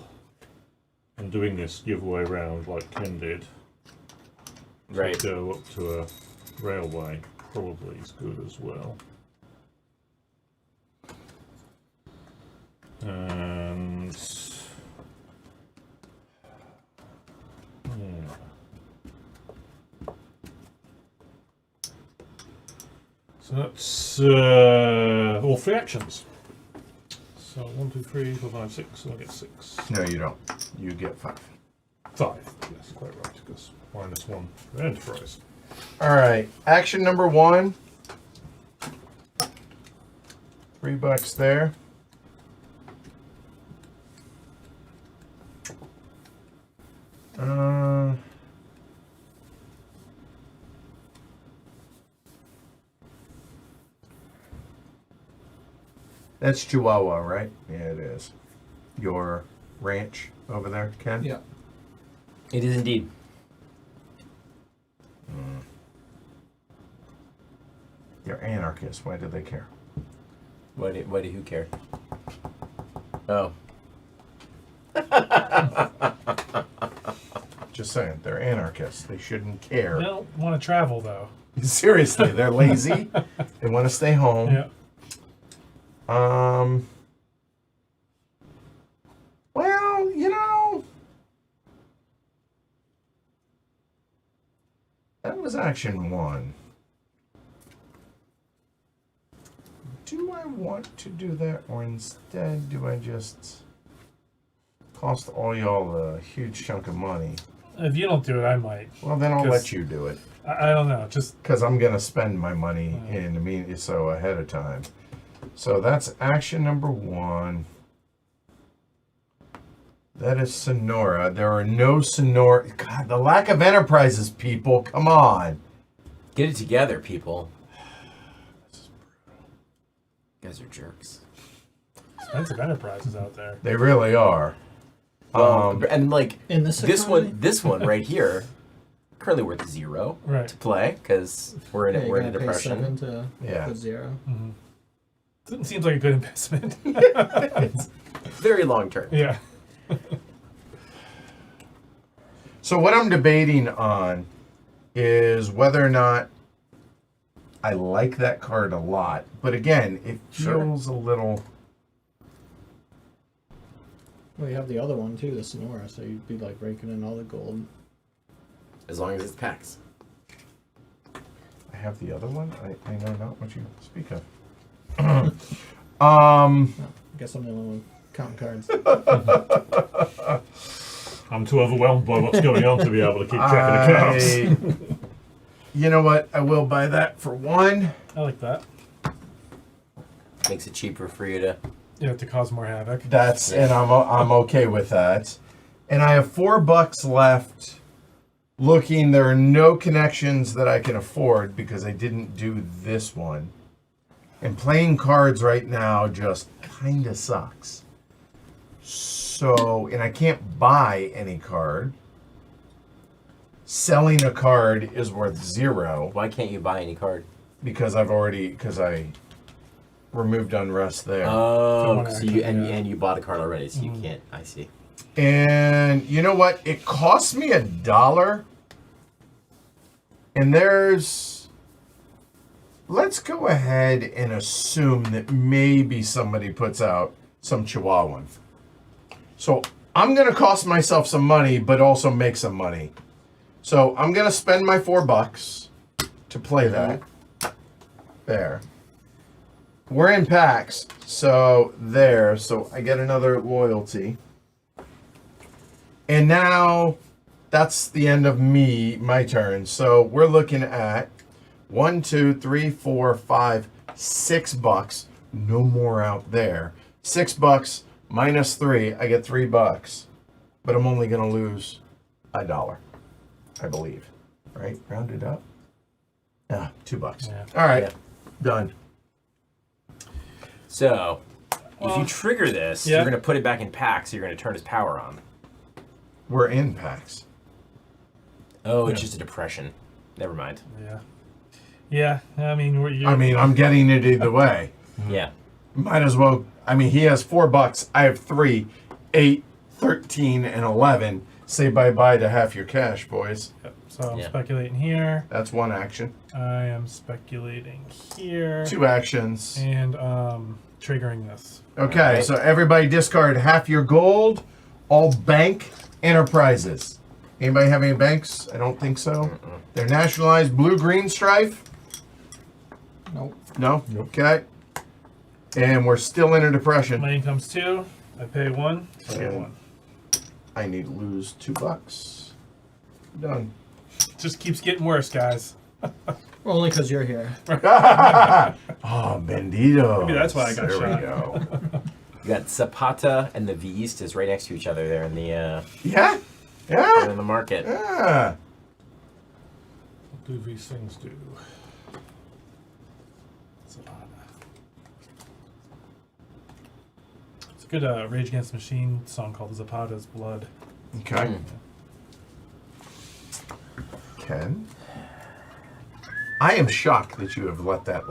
and doing this giveaway round like Ken did Right. to go up to a railway probably is good as well. And yeah. So that's all 3 actions. So 1, 2, 3, 4, 5, 6. So I get 6. No, you don't. You get 5. 5. Yes, quite right. Because -1 for enterprise. All right. Action number 1. $3 there. That's Chihuahua, right? Yeah, it is. Your ranch over there, Ken? yeah, It is indeed. They're anarchists. Why do they care? Why do who care? Oh. Just saying, they're anarchists. They shouldn't care. They don't want to travel though. Seriously, they're lazy. They want to stay home. Yeah. Well, you know, that was action 1. Do I want to do that, or instead do I just cost all y'all a huge chunk of money? If you don't do it, I might. Well, then I'll 'Cause- let you do it. I don't know. Just Because I'm going to spend my money so ahead of time. So that's action number 1. That is Sonora. There are no Sonora. God, the lack of enterprises, people. Come on. Get it together, people. You guys are jerks. expensive enterprises out there. They really are. And like In this this economy? one right here, currently worth 0 Right. to play because we're in Yeah, a, you we're in a gotta pay depression. 7 to Yeah. put 0. Seems like a good investment. Very long term. Yeah. So what I'm debating on is whether or not I like that card a lot. But again, it feels a little... Well, you have the other one too, the Sonora, so you'd be like raking in all the gold. As long as it's Pax. I have the other one? I know not what you speak of. I guess I'm the only one counting cards. I'm too overwhelmed by what's going on to be able to keep track of the cards. You know what? I will buy that for 1. I like that. Makes it cheaper for you to. You have to cause more havoc. And I'm okay with that. And I have $4 left. Looking, there are no connections that I can afford because I didn't do this one. And playing cards right now just kind of sucks. So, and I can't buy any card. Selling a card is worth 0 Why can't you buy any card? because I removed unrest there. Oh, one so action, you yeah. and you bought a card already, so you can't. I see. And you know what? It cost me $1. And let's go ahead and assume that maybe somebody puts out some Chihuahuan. So I'm going to cost myself some money, but also make some money. So I'm going to spend my $4 to play that. There. We're in Pax, so there. So I get another loyalty. And now that's the end of my turn. So we're looking at 1, 2, 3, 4, 5, $6. No more out there. $6 minus 3, I get $3. But I'm only gonna lose $1, I believe. Right? Rounded up. Ah, $2. Yeah. All right, Yeah. done. So, if Well, you trigger this, yeah. you're going to put it back in Pax. So you're going to turn his power on. We're in Pax. Oh, it's just a depression. Never mind. Yeah. Yeah. I mean, I'm getting it either way. Yeah. Might as well. I mean, he has $4. I have 3, 8, 13, and 11. Say bye-bye to half your cash, boys. Yep. So I'm Yeah. speculating here. That's 1 action. I am speculating here. 2 actions. And triggering this. Okay, Alright. so everybody discard half your gold. All bank enterprises. Anybody have any banks? I don't think so. They're nationalized. Blue-green strife? Nope. No? Okay. And we're still in a depression. My income's 2. I pay 1. I get 1. I need to lose $2. Done. Just keeps getting worse, guys. Well, only because you're here. Oh, bendito. Maybe that's why I got there shot. we go. You got Zapata and the Vist is right next to each other there in the Yeah? they're in Yeah? the market. Yeah. What do these things do? Zapata. It's a good Rage Against the Machine song called Zapata's Blood. Okay. Ken? I am shocked that you have let that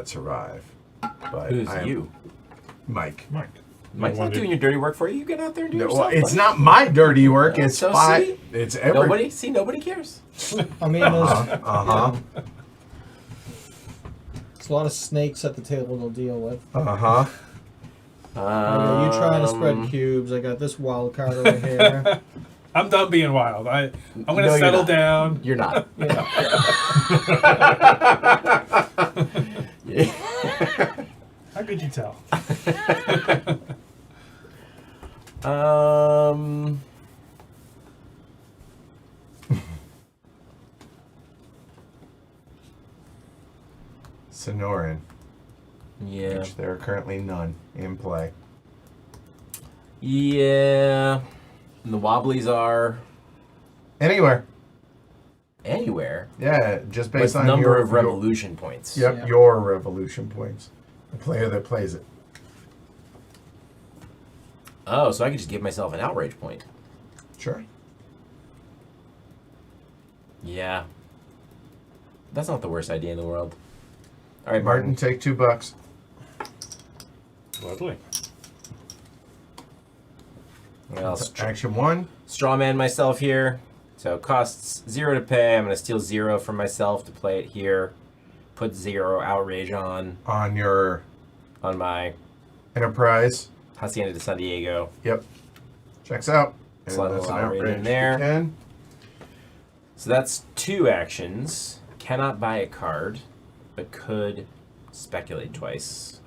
survive. But Who's I am, you? Mike. Mike. wondered- Mike's not doing your dirty work for you. You get out there and do No, your well, stuff. it's not my dirty work. Yeah, It's so my. see? It's every. Nobody cares. I mean, there's Uh-huh. a lot of snakes at the table to deal with. Uh-huh. You trying to spread cubes. I got this wild card over here. I'm done being wild. I'm gonna No, you're settle not. down. You're not. Yeah. How could you tell? Sonoran, Yeah. which there are currently none in play. Yeah. And the wobblies are Anywhere. anywhere. Yeah, just With based on number your of revolution points. Yep, Yeah. your revolution points. The player that plays it. Oh, so I could just give myself an outrage point. Sure. Yeah. That's not the worst idea in the world. All right, Martin, Martin. take $2. Lovely. Well, Action 1. strawman myself here. So it costs 0 to pay. I'm going to steal 0 from myself to play it here. Put 0 outrage on On your my Enterprise. Hacienda de San Diego. Yep. Checks out. And Slide a that's little an outrage in outrage. there. You can. So that's 2 actions. Cannot buy a card, but could speculate twice.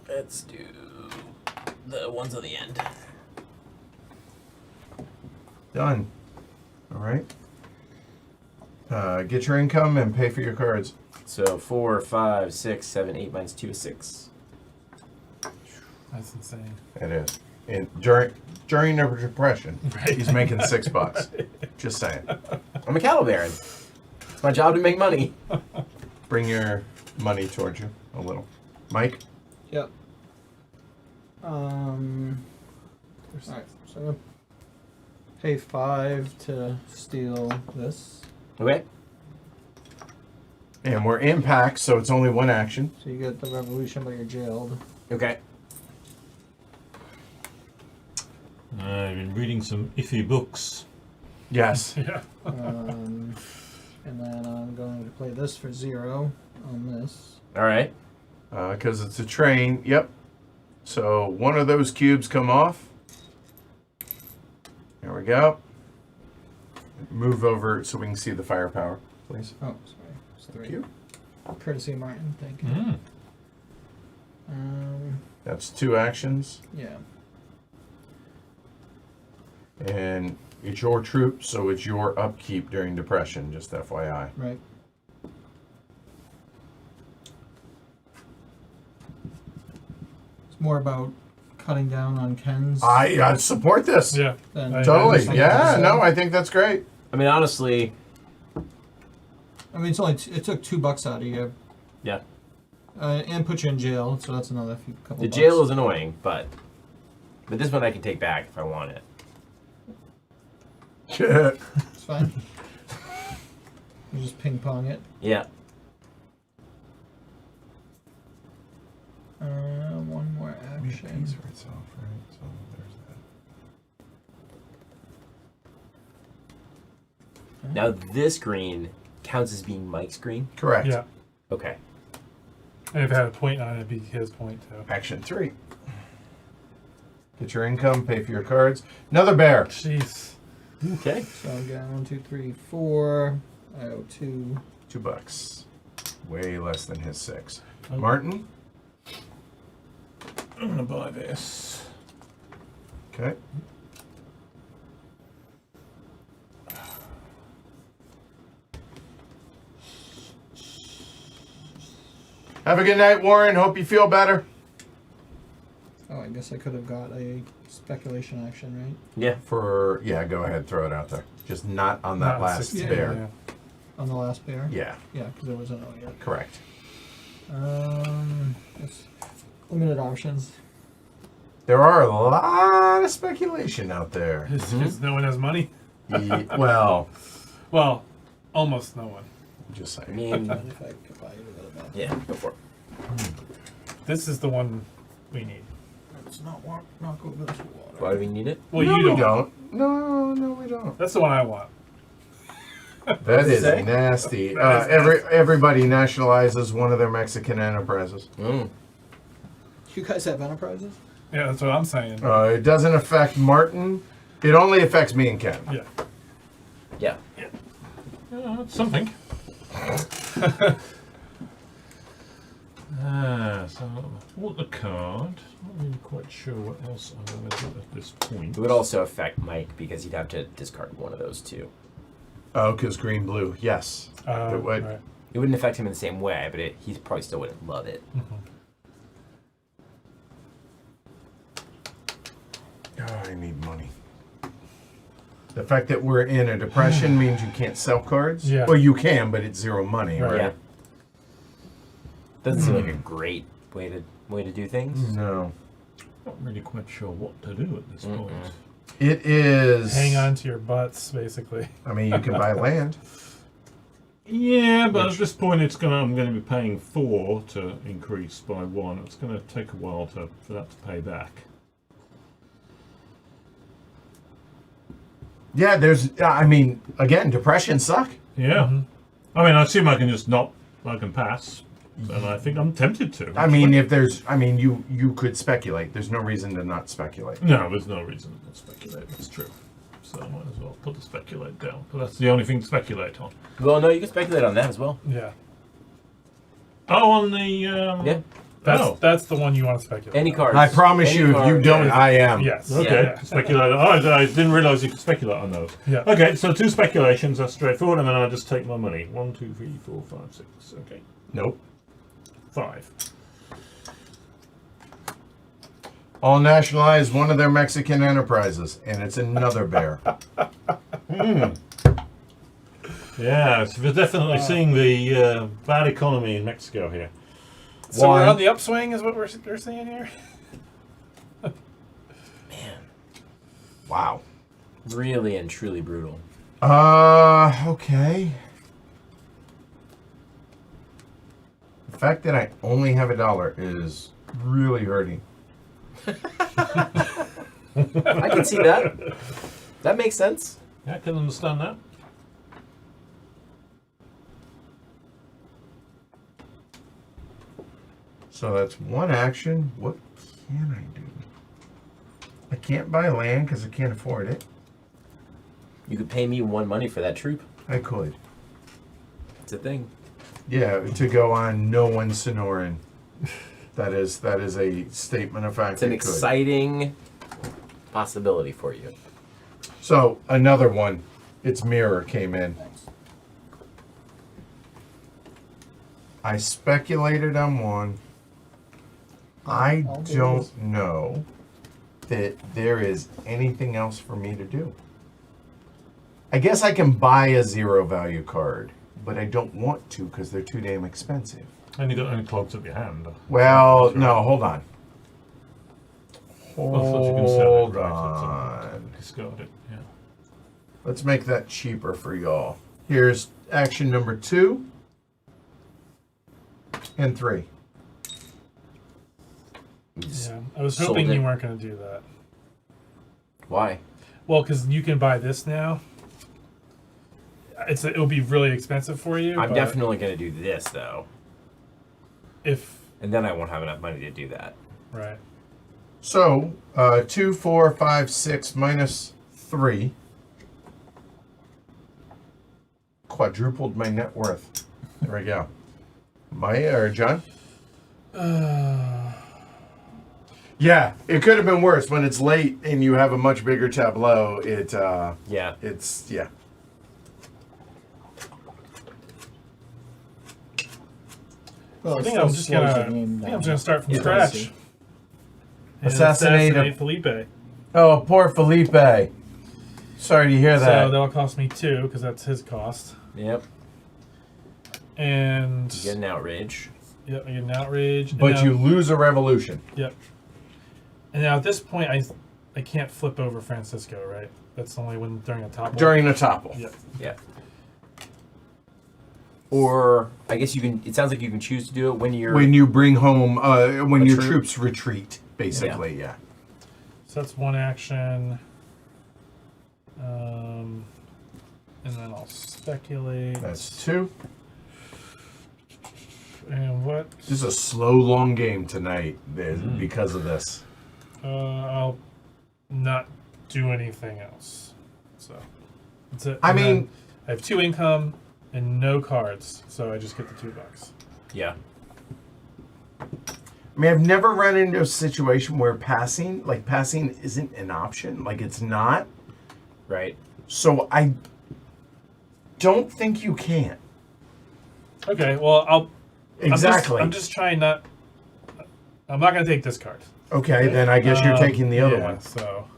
Let's do the ones on the end. Done. All right. Get your income and pay for your cards. So 4, 5, 6, 7, 8 minus 2 is 6. That's insane. It is. And during the depression, Right. he's making $6. Just saying. I'm a cattle baron. It's my job to make money. Bring your money towards you a little. Mike. Yep. Alright, so I'm gonna pay 5 to steal this. Okay. And we're in Pax, so it's only one action. So you get the revolution, but you're jailed. Okay. I've been reading some iffy books. Yes. Yeah. And then I'm going to play this for 0 on this. All right. Because it's a train. Yep. So one of those cubes come off. There we go. Move over so we can see the firepower, please. Oh, sorry. It's 3. Thank you. Courtesy of Martin, thank you. Mm. That's 2 actions. Yeah. And it's your troop, so it's your upkeep during depression, just FYI. Right. It's more about cutting down on Ken's I support this. Yeah. than I Totally. understand. Yeah, no, I think that's great. I mean, honestly, I mean, it's only it took $2 out of you, yeah. and put you in jail, so that's another couple. The bucks. jail is annoying, but this one I can take back if I want it. It's fine. You just ping pong it. Yeah. One more action. Pays for itself, right? So there's that. Now this green counts as being Mike's green. Correct. Yeah. Okay. And if it had a point on it, it'd be his point too. Action 3. Get your income, pay for your cards. Another bear. Jeez. Okay. So again, 1, 2, 3, 4. I owe 2. $2. Way less than his 6. Oh. Martin. I'm gonna buy this. Okay. Have a good night, Warren. Hope you feel better. Oh, I guess I could have got a speculation action, right? Yeah. Yeah, go ahead, throw it out there. Just not on that Not last 16, bear. yeah. On the last bear? Yeah, Yeah, because there was a no yet. correct. That's limited options. There are a lot lot of speculation out there. Because no one has money. Well, Well, almost no one. I'm just I saying. mean, If I could buy it a little bit. yeah, go for it. This is the one we need. It's not go against the water. Why do we need it? Well, no, you we don't. don't. No, we don't. That's the one I want. That is say? nasty. That is Everybody nationalizes one of their Mexican enterprises. Mm. You guys have enterprises? Yeah, that's what I'm saying. It doesn't affect Martin. It only affects me and Ken. Yeah. Yeah. That's something. So I bought the card. Not really quite sure what else I'm going to do at this point. It would also affect Mike because he'd have to discard one of those two. Oh, because green, blue. Yes. It would. Right. It wouldn't affect him in the same way, but he probably still wouldn't love it. Oh, I need money. The fact that we're in a depression means you can't sell cards. Yeah. Well, you can, but it's zero money, Right. right? Yeah. Doesn't seem like a great way to do things. No. Not really quite sure what to do at this point. It is. Hang on to your butts, basically. I mean, you can buy land. Yeah, but at this point, I'm going to be paying 4 to increase by 1. It's going to take a while for that to pay back. Yeah, there's. I mean, again, depressions suck. Yeah. I mean, I assume I can pass, and I think I'm tempted to. I mean, you could speculate. There's no reason to not speculate. No, there's no reason to speculate. That's true. So I might as well put the speculate down. But that's the only thing to speculate on. Well, no, you can speculate on that as well. Yeah. Oh, on the Yeah. That's the one you want to speculate. Any cards. I promise Any you, if you card, don't, yeah. I am. Yes. Okay, Yeah. speculate. Oh, I didn't realise you could speculate on those. Yeah. Okay, so 2 speculations. That's straightforward, and then I just take my money. 1, 2, 3, 4, 5, 6. Okay, Nope. 5. All nationalized one of their Mexican enterprises, and it's another bear. Yeah, so we're definitely seeing the bad economy in Mexico here. So we're One. on the upswing, is what we're seeing here. Man, Wow. really and truly brutal. Okay. The fact that I only have $1 is really hurting. I can see that. That makes sense. Yeah, I can understand that. So that's one action. What can I do? I can't buy land because I can't afford it. You could pay me 1 money for that troop. I could. It's a thing. Yeah, to go on no one Sonoran. That is a statement of fact. It's an I could. exciting possibility for you. So another one. Its mirror came in. I speculated on one. I I'll do don't this. know that there is anything else for me to do. I guess I can buy a 0 value card, but I don't want to because they're too damn expensive. And you got any clogs up your hand. Well, no, hold on. Well, I thought you can sell it, Hold right, on. Discard it, yeah. Let's make that cheaper for y'all. Here's action number 2 and 3. Yeah. I was Sold hoping it. you weren't going to do that. Why? Well, because you can buy this now. It'll be really expensive for you. I'm but definitely going to do this, though. if And then I won't have enough money to do that. right. So, 2, 4, 5, 6 minus 3 quadrupled my net worth. There we go. John? Yeah, it could have been worse. When it's late and you have a much bigger tableau, Yeah. it's, yeah. Well, I it think still I'm just slows gonna. the game I'm down. just gonna start from Yeah. scratch. And Assassinate Felipe. Oh, poor Felipe. Sorry to hear So that. that'll cost me 2 because that's his cost. Yep. And You get an outrage. yep, I get an outrage. and But now- you lose a revolution. Yep. And now at this point, I I can't flip over Francisco, right? That's only when during a topple. During a topple. Yeah. Yeah. Or I guess you can. It sounds like you can choose to do it when you're. When you bring home, when your troop. troops retreat, basically, yeah. So that's one action. And then I'll speculate. That's 2. And what? This is a slow, long game tonight because of this. I'll not do anything else. So that's it. I And then mean- I have 2 income and no cards, so I just get the $2. Yeah. I mean, I've never run into a situation where passing isn't an option. Like, it's not. Right. So I don't think you can. Okay. Well, Exactly. I'm just trying not. I'm not gonna take this card. Okay, then I guess you're taking the other one. So.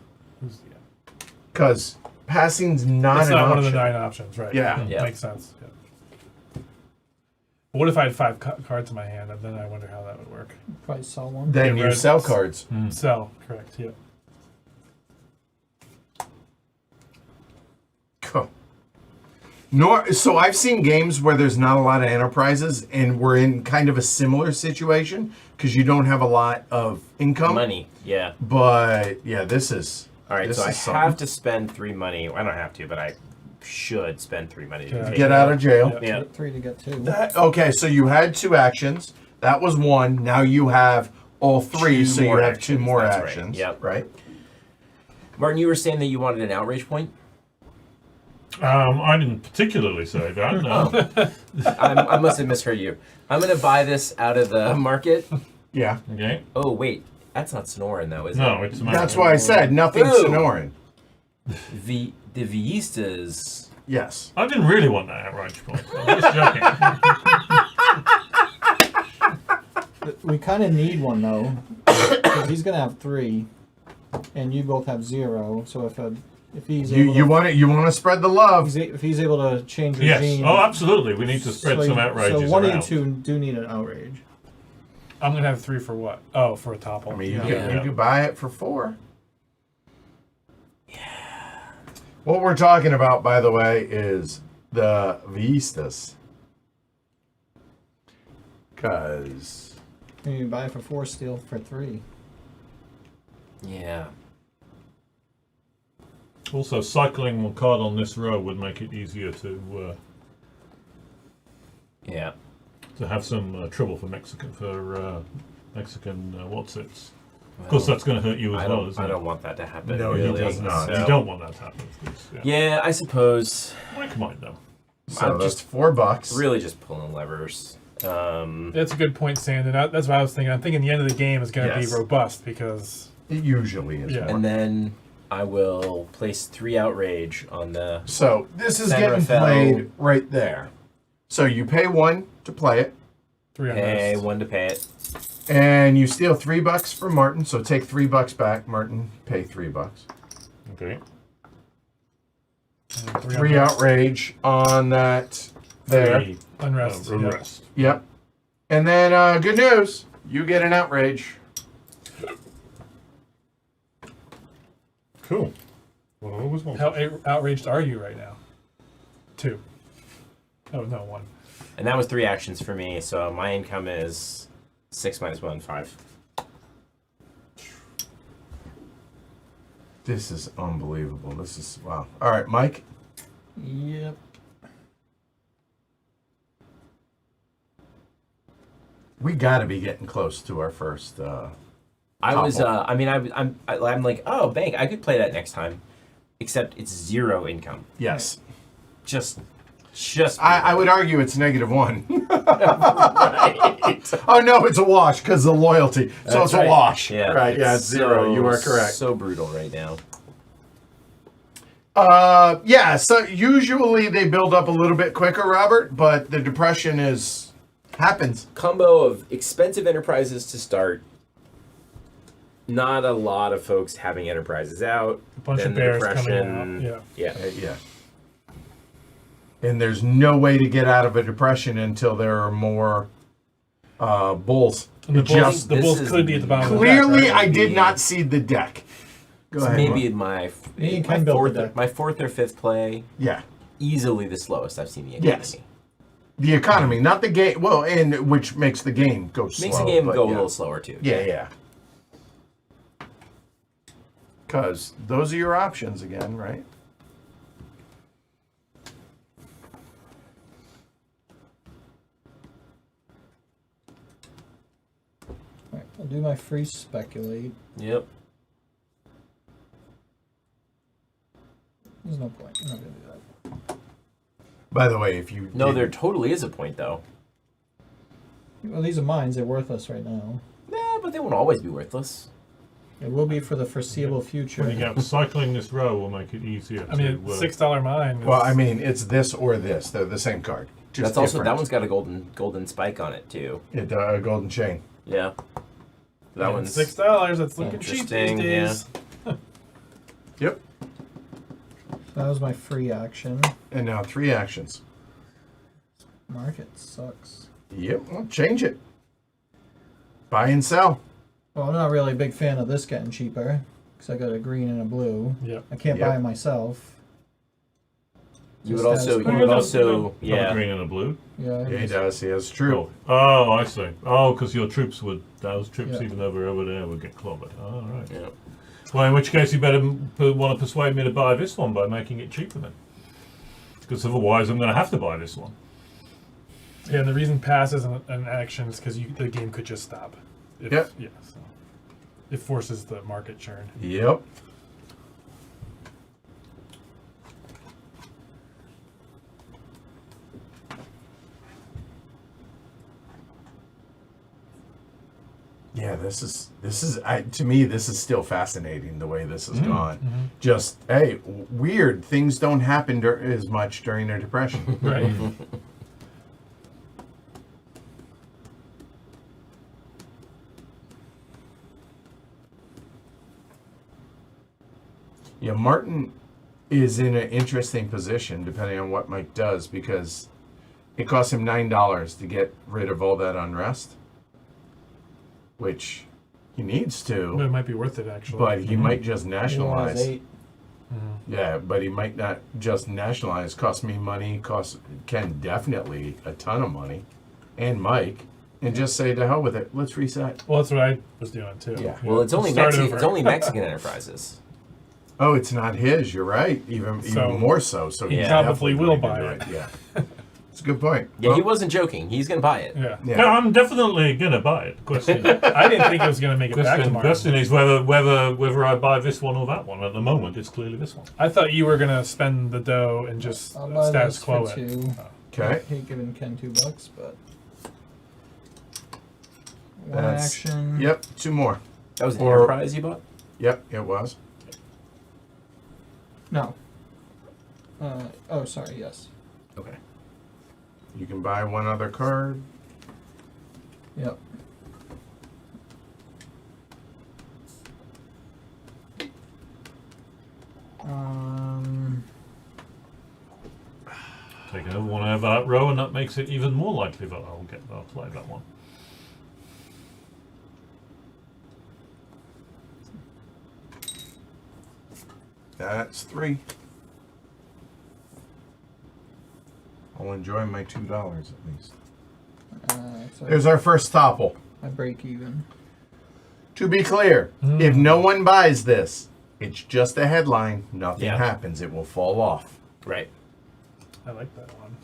Because passing's not It's an not option. one of the 9 options, right? Yeah. Yeah. Makes sense. Yeah. But what if I had 5 cards in my hand, and then I wonder how that would work? Probably sell one. Then Yeah, you red. sell cards. Sell, correct? Yeah. Cool. So I've seen games where there's not a lot of enterprises, and we're in kind of a similar situation because you don't have a lot of income. Money. Yeah. But yeah, this is All right. this So I is something. have to spend 3 money. I don't have to, but I should spend 3 money. Yeah. To get out of jail. Yeah. Yeah. 3 to get 2. Okay, so you had 2 actions. That was 1. Now you have all 3, 2 so you more have 2 actions, more that's right. actions. Yep. Right. Martin, you were saying that you wanted an outrage point. I didn't particularly say that. No. I must have misheard you. I'm gonna buy this out of the market. Yeah. Okay. Oh wait, that's not Sonoran though, is No, it? it's That's why I said nothing Ooh. Sonoran. The Villistas. Yes. I didn't really want that outrage point. I'm just joking. We kind of need one though, because he's gonna have 3, and you both have 0. So if he's able You want to spread the love. if he's able to change Yes. regime. Oh, absolutely. We need to spread so some you- outrages So one around. of you 2 do need an outrage. I'm gonna have 3 for what? Oh, for a topple. I mean, you Yeah. could buy it for 4. Yeah. What we're talking about, by the way, is the Vistas. Because And you buy it for 4, steal for 3. Yeah. Also, cycling one card on this row would make it easier Yeah. to have some trouble for Mexican what's its. Of course, that's going to hurt you as well, isn't I it? don't want that to happen. No, he really. does not. So- You don't want that to happen, of course. Yeah. Yeah, I suppose. Mike might know. so I'm that's $4. Really just pulling levers. That's a good point, Sandon. That's what I was thinking. I'm thinking the end of the game is going to Yes. be robust because It usually is Yeah. more. And then I will place 3 outrage on the. So this is San getting Rafael. played right there. So you pay 1 to play it, 3 on Pay this. 1 to pay it. and you steal $3 from Martin. So take $3 back. Martin, pay $3. Okay. And 3 outrage on that there. Three, Unrest. yeah. unrest. Yep. And then good news, you get an outrage. Cool. Well, I always wanted. How outraged are you right now? 2. Oh no, 1. And that was 3 actions for me, so my income is 6 minus 1, 5. This is unbelievable. This is wow. All right, Mike. Yep. We got to be getting close to our first. I was, Topple. I mean, I'm like, oh, bank, I could play that next time. Except it's 0 income. Yes. Just. I would argue it's -1. Right. Oh no, it's a wash because of loyalty. So That's it's right. a wash. Yeah. Right. Yeah, it's 0. You are correct. So brutal right now. Yeah. So usually they build up a little bit quicker, Robert, but the depression happens. Combo of expensive enterprises to start. Not a lot of folks having enterprises out. A bunch then of the bears coming depression. out. Yeah. Yeah. Yeah. And there's no way to get out of a depression until there are more bulls. And the It bulls, just- the this bulls is could be at the bottom of the deck, clearly, right? I did not see the deck. Go So ahead. maybe Mark. in my You my can build fourth the deck. my fourth or fifth play, Yeah. easily the slowest I've seen the economy. Yes. The economy, not the game. Well, and which makes the game go slow. Makes the game but go yeah. a little slower too. Yeah. Because those are your options again, right? Alright, I'll do my free speculate. Yep. There's no point. I'm not gonna do that. By the way, if you No, did- there totally is a point though. Well, these are mines. They're worthless right now. Yeah, but they won't always be worthless. It will be for the foreseeable future. When you get cycling this row will make it easier. I mean, to, $6 mine. Well, I mean, it's this or this. They're the same card. Just That's also that different. one's got a golden spike on it too. It golden chain. Yeah. That one's $6. That's looking cheap these interesting, days. Yep. That was my free action. And now 3 actions. Market sucks. Yep. Well, change it. Buy and sell. Well, I'm not really a big fan of this getting cheaper because I got a green and a blue. Yep. I can't Yep. buy it myself. you would Just also has- you would also Have a yeah. green and a blue. Yeah. Yeah, he does. He has true. Oh, I see. Oh, because your troops would, those troops Yeah. even over there would get clobbered. All right. Yeah. Well, in which case you better want to persuade me to buy this one by making it cheaper then. Because otherwise I'm going to have to buy this one. Yeah, and the reason pass is an action is because the game could just stop. If, Yep. Yeah, so it forces the market churn. Yep. Yeah, this is to me this is still fascinating the way this has gone. Just weird things don't happen as much during the depression. Right. Yeah, Martin is in an interesting position depending on what Mike does because it costs him $9 to get rid of all that unrest, which he needs But to, it might be worth it actually. but he might just nationalize. 8. Yeah, but he might not just nationalize. Cost me money. Cost Ken definitely a ton of money, and Mike, and just say to hell with it. Let's reset. Well, that's what I was doing too. Yeah. Well, it's only Start Mexican. over. It's only Mexican enterprises. Oh, it's not his. You're right. Even So- more so. So he Yeah. Probably will definitely buy going to do it. Yeah, it's a good point. Yeah, he Well, wasn't joking. He's gonna buy it. Yeah. Yeah. No, I'm definitely going to buy it. The question, I didn't think it was going to make it back tomorrow. question is whether I buy this one or that one. At the moment, it's clearly this one. I thought you were going to spend the dough and just I'll buy status this quo for it. 2. Okay. I hate giving Ken $2, but one That's- action. Yep. 2 more. That was an Or- enterprise you bought. Yep. It was. No. Oh, sorry. Yes. Okay. You can buy one other card. Yep. Take another one out of that row, and that makes it even more likely that I'll play that one. That's 3. I'll enjoy my $2 at least. So There's our first topple. I break even. To be clear, if no one buys this, it's just a headline. Nothing Yeah. happens. It will fall off. Right. I like that one.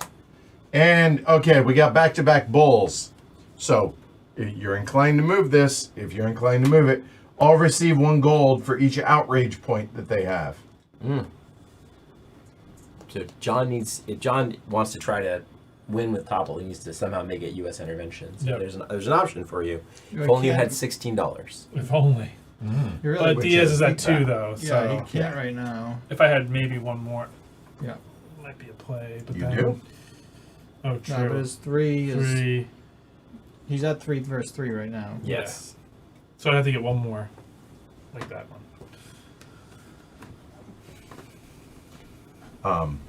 And okay, we got back-to-back bulls. So if you're inclined to move this, if you're inclined to move it, all receive 1 gold for each outrage point that they have. So if John wants to try to win with Topple, he needs to somehow make it U.S. intervention. So Yep. there's an option for you. You If only you can't- had $16. If only. You really But Which Diaz is is at big 2 back. though, yeah, so you can't right now. if I had maybe one more, Yeah. might be a play. But You then, do? Oh, No, true. but his 3 is. 3. He's at 3 versus 3 right now. Yes. So I have to get one more, like that one.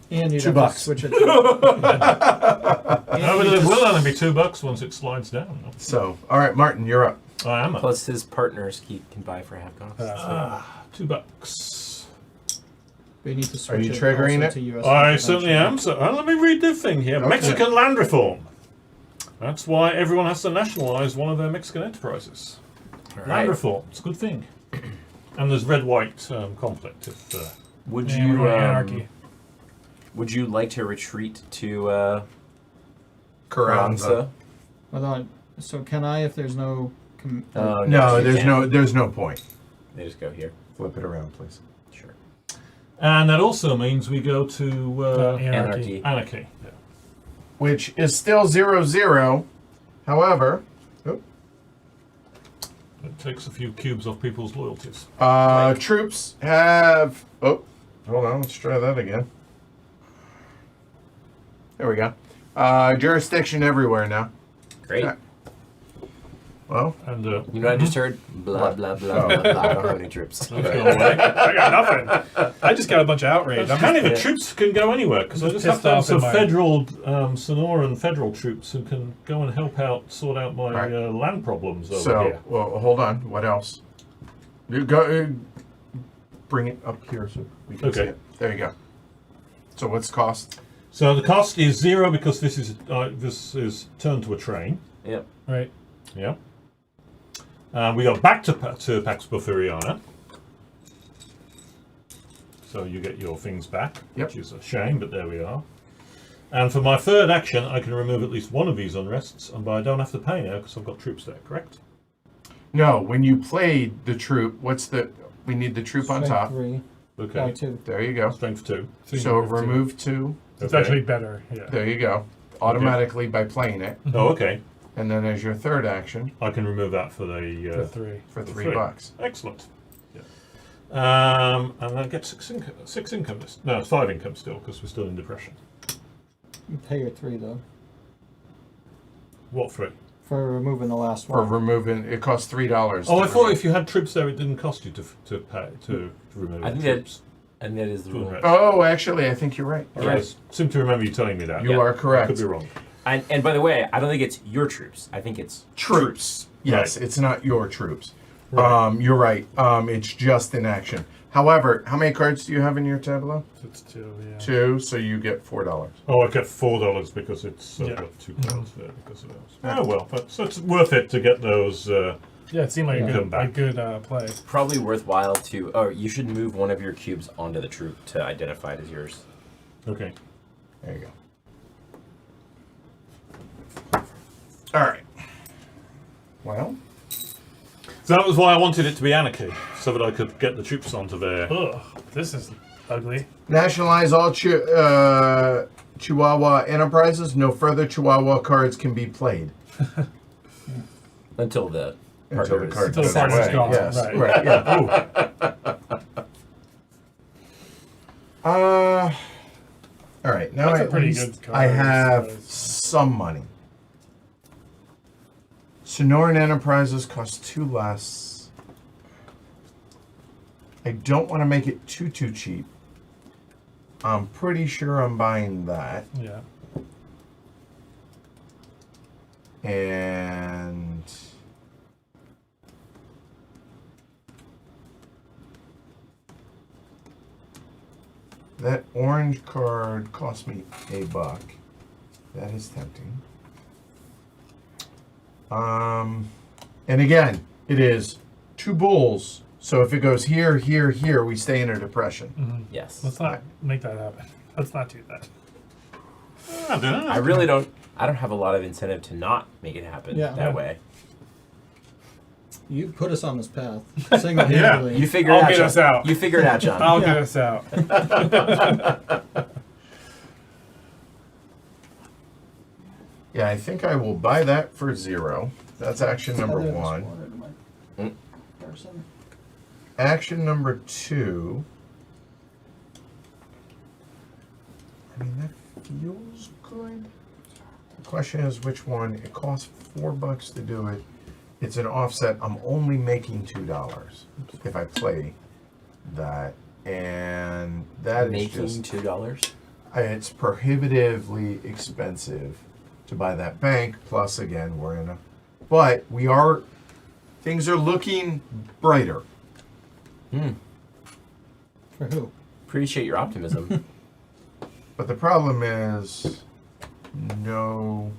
And you'd $2. have to switch it. To, No, but it will only be $2 once it slides down. So, all right, Martin, you're up. I am. Plus his partners he can buy for half cost. $2. We need to switch you it triggering also it? to US I eventually. certainly am. So let me read the thing here. Okay. Mexican land reform. That's why everyone has to nationalize one of their Mexican enterprises. All Land right. reform. It's a good thing. And there's red-white conflict. If, Would Yeah, we're you going anarchy. would you like to retreat to Carranza. Hold on. So can I, if there's no... Oh, No, you there's can't. there's no point. They just go here. Flip it around, please. Sure. and that also means we go to Anarchy. anarchy. Yeah. Which is still 0-0. However, It takes a few cubes off people's loyalties. troops have. Oh, hold on. Let's try that again. There we go. Jurisdiction everywhere now. Great. Yeah. Well, And You know what I just heard? Blah blah blah blah blah. I don't have any troops. let's go away. I got nothing. I just got a bunch of outrage. I'm Apparently the Yeah. troops can go anywhere because I Just just have pissed to have off some in my- federal, Sonoran federal troops who can go and help out, sort out my Right. land problems over so here. well, hold on. What else? You go. Bring it up here so we can see Okay. it. There you go. So what's the cost? So the cost is 0 because this is turned to a train. Yep. Right. Yeah. We go back to Pax Porfiriana. So you get your things back, Yep. which is a shame, but there we are. And for my third action, I can remove at least one of these unrests, but I don't have to pay now because I've got troops there, correct? No, when you played the troop, what's the? We need the troop on Strength top. 3. Okay. No, 2. There you go. Strength 2. So remove 2. It's Okay. actually better. Yeah. There you go. Automatically by playing it, Oh, okay. and then as your third action I can remove that for the For 3. for For $3. Excellent. Yeah. And I get 6 income. 6 income. No, it's 5 income still because we're still in depression. You pay your 3 though. What 3? For removing the last For one. removing. It costs $3. Oh, to I thought remove. if you had troops there, it didn't cost you to pay to remove I think the troops. And that is the To rule. unrest. Oh, actually, I think you're right. I seem to remember you telling me that. You Yeah. are I correct. could be wrong. And by the way, I don't think it's your troops. I think it's Troops. Yes, Right. it's not your troops. Right. You're right. It's just in action. However, how many cards do you have in your tableau? It's 2. Yeah. 2, so you get $4. Oh, I get $4 because it's Yeah. got 2 cards there because of those. Oh well, but so it's worth it to get those. Yeah, it seemed like Come a back. good play. probably worthwhile to. Or you should move one of your cubes onto the troop to identify it as yours. Okay. There you go. All right. Well, So that was why I wanted it to be anarchy, so that I could get the troops onto there. Ugh, this is ugly. nationalize all Chihuahua enterprises. No further Chihuahua cards can be played. Until the Until the partner card Until goes the partner's away. gone, Yes, right. right. Yeah. All right. Now That's a at pretty least good card, I I have suppose. some money. Sonoran Enterprises cost 2 less. I don't want to make it too cheap. I'm pretty sure I'm buying that. Yeah. And that orange card cost me $1. That is tempting. And again, it is 2 bulls. So if it goes here, here, here, we stay in a depression. Yes. Let's not make that happen. Let's not do that. I don't know. I really don't. I don't have a lot of incentive to not make it happen Yeah. that way. You put us on this path. Single-handedly. You figure I'll it out. get John. us out. You figure it out, John. I'll Yeah. get us out. Yeah, I think I will buy that for 0. That's action number Heather 1. responded to my Mm. person. Action number 2. I mean, that feels good. The question is which one. It costs $4 to do it. It's an offset. I'm only making $2 if I play that, and that is Making just. $2. It's prohibitively expensive to buy that bank. Plus, again, we're in a. But we are. Things are looking brighter. For who? Appreciate your optimism. But the problem is the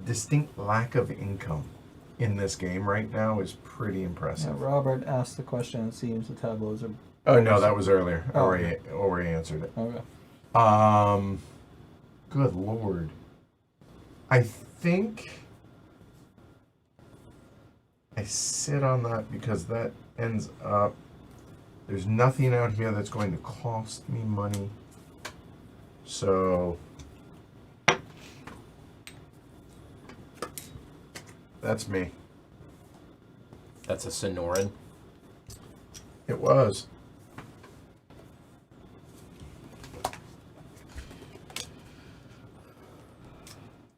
distinct lack of income in this game right now is pretty Yeah, impressive. Robert asked the question. It seems the tableaus are. Oh no, that was earlier. I Oh. already answered it. Okay. Good lord. I think I sit on that because that ends up. There's nothing out here that's going to cost me money. So that's me. That's a Sonoran. It was.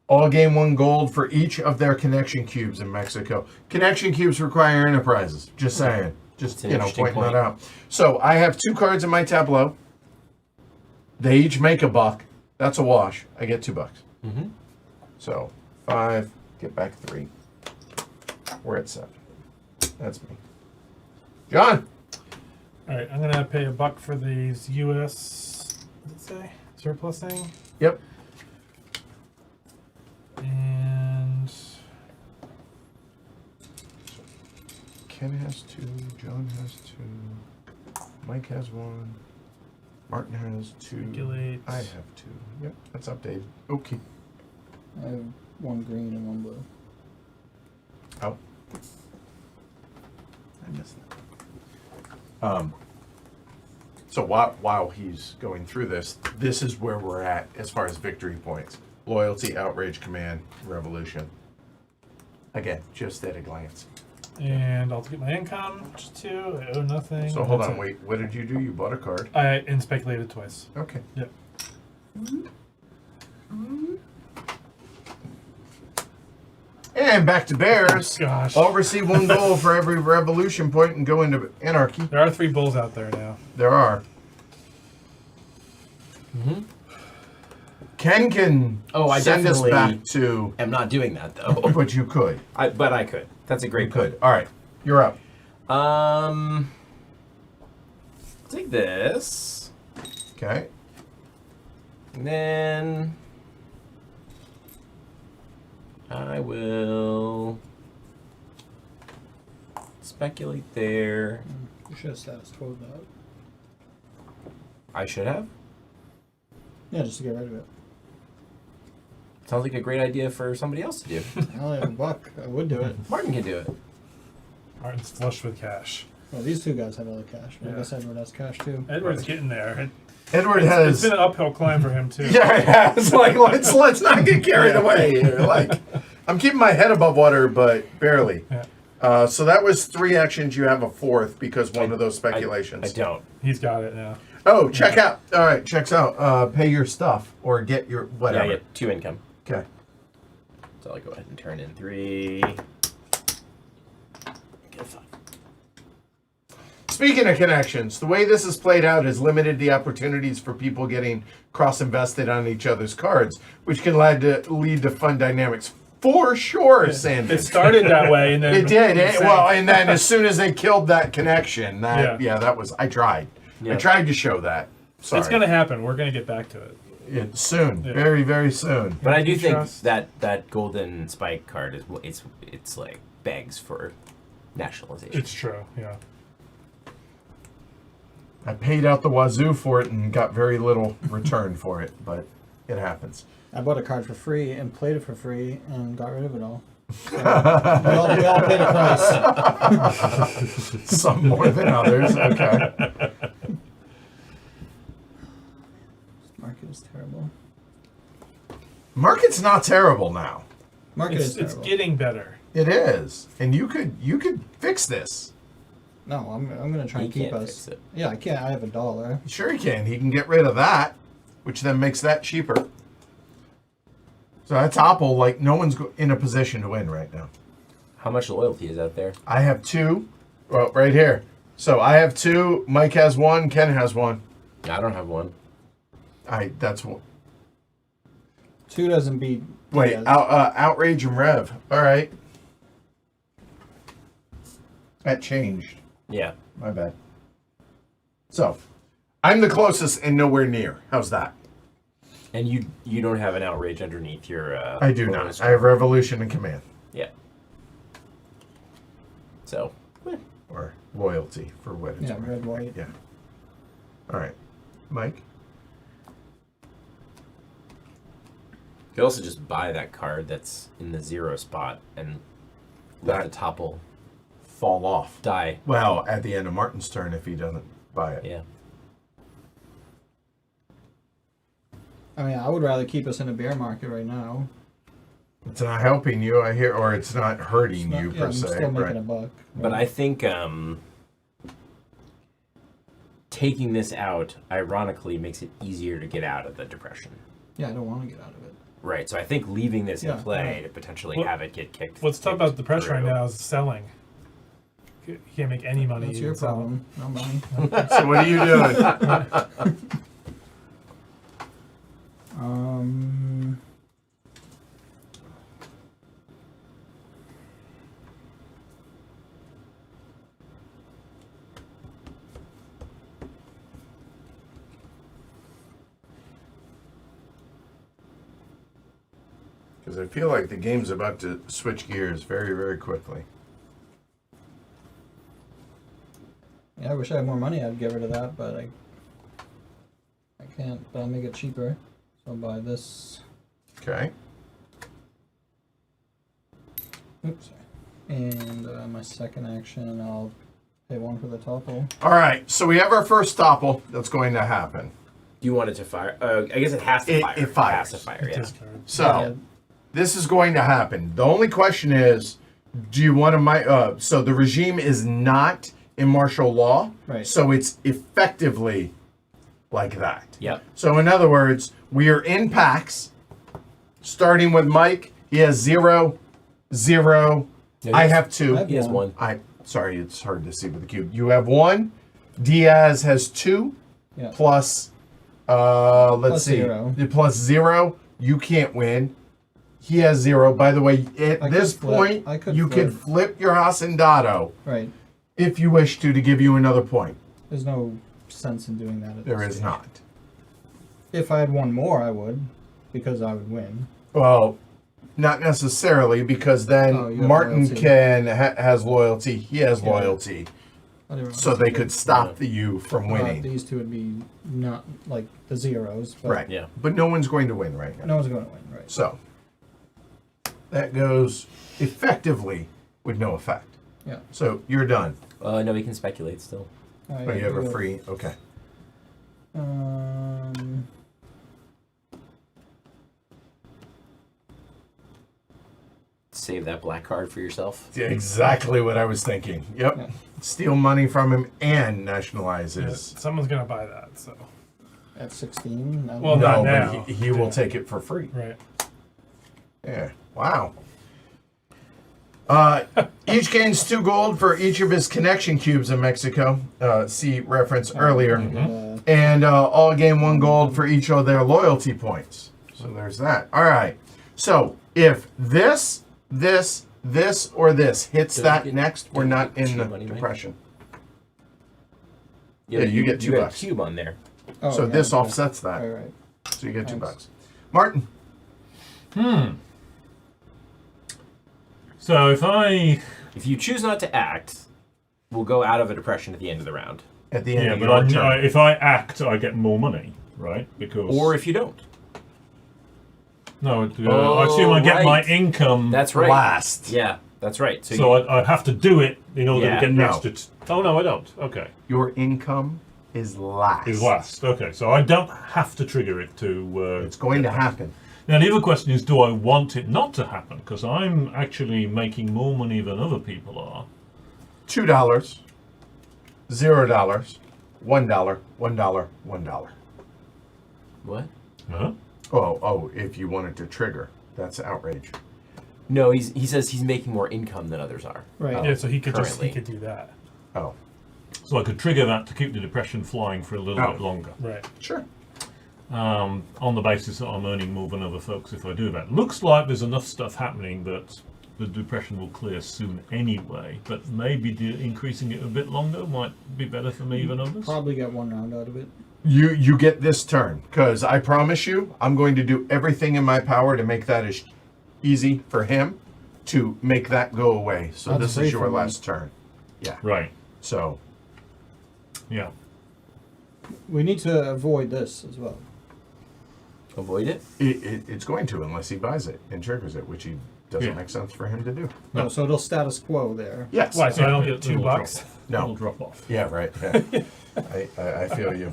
All gain 1 gold for each of their connection cubes in Mexico. Connection cubes require enterprises. Just saying. Just, That's an interesting pointing point. that out. So I have 2 cards in my tableau. They each make $1. That's a wash. I get $2. Mm-hmm. So 5, get back 3. We're at 7. That's me. John. All right, I'm gonna pay $1 for these U.S. What's it say? Surplusing. Yep. And Ken has 2. John has 2. Mike has 1. Martin has 2. Regulate. I have 2. Yep, that's updated. Okay. I have 1 green and 1 blue. Oh. I missed that. So while he's going through this is where we're at as far as victory points. Loyalty, outrage, command, revolution. Again, just at a glance. And I'll get my income, which is 2. I owe nothing. So hold That's on, it. wait. What did you do? You bought a card. I speculated twice. Okay. Yep. And back to Bears. Gosh. I'll receive 1 gold for every revolution point and go into anarchy. There are 3 bulls out there now. There are. Mm-hmm. Ken can I send us definitely back to, am not doing that though. but you could. But I could. That's a You great point. could. All right, you're up. Take this, Okay. and then I will speculate there. You should have status quo that. I should have. Yeah, just to get rid of it. Sounds like a great idea for somebody else to do. I only have $1. I would do it. Martin can do it. Martin's flush with cash. Well, these 2 guys have other cash. I Yeah. guess Edward has cash too. Edward's getting there. Edward It's has. been an uphill climb for him too. Yeah, it has. Like, let's not get carried away here. Like, I'm keeping my head above water, but barely. Yeah. So that was 3 actions. You have a 4th because one of those speculations. I don't. He's got it now. Oh, check out. All right, checks out. Pay your stuff or get your Yeah, I whatever. get 2 income. Okay. So I'll go ahead and turn in 3. Get a 5. Speaking of connections, the way this is played out has limited the opportunities for people getting cross-invested on each other's cards, which can lead to fun dynamics. For sure, Sandy. It started that way, and then It did. sank. Well, and then as soon as they killed that connection, that was. I tried. Yeah. I tried to show that. Sorry. It's gonna happen. We're gonna get back to it. Soon. Yeah. Very, very soon. But I do You think trust- that golden spike card is it's like begs for nationalization. It's true. Yeah. I paid out the wazoo for it and got very little return for it, but it happens. I bought a card for free and played it for free and got rid of it all. So we all paid a price. Some more than others. Okay. Market is terrible. Market's not terrible now. Market is It's terrible. getting better. It is, and you could fix this. No, I'm gonna try He and keep can't us. fix it. Yeah, I can't. I have $1. Sure, he can. He can get rid of that, which then makes that cheaper. So that Topple, like, no one's in a position to win right now. How much loyalty is out there? I have 2. Well, right here. So I have 2. Mike has 1. Ken has 1. I don't have one. That's what. 2 doesn't beat. Wait, yeah, outrage and rev. All right. That changed. Yeah. My bad. So, I'm the closest and nowhere near. How's that? And you don't have an outrage underneath your. I do bonus not. I have revolution and command. Yeah. So. Or loyalty, for what it's Yeah, worth. red, white. Yeah. All right. Mike? You could also just buy that card that's in the 0 spot and let the topple Fall off. die. Well, at the end of Martin's turn if he doesn't buy it. Yeah. I mean, I would rather keep us in a bear market right now. It's not helping you, I hear, or it's not hurting It's not- you yeah, per I'm se. still making Right. a buck. But I think taking this out, ironically, makes it easier to get out of the depression. Yeah, I don't want to get out of it. Right, so I think leaving this in Yeah, play yeah. to potentially What- have it get kicked. What's tough about the pressure right through. now is selling. You can't make any money. That's your selling. problem, not mine. So what are you doing? Because I feel like the game's about to switch gears very, very quickly. Yeah, I wish I had more money. I'd get rid of that, but I can't. But I'll make it cheaper. So I'll buy this. Okay. Oops. Sorry. And my second action, I'll pay 1 for the topple. All right. So we have our first topple that's going to happen. Do you want it to fire? I guess it has to fire. It fires. It has to fire, yeah. Discard. So this is going to happen. The only question is, do you want to so the regime is not in martial law, Right. so it's effectively like that. Yep. So in other words, we are in Pax, starting with Mike. He has 0, 0. No, I he has- have 2. He has one. Sorry, it's hard to see with the cube. You have 1. Diaz has 2 Yeah. plus let's Plus see. 0. The plus 0. You can't win. He has 0. By the way, at I this could flip. point, I could you could flip. flip your Hacendado Right. if you wish to give you another point. There's no sense in doing that. At There this is stage. not. If I had one more, I would, because I would win. Well, not necessarily, because then Oh, you have Martin loyalty. has loyalty. He has Yeah. loyalty, I didn't so they could stop you from winning. These two would be not like the zeros. But Right. Yeah. But no one's going to win right now. No one's going to win. Right. So that goes effectively with no effect. Yeah. So you're done. No, we can speculate still. I Oh, you have a do free. Okay. Save that black card for yourself. Exactly what I was thinking. Yep. Yeah. Steal money from him and nationalize Yeah, his. someone's gonna buy that, so At 16. Well, No, not now. but he will Yeah. take it for free. right. Yeah. Wow. Each gains 2 gold for each of his connection cubes in Mexico. See reference earlier. And all gain 1 gold for each of their loyalty points. So there's that. All right. So if this, or this hits Does that it get- next, we're does it not get in the 2 money, Mike? depression. Yeah, you get $2 You got bucks. a cube on there. Oh, So yeah, this okay. offsets that. Right, right. So you get $2 Thanks. bucks. Martin. So If you choose not to act, we'll go out of a depression at the end of the round. At the end yeah, of but your turn. if I act, I get more money, right? Because Or if you don't. no, I assume I get my right. income. That's right. Last. Yeah, that's right. So, So I have to do it in order Yeah, to get an no. extra. Oh no, I don't. Okay, Your income is last. is last. Okay, so I don't have to trigger it to. It's going to happen. Now the other question is, do I want it not to happen? Because I'm actually making more money than other people are. $2, $0, $1, $1, $1. what? Huh? Oh, if you wanted to trigger. That's outrage. No, he says he's making more income than others are. Right. Yeah, so he could Currently. do that. Oh, So I could trigger that to keep the depression flying for a little Oh. bit longer. Right. sure. On the basis that I'm earning more than other folks if I do that. Looks like there's enough stuff happening that the depression will clear soon anyway. But maybe increasing it a bit longer might be better for me than others. Probably get one round out of it. You get this turn, because I promise you, I'm going to do everything in my power to make that as easy for him to make that go away. So That's this great is your for me. last turn. Yeah. Right. So Yeah. We need to avoid this as well. Avoid it. it's going to, unless he buys it and triggers it, which he doesn't Yeah. make sense for him to do. No. No, so it'll status quo there. Yes. Why? So I don't Yeah, get $2? it'll drop. No. It'll drop off. Yeah, right. Yeah. I feel you.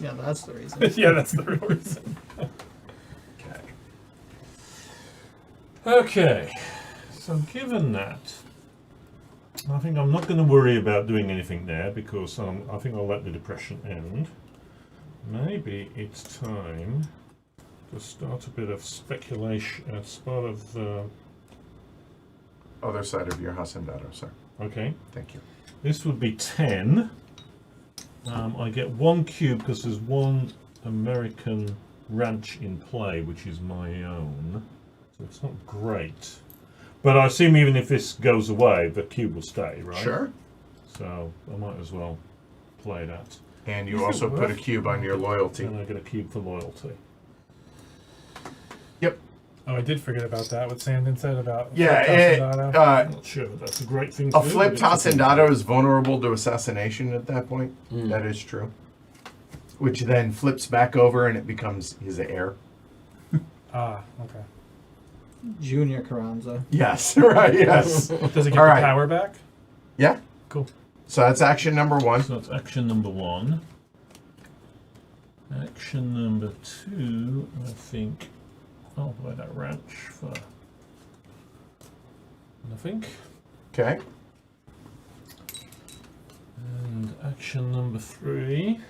Yeah, that's the reason. Yeah, that's the real reason. Okay. Okay, so given that, I think I'm not going to worry about doing anything there because I think I'll let the depression end. Maybe it's time to start a bit of speculation as part of. Other side of your Hacendado, sir. Okay, Thank you. this would be 10. I get 1 cube because there's 1 American ranch in play, which is my own. So it's not great. But I assume even if this goes away, the cube will stay, right? Sure. So I might as well play that. And you also put a cube on your loyalty. And I get a cube for loyalty. Yep. Oh, I did forget about that. What Sandin said about Yeah. Hacendado. I'm not sure if that's a great thing to A do. flipped but it's a thing. Hacendado is vulnerable to assassination at that point. Mm. That is true. Which then flips back over and it becomes his heir. Ah, okay. Junior Carranza. Yes, right, yes. Does it get All the right. power back? Yeah. Cool. So that's action number 1. So that's action number 1. Action number 2, I think I'll play that ranch for nothing. Okay. And action number 3.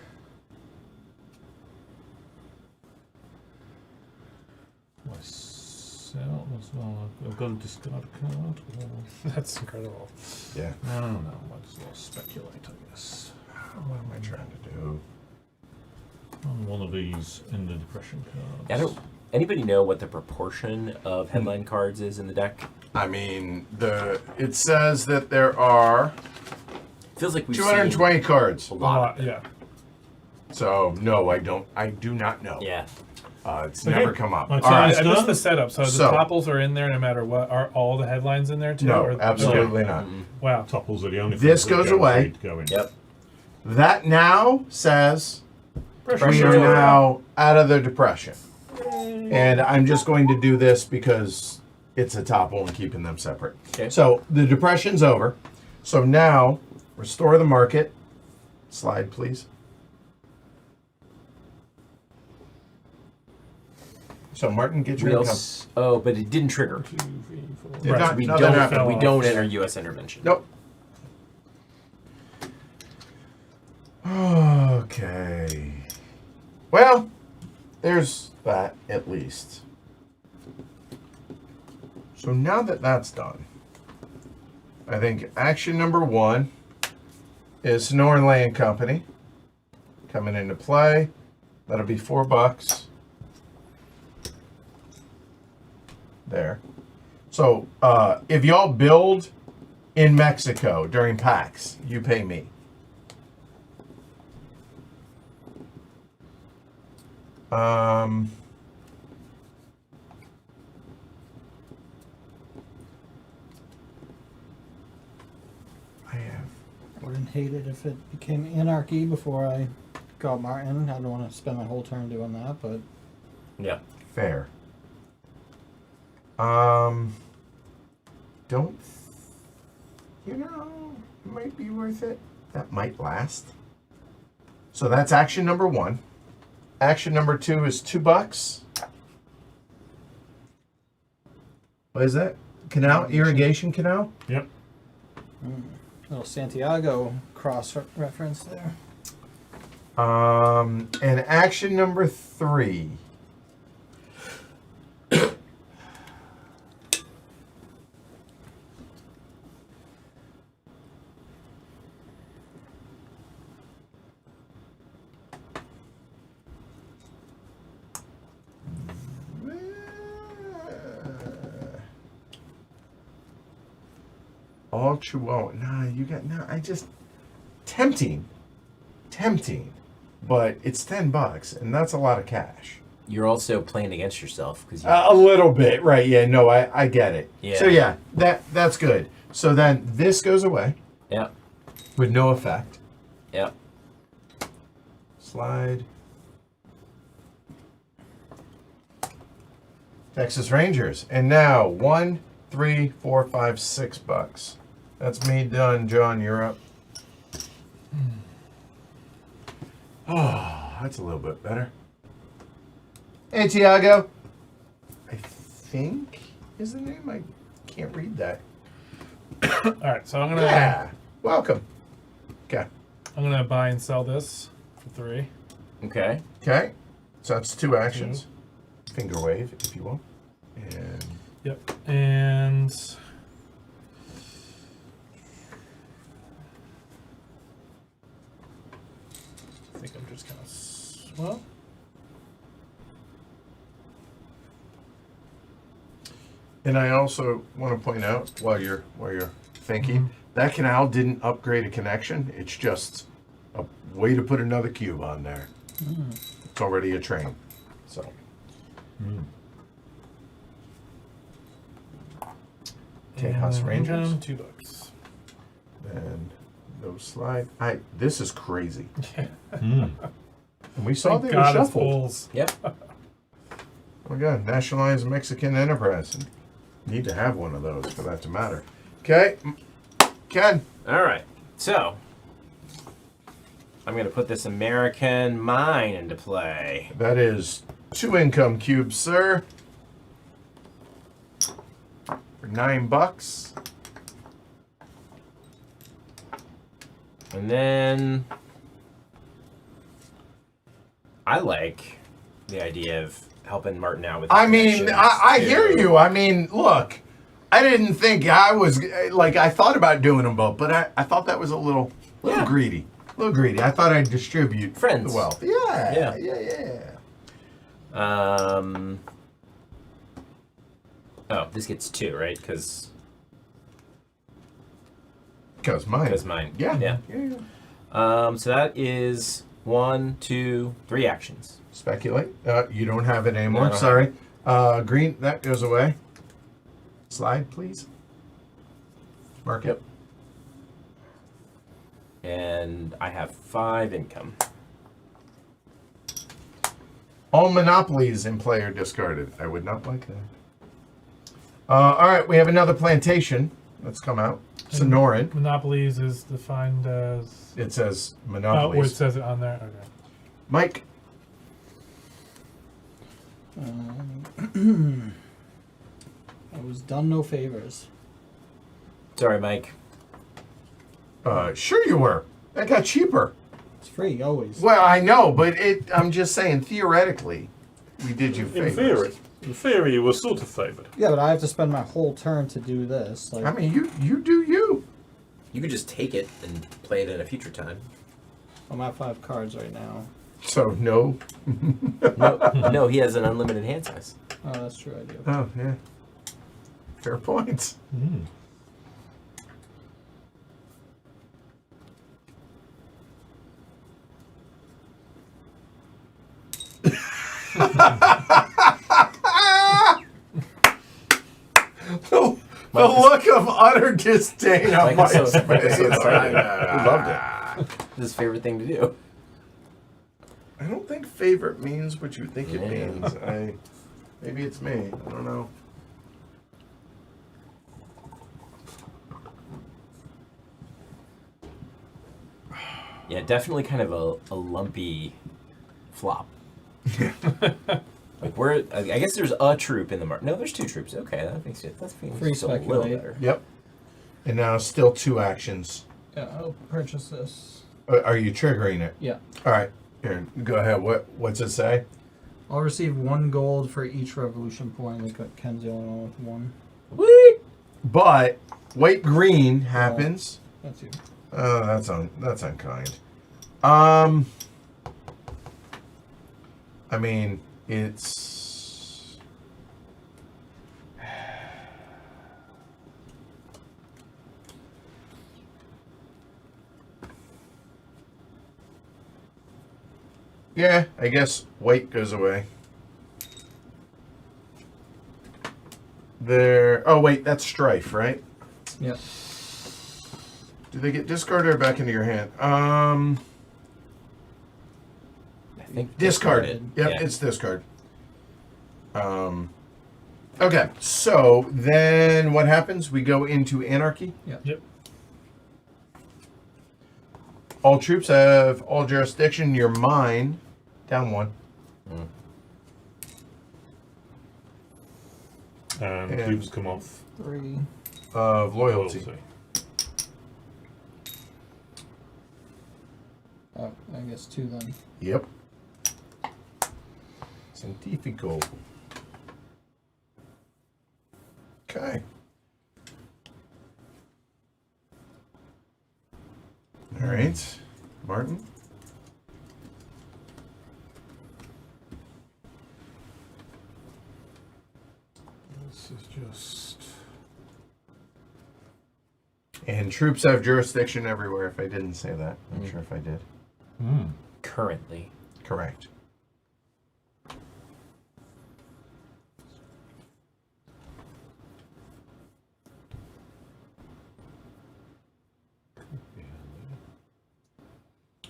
Myself as well. I've got to discard a card. Or... That's incredible. Yeah. I don't know. Might as well speculate, I guess. What am I trying to do? On one of these in the depression cards. I don't. Anybody know what the proportion of headline cards is in the deck? I mean, it says that there are Feels like we've 220 cards. seen A a lot. lot, of it. yeah. So no, I don't. I do not know. Yeah. It's Okay. never come up. My All turn right. is I missed done? the setup. So, So- the topples are in there no matter what. Are all the headlines in there too? No, Or- absolutely not. Wow. Topples are the only This things that goes are away. guaranteed to go in. Yep. That now says we Pressure's are over. now out of the depression. And I'm just going to do this because it's a topple and keeping them separate. Okay. So the depression's over. So now, restore the market. Slide, please. So Martin, get your Real income. oh, but it didn't trigger. 2, 3, 4. Did Right, not- We nothing happened. fell we off. don't enter U.S. intervention. Nope. Okay. Well, there's that at least. So now that that's done, I think action number 1 is Sonoran Land Company coming into play. That'll be $4. There. So if y'all build in Mexico during PAX, you pay me. I have. Wouldn't hate it if it became anarchy before I got Martin. I don't want to spend my whole turn doing that, but Yeah. Fair. Don't. You know, it might be worth it. That might last. So that's action number 1. Action number 2 is $2. What is that? Canal? Irrigation canal? Yep. little Santiago cross-reference there. And action number 3. All Chihuahua. Nah, you got I just tempting, but it's $10, and that's a lot of cash. You're also playing against yourself because A little bit, right? Yeah, no, I get it. Yeah. So yeah, that's good. So then this goes away Yep. with no effect. Yep. Slide. Texas Rangers, and now $1, $3, $4, $5, $6. That's me done, John. You're up. Oh, that's a little bit better. Hey, Tiago. I think is the name. I can't read that. All right, so I'm gonna Yeah. Welcome. Okay. I'm gonna buy and sell this for 3. Okay. Okay. So that's 2 actions. Finger wave, if you will. And Yep. And I think I'm just gonna well. And I also want to point out while you're thinking that canal didn't upgrade a connection. It's just a way to put another cube on there. It's already a train. So Tejas Rangers. $2. And no slide. This is crazy. Mm. And we saw Thank they were God it's shuffled. bulls. Yep. Oh my god, nationalized Mexican enterprise. Need to have one of those for that to matter. Okay. Ken. All right. So I'm gonna put this American mine into play. That is 2 income cubes, sir. For $9. And then I like the idea of helping Martin out with. I mean, connections, I hear too. you. I mean, look, I didn't think I was, I thought about doing them both, but I thought that was a little Yeah. greedy. A little greedy. I thought I'd distribute Friends. the wealth. Yeah. Yeah. Oh, this gets 2, right? Because Because mine. Yeah. Yeah. So that is 1, 2, 3 actions. Speculate. You don't have it anymore. No, I don't Sorry. Green, that goes away. Slide, please. Mark it. And I have 5 income. All monopolies in play are discarded. I would not like that. All right, we have another plantation that's come out. Sonoran. Monopolies is defined as It says where it monopolies. says it on there. Okay. Mike. I was done no favors. Sorry, Mike. Sure you were. That got cheaper. It's free, always. Well, I know, but I'm just saying, theoretically, we did you favors. In theory, you were sort of favoured. Yeah, but I have to spend my whole turn to do this. Like, I mean, you do you. You could just take it and play it at a future time. I'm at 5 cards right now. So, no. No, he has an unlimited hand size. Oh, that's true, I do. Oh, yeah. Fair point. Mm. The look of utter disdain on Mike my is so- Mike is so face. excited. He loved it. This is his favorite thing to do. I don't think favorite means what you think it Yeah. means. Maybe it's me. I don't know. Yeah, definitely kind of a lumpy flop. Like I guess there's a troop in the mark. No, there's 2 troops. Okay, that makes it. That Free makes it a little speculate. better. Yep. And now still 2 actions. Yeah, I'll purchase this. Are you triggering it? Yeah. All right. Here, go ahead. What's it say? I'll receive 1 gold for each revolution point. Like Ken's the only one with 1. Whee! But white green happens. That's you. Oh, that's unkind. I mean, it's Yeah, I guess white goes away. There. Oh wait, that's strife, right? Yep. Do they get discarded or back into your hand? I think Discarded. Yep, Yeah. it's discard. Okay, so then what happens? We go into anarchy. Yep. All troops have all jurisdiction. You're mine. Down one. And And- cubes come off. 3. Of loyalty. Oh, I guess 2 then. Yep. Scientifico. Okay. All right, Martin. This is just. And troops have jurisdiction everywhere. If I didn't say that, I'm sure if I did. Currently. Correct.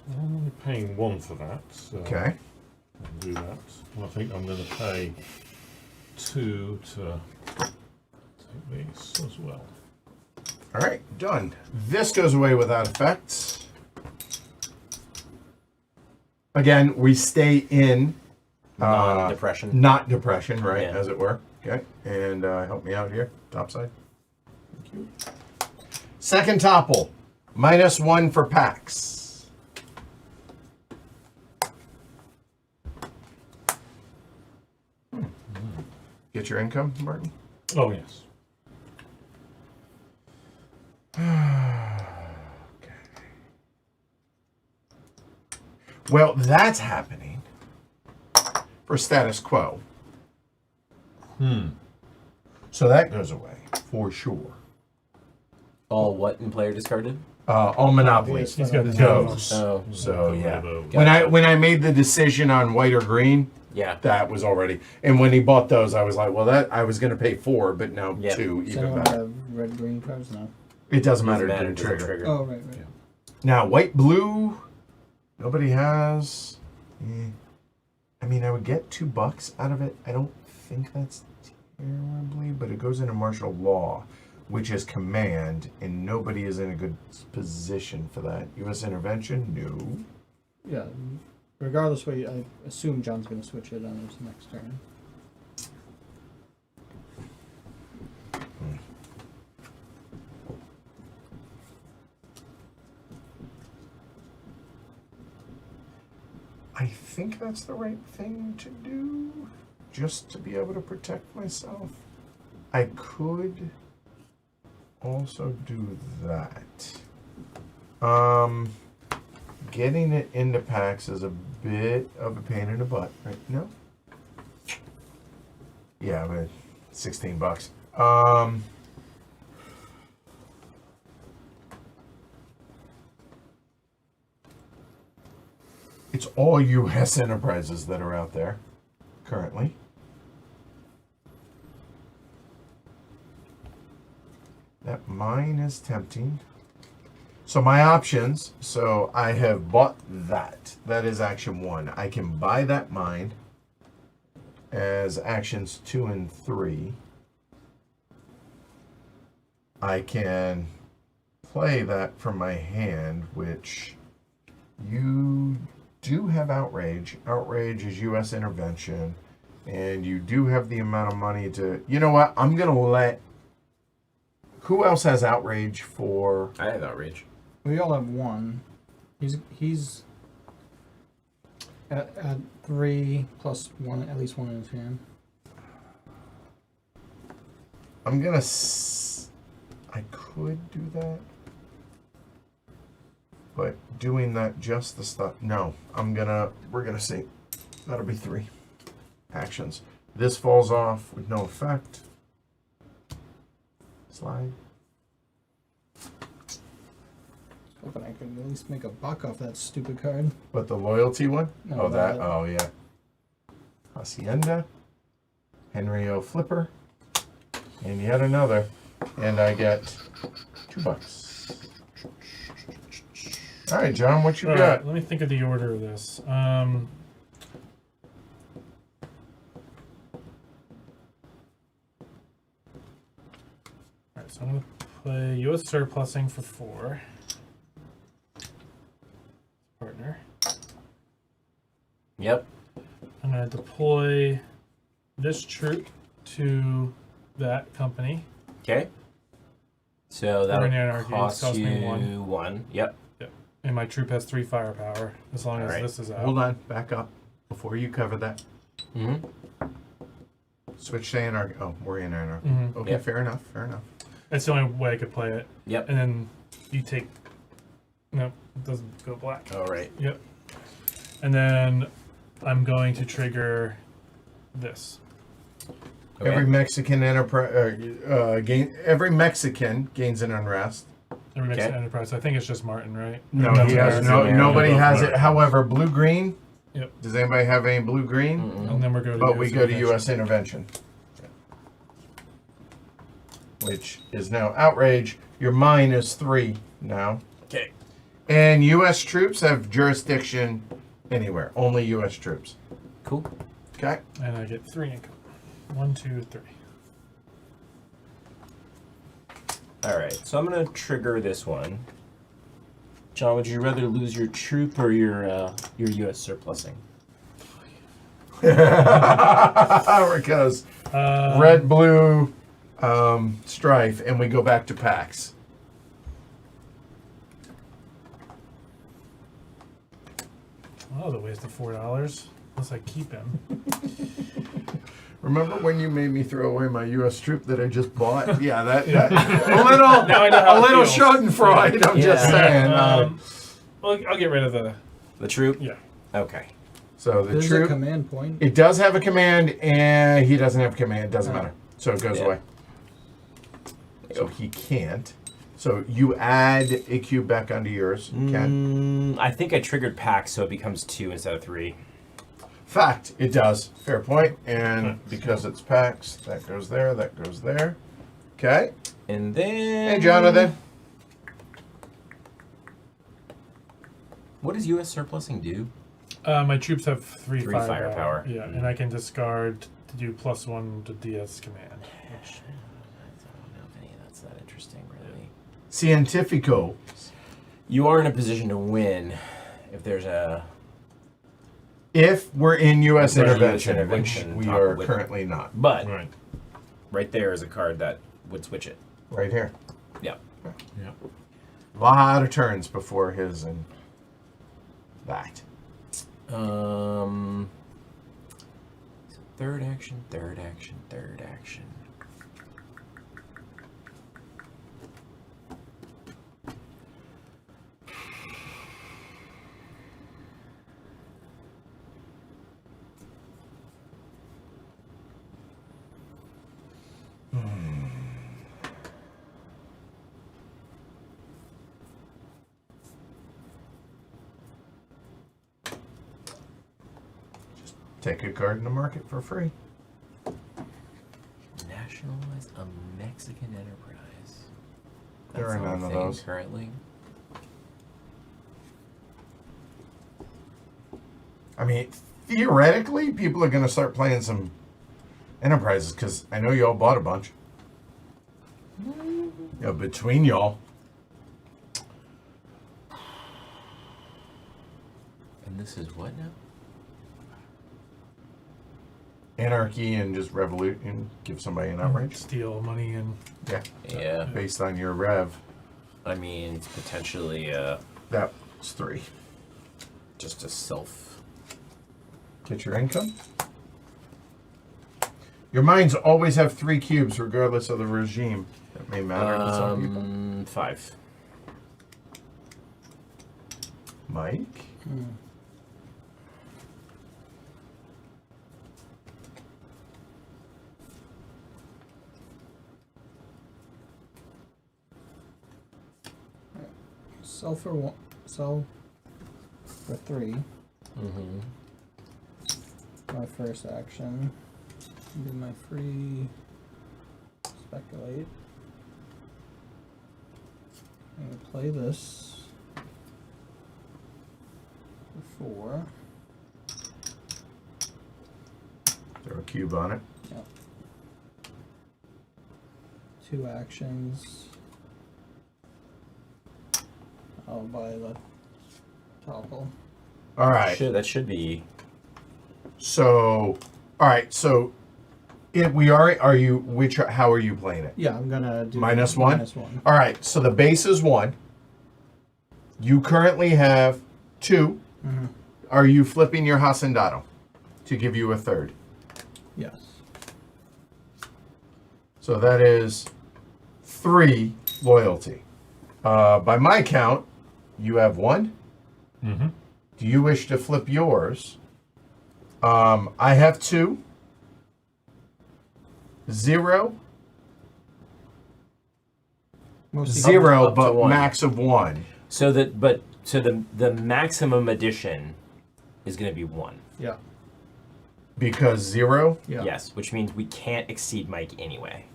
I'm only paying 1 for that. So Okay. I'll do that. And I think I'm going to pay 2 to take these as well. All right, done. This goes away without effect. Again, we stay in Non-depression. not depression, right, Yeah. as it were. Okay, and help me out here, top side. Thank you. Second topple, -1 for Pax. Get your income, Martin. Oh, yes. Well, that's happening for status quo. So that goes away for sure. All what in player discarded? All monopolies He's got his goes. Oh, So yeah, Those. when I made the decision on white or green, yeah. that was already. And when he bought those, I was like, well, that I was going to pay 4, but now Yeah. 2, Does even anyone better. have red green cards? No. It doesn't matter. Doesn't It didn't doesn't trigger. Oh, right. Now white blue, nobody has. I mean, I would get $2 out of it. I don't think that's terribly, but it goes into martial law, which is command, and nobody is in a good position for that. U.S. intervention, no. Yeah. Regardless, what I assume John's going to switch it on his next turn. I think that's the right thing to do, just to be able to protect myself. I could also do that. Getting it into Pax is a bit of a pain in the butt, right? No? Yeah, but $16. It's all U.S. enterprises that are out there currently. That mine is tempting. So my options, so I have bought that. That is action 1. I can buy that mine as actions 2 and 3. I can play that from my hand, which you do have outrage. Outrage is U.S. intervention, and you do have the amount of money to. You know what? I'm gonna let. Who else has outrage for? I have outrage. We all have 1. He's at 3 plus 1, at least 1 in his hand. I'm gonna. I could do that, but doing that just the stuff. No, we're gonna see. That'll be 3 actions. This falls off with no effect. Slide. Hoping I could at least make a buck off that stupid card. But the loyalty one? No, Oh, that. that. Oh, yeah. Hacienda. Henry O. Flipper. And yet another. And I get $2. All right, John, what you All got? right, let me think of the order of this. Alright, so I'm going to play U.S. surplusing for 4. Partner. Yep. I'm going to deploy this troop to that company. Okay. So We're that'll in anarchy. cost Cost you me 1. 1. Yep. And my troop has 3 firepower, as long as Alright. this is out. Hold on. Back up. Before you cover that. Mm-hmm. Switch to anarchy. Oh, we're in anarchy. Mhm. Okay, Yep. fair enough. Fair enough. That's the only way I could play it. Yep. And then you take... No, it doesn't go black. All right. Yep. And then I'm going to trigger this. Okay. Every Mexican every Mexican gains an unrest. Every Mexican Okay. enterprise. I think it's just Martin, right? No, That's he has American. nobody Yeah, has both it. However, blue green. Yep. Does anybody have any blue green? Mm-mm. And then we're going to But we go to U.S. intervention, which is now outrage. Your mine is 3 now, Okay. and U.S. troops have jurisdiction anywhere. Only U.S. troops. Cool. Okay. And I get 3 income. 1, 2, 3. All right. So I'm gonna trigger this one. John, would you rather lose your troop or your U.S. surplusing? Because red, blue, strife, and we go back to Pax. Oh, the waste of $4. Unless I keep him. Remember when you made me throw away my U.S. troop that I just bought? Yeah, that Now I know a how it little feels. Schadenfreude. I'm just Yeah. saying. Well, I'll get rid of The troop? Yeah. Okay. So the There's a troop, command point. it does have a command, and he doesn't have a command. It doesn't Oh. matter. So it goes Yeah. away. So he can't. So you add a cube back onto yours. Can. I think I triggered Pax, so it becomes 2 instead of 3. Fact, it does. Fair point. And because it's Pax, that goes there, that goes there. Okay. And then... Hey, Jonathan. What does U.S. surplusing do? My troops have 3 3 firepower. firepower. Yeah, and I can discard to do +1 to DS command. I don't know if any of that's that interesting, really. Scientifico. You are in a position to win if there's a... If we're in U.S. We're in US intervention, intervention, which we top are with- currently not. But Right. right there is a card that would switch it. Right here. Yep. Yeah. A lot of turns before his and that. So third action, third action, third action. Take a card in the market for free. Nationalize a Mexican enterprise. There are not a none of thing those. currently. I mean, theoretically, people are going to start playing some enterprises because I know y'all bought a bunch. Yeah, between y'all. And this is what now? Anarchy and just revolute and give somebody an outrage. Steal money and Yeah, Yeah. based on your rev. I mean, it's potentially That's 3. just a self. Get your income. Your mines always have 3 cubes, regardless of the regime. That may matter to some people. 5. Mike? sell for one. Sell for 3. Mm-hmm. My first action. Do my free speculate. I'm gonna play this for 4. Throw a cube on it. Yep. 2 actions. I'll buy the Topple. All right. That should be. So, all right. So, we are. Are you? How are you playing it? Yeah, I'm gonna do -1? -1. All right. So the base is 1. You currently have 2. Mm-hmm. Are you flipping your Hacendado to give you a 3rd? Yes. So that is 3 loyalty. By my count, you have 1. Mm-hmm. Do you wish to flip yours? I have 2. 0. Mostly 0, up to but 1. max of 1. So the maximum addition is going to be 1. Yeah. Because 0? Yeah. Yes, which means we can't exceed Mike anyway.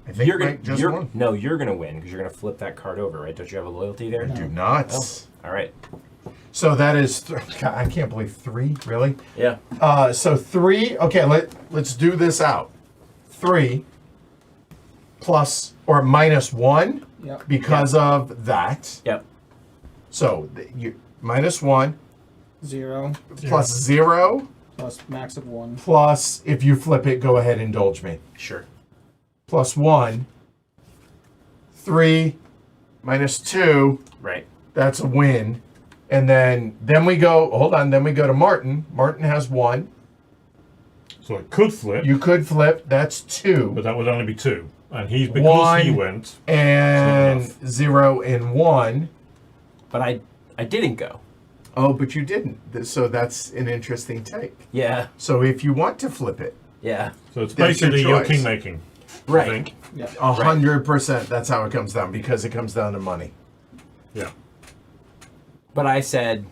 I think You're gonna Mike just won. No, you're gonna win because you're gonna flip that card over, right? Don't you have a loyalty there? Do not. Oh, all right. So that is, God, I can't believe 3, really? Yeah. So 3, okay, let's do this out. 3 plus or -1 Yep. because of that. Yep. So you -1 0 plus 0 plus max of 1. plus, if you flip it, go ahead, indulge me. Sure. Plus 1. 3 minus 2. Right. That's a win. And then we go, hold on, then we go to Martin. Martin has 1. So it could flip, You could flip, that's 2. but that would only be 2. And he's because he 1 went. and enough. 0 and 1. But I didn't go. Oh, but you didn't. So that's an interesting take. Yeah. So if you want to flip it, Yeah. So it's That's your basically your choice. king making. I Right. think. Yeah. 100%, that's how it comes down, because it comes down to money. Yeah. But I said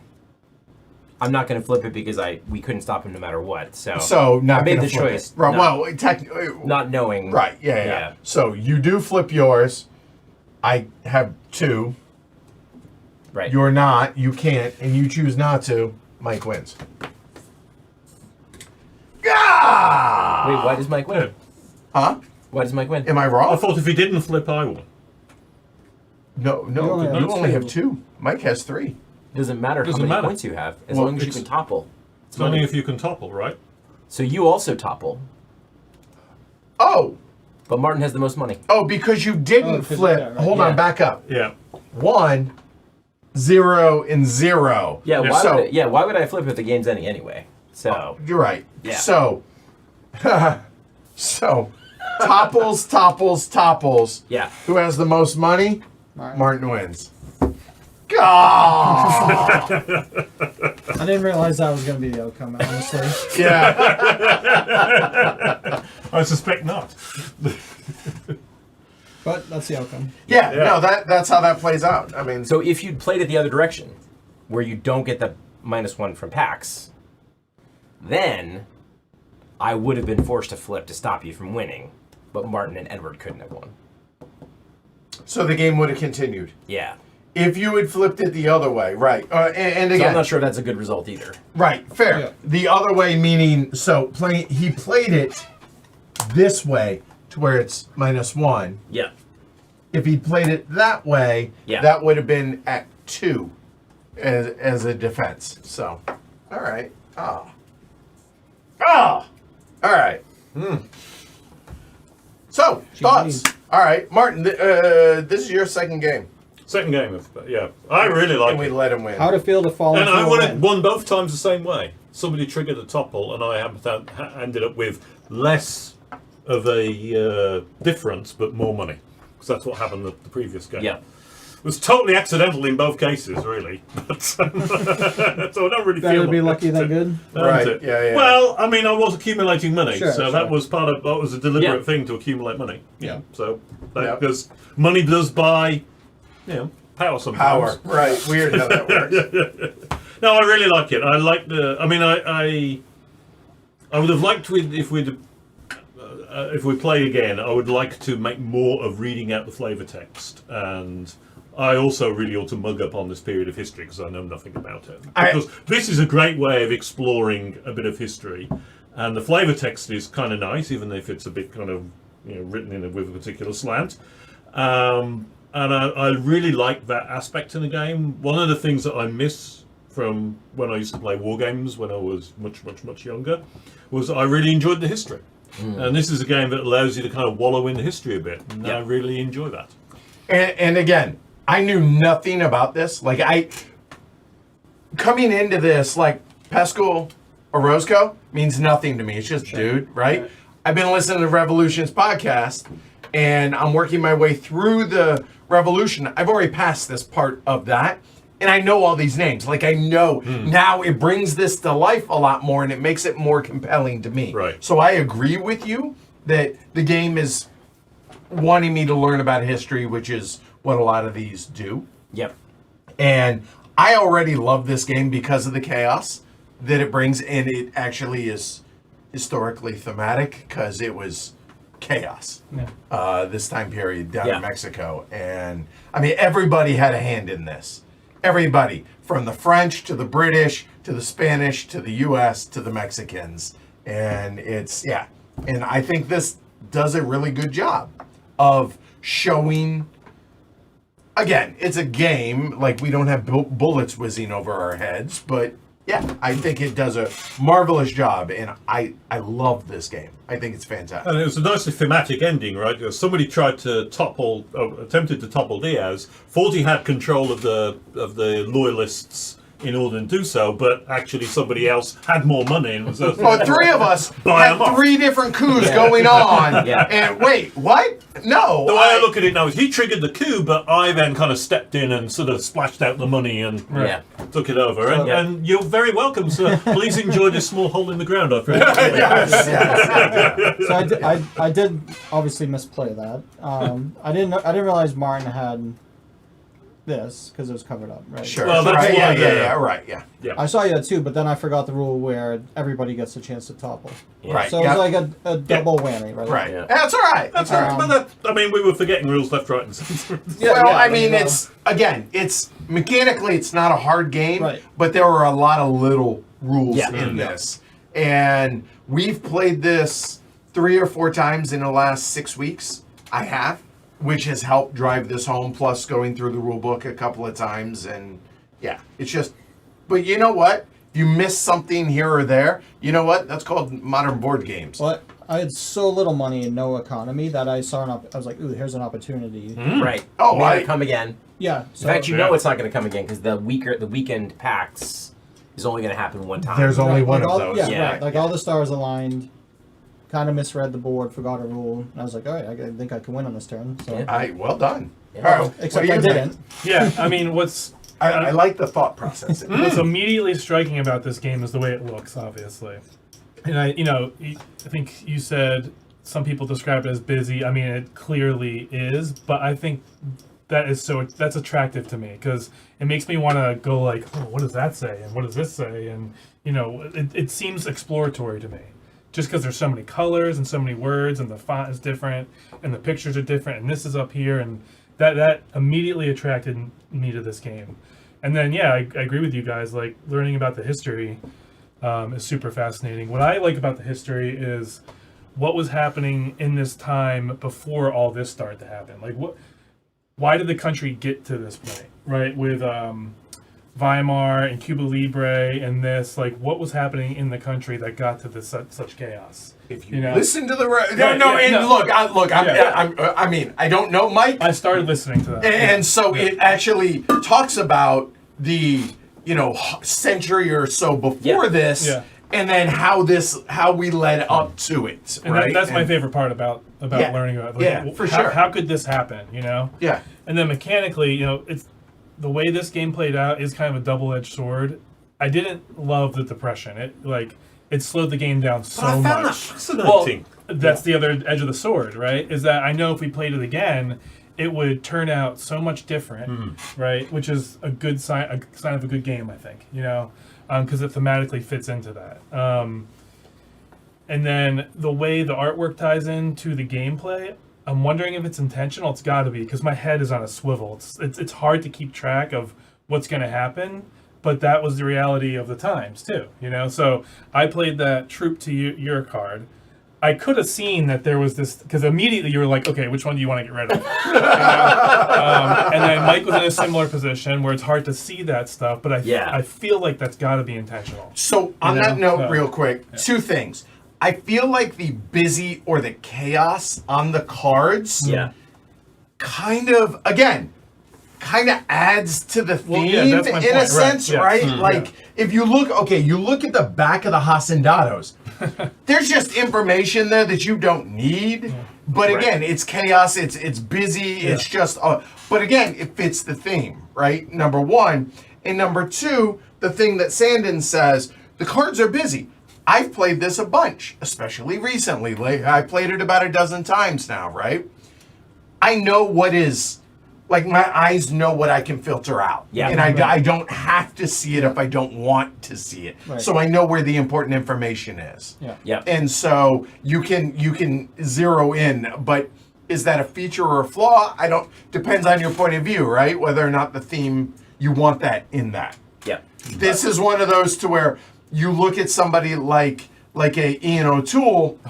I'm not gonna flip it because we couldn't stop him no matter what. So So not I made gonna the flip choice. It. Right. not, Well, technically, not knowing. right. Yeah. So you do flip yours. I have 2. Right. You're not. You can't, and you choose not to. Mike wins. Ah! Wait, why does Mike win? Huh? Why does Mike win? Am I I wrong? thought if he didn't flip, I won. No. only You have only have 2. 2. Mike has 3. Doesn't matter how Doesn't many matter. points you have, as Well, long as you it's- can topple. It's only if you can topple, right? So you also topple, Oh. but Martin has the most money. Oh, because you didn't Oh, 'cause- flip. yeah, right, Hold yeah. on, back up. Yeah. 1, 0, and 0. Yeah. Yeah. Why So- would why would I flip if the game's ending anyway? So You're right. Yeah. So, topples. yeah. Who has the most money? Martin. Martin wins. God. I didn't realize that was going to be the outcome, honestly. Yeah. I suspect not. But that's the outcome. Yeah. Yeah. No, that's how that plays out. I mean, So if you'd played it the other direction, where you don't get the -1 from Pax, then I would have been forced to flip to stop you from winning. But Martin and Edward couldn't have won. so the game would have continued Yeah. if you had flipped it the other way, right? And So again, I'm not sure that's a good result either. right? Fair. Yeah. The other way meaning he played it this way to where it's -1. Yeah. If he played it that way, Yeah. that would have been at 2 as a defense. So, all right. All right. So, thoughts? All right, Martin. This is your second game. Second game of I really like And we it. let him win. How to feel the fall And into I a won win. it won both times the same way. Somebody triggered a topple, and I ended up with less of a difference, but more money. Because that's what happened the previous game. Yeah. It was totally accidental in both cases, really. But, so I don't really Better feel to be like lucky than good. Right, it? yeah. Well, I mean, I was accumulating money, Sure, so that sure. was that was a deliberate Yeah. thing to accumulate money. Yeah. So Yeah. because money does buy, power sometimes. Power. Right. Weird how that works. No, I really like it. I like the. I mean, I would have liked if we play again. I would like to make more of reading out the flavor text, and I also really ought to mug up on this period of history because I know nothing about it. Because this is a great way of exploring a bit of history, and the flavor text is kind of nice, even if it's a bit kind of written in with a particular slant. And I really like that aspect in the game. One of the things that I miss from when I used to play war games when I was much younger was I really enjoyed the history. And this is a game that allows you to kind of wallow in the history a bit, and I really enjoy that. And again, I knew nothing about this. Like coming into this, like Pesco Orozco means nothing to me. It's just dude, right? I've been listening to Revolution's podcast, and I'm working my way through the Revolution. I've already passed this part of that, and I know all these names. Like I know now it brings this to life a lot more, and it makes it more compelling to me. Right. So I agree with you that the game is wanting me to learn about history, which is what a lot of these do. Yep. And I already love this game because of the chaos that it brings, and it actually is historically thematic because it was chaos this time period down in Mexico. And I mean, everybody had a hand in this. Everybody, from the French to the British to the Spanish to the US to the Mexicans. And and I think this does a really good job of showing. Again, it's a game, like we don't have bullets whizzing over our heads, but yeah, I think it does a marvelous job, and I love this game. I think it's fantastic. And it was a nicely thematic ending, right? Somebody tried to attempted to topple Diaz. Thought he had control of the loyalists in order to do so, but actually somebody else had more money and was. Well, three of us Buy 'em had off. 3 different coups going on, and wait, what? No. The way I look at it now is he triggered the coup, but I then kind of stepped in and sort of splashed out the money and took it over. And you're very welcome, sir. Please enjoy this small hole in the ground I've created. So I did obviously misplay that. I didn't realize Martin had this because it was covered up, right? Sure. Well, that's right, why I saw you had 2, but then I forgot the rule where everybody gets a chance to topple. Right. So it was like a double whammy, right? Right. Yeah. That's all right. That's right. But I mean, we were forgetting rules left, right, and centre. I mean, it's mechanically, it's not a hard game, Right. but there were a lot of little rules Yeah. in this. And we've played this 3 or 4 times in the last 6 weeks. I have, which has helped drive this home, plus going through the rule book a couple of times. And yeah, it's just, but you know what? If you miss something here or there, you know what? That's called modern board games. Well, I had so little money and no economy that I saw I was like, ooh, here's an opportunity. Right. Oh, May it come again. Yeah. In So, fact, you know it's not going to come again because the weekend Pax is only going to happen one time. There's only Right, one like of all- those. Yeah, Yeah. right. Like all the stars aligned. Kind of misread the board, forgot a rule, and I was like, all right, I think I can win on this turn. So, Well done. Yeah. All right, except what I do you didn't. Yeah, I mean, what's I like the thought process. what's immediately striking about this game is the way it looks, obviously. And I think you said some people describe it as busy. I mean, it clearly is, but I think that's attractive to me because it makes me want to go like, oh, what does that say, and what does this say, and it seems exploratory to me. Just because there's so many colors and so many words, and the font is different, and the pictures are different, and this is up here, and that immediately attracted me to this game. And then, I agree with you guys. Like learning about the history is super fascinating. What I like about the history is what was happening in this time before all this started to happen. Like why did the country get to this point, right? With Weimar and Cuba Libre and this, like, what was happening in the country that got to this such chaos? If you listen to the I mean, I don't know, Mike, I started listening to that, and so it actually talks about the century or so before this, and then how we led up to it. and right? that's my favorite part about learning about it. Like, for sure. How could this happen? Yeah. And then mechanically, it's the way this game played out is kind of a double-edged sword. I didn't love the depression. It slowed the game down so I found that much. fascinating. That's the other edge of the sword, right? Is that I know if we played it again, it would turn out so much different, right? Which is a good sign, a sign of a good game, I think. Because it thematically fits into that. And then the way the artwork ties into the gameplay, I'm wondering if it's intentional. It's got to be, because my head is on a swivel. It's hard to keep track of what's going to happen, but that was the reality of the times too. So I played that troop to your card. I could have seen that there was this, because immediately you were like, okay, which one do you want to get rid of? And then Mike was in a similar position where it's hard to see that stuff, but I feel like that's got to be intentional. So on that note, real quick, two things. I feel like the busy or the chaos on the cards kind of adds to the theme that's my in point, a sense, right? Like if you look at the back of the Hacendados, there's just information there that you don't need. But again, it's chaos, it's busy, it's just but again, it fits the theme, right? Number one. And number two, the thing that Sandin says, the cards are busy. I've played this a bunch, especially recently. Like I played it about a dozen times now, right? I know what is, like my eyes know what I can filter out. Yeah. And I don't have to see it if I don't want to see it. Right. So I know where the important information is. Yeah. And so you can zero in, but is that a feature or a flaw? Depends on your point of view, right? Whether or not the theme, you want that in that. Yeah. This is one of those to where you look at somebody like a Ian O'Toole.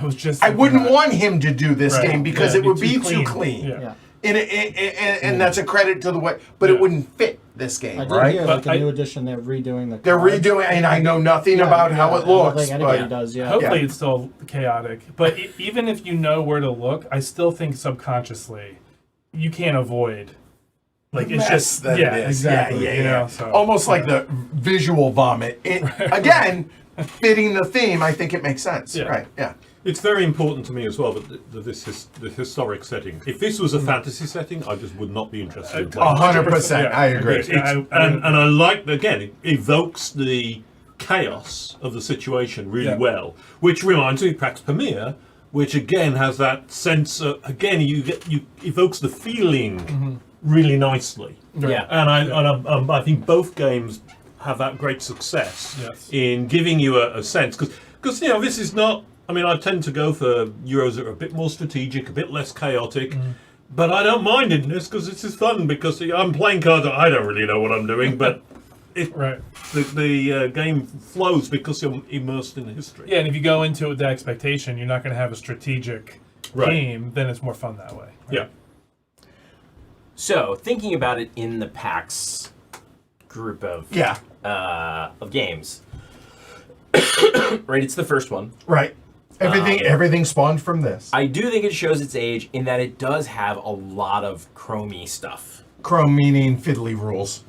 I wouldn't want him to do this game because it would be too clean. Yeah. And that's a credit to the way, but it wouldn't fit this game, I did right? hear like a new edition. They're redoing the. They're cards. redoing, and I know nothing about how it I don't looks. think anybody But does. Yeah. Hopefully it's still chaotic. But even if you know where to look, I still think subconsciously you can't avoid. Like it's just that it is. exactly. Yeah. So, Almost like the visual vomit. Again, fitting the theme, I think it makes sense. Yeah. Right? Yeah. It's very important to me as well that the historic setting. If this was a fantasy setting, I just would not be interested in playing. 100%. I agree. And I like, again, it evokes the chaos of the situation really well, which reminds me of Pax Pamir, which again has that sense of, again, you evokes the feeling really nicely. Yeah. And I think both games have that great success in giving you a sense, because this is not. I mean, I tend to go for Euros that are a bit more strategic, a bit less chaotic, but I don't mind in this because this is fun because I'm playing cards that I don't really know what I'm doing, but the game flows because you're immersed in the history. Yeah, and if you go into it with the expectation you're not going to have a strategic game, then it's more fun that way. Right? Yeah. So, thinking about it in the PAX group of games, right? It's the first one. Right. Everything spawned from this. I do think it shows its age in that it does have a lot of chromey stuff. Chrome meaning fiddly rules.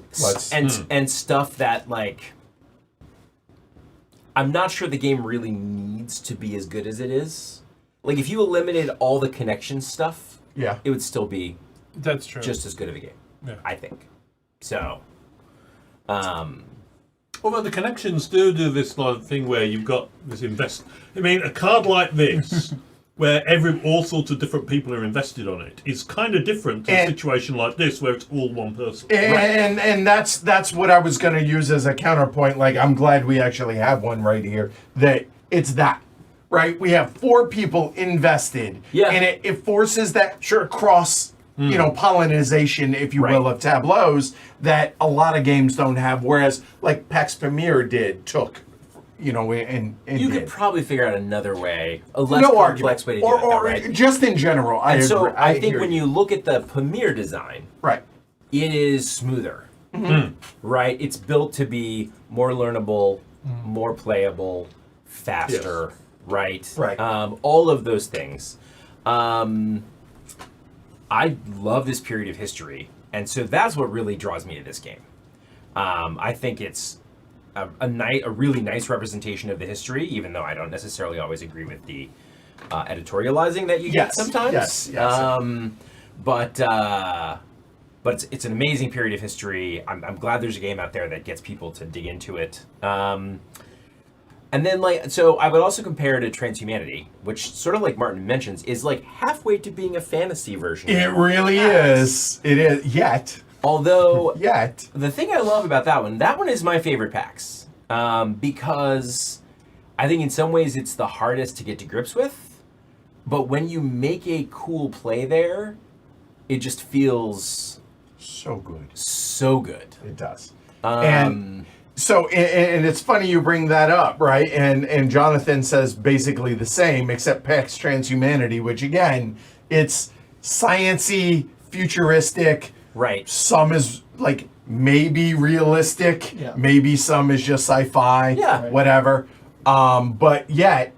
And stuff that, like, I'm not sure the game really needs to be as good as it is. Like, if you eliminated all the connection stuff, it would still be That's true. just as good of a game, I think. So, Although the connections do this sort of thing where you've got this I mean, a card like this, where all sorts of different people are invested on it, is kind of different to a situation like this where it's all one person. And that's what I was going to use as a counterpoint. Like, I'm glad we actually have one right here. That it's that, right? We have 4 people invested. Yeah. And it forces that cross, pollination, if you will, of tableaus that a lot of games don't have. Whereas, like Pax Pamir took, and you did. could probably figure out another way, a less No complex argument. way to do it, though, Or right? just in general, I agree. So I think hear when you look at the Pamir design, right, it is smoother, right? It's built to be more learnable, more playable, faster, right? Right. All of those things. I love this period of history, and so that's what really draws me to this game. I think it's a really nice representation of the history, even though I don't necessarily always agree with the editorializing that you get sometimes. Yes. But it's an amazing period of history. I'm glad there's a game out there that gets people to dig into it. And And then, like, so I would also compare to Transhumanity, which sort of like Martin mentions, is like halfway to being a fantasy version. It really is. It is. Yet. Although, Yet. the thing I love about that one is my favorite PAX. Because I think in some ways it's the hardest to get to grips with. But when you make a cool play there, it just feels So good. so good. It does. And so, and it's funny you bring that up, right? And Jonathan says basically the same, except Pax Transhumanity, which again, it's science-y, futuristic. Right. Some is like maybe realistic. Yeah. Maybe some is just sci-fi. Yeah. Right. Whatever. But yet,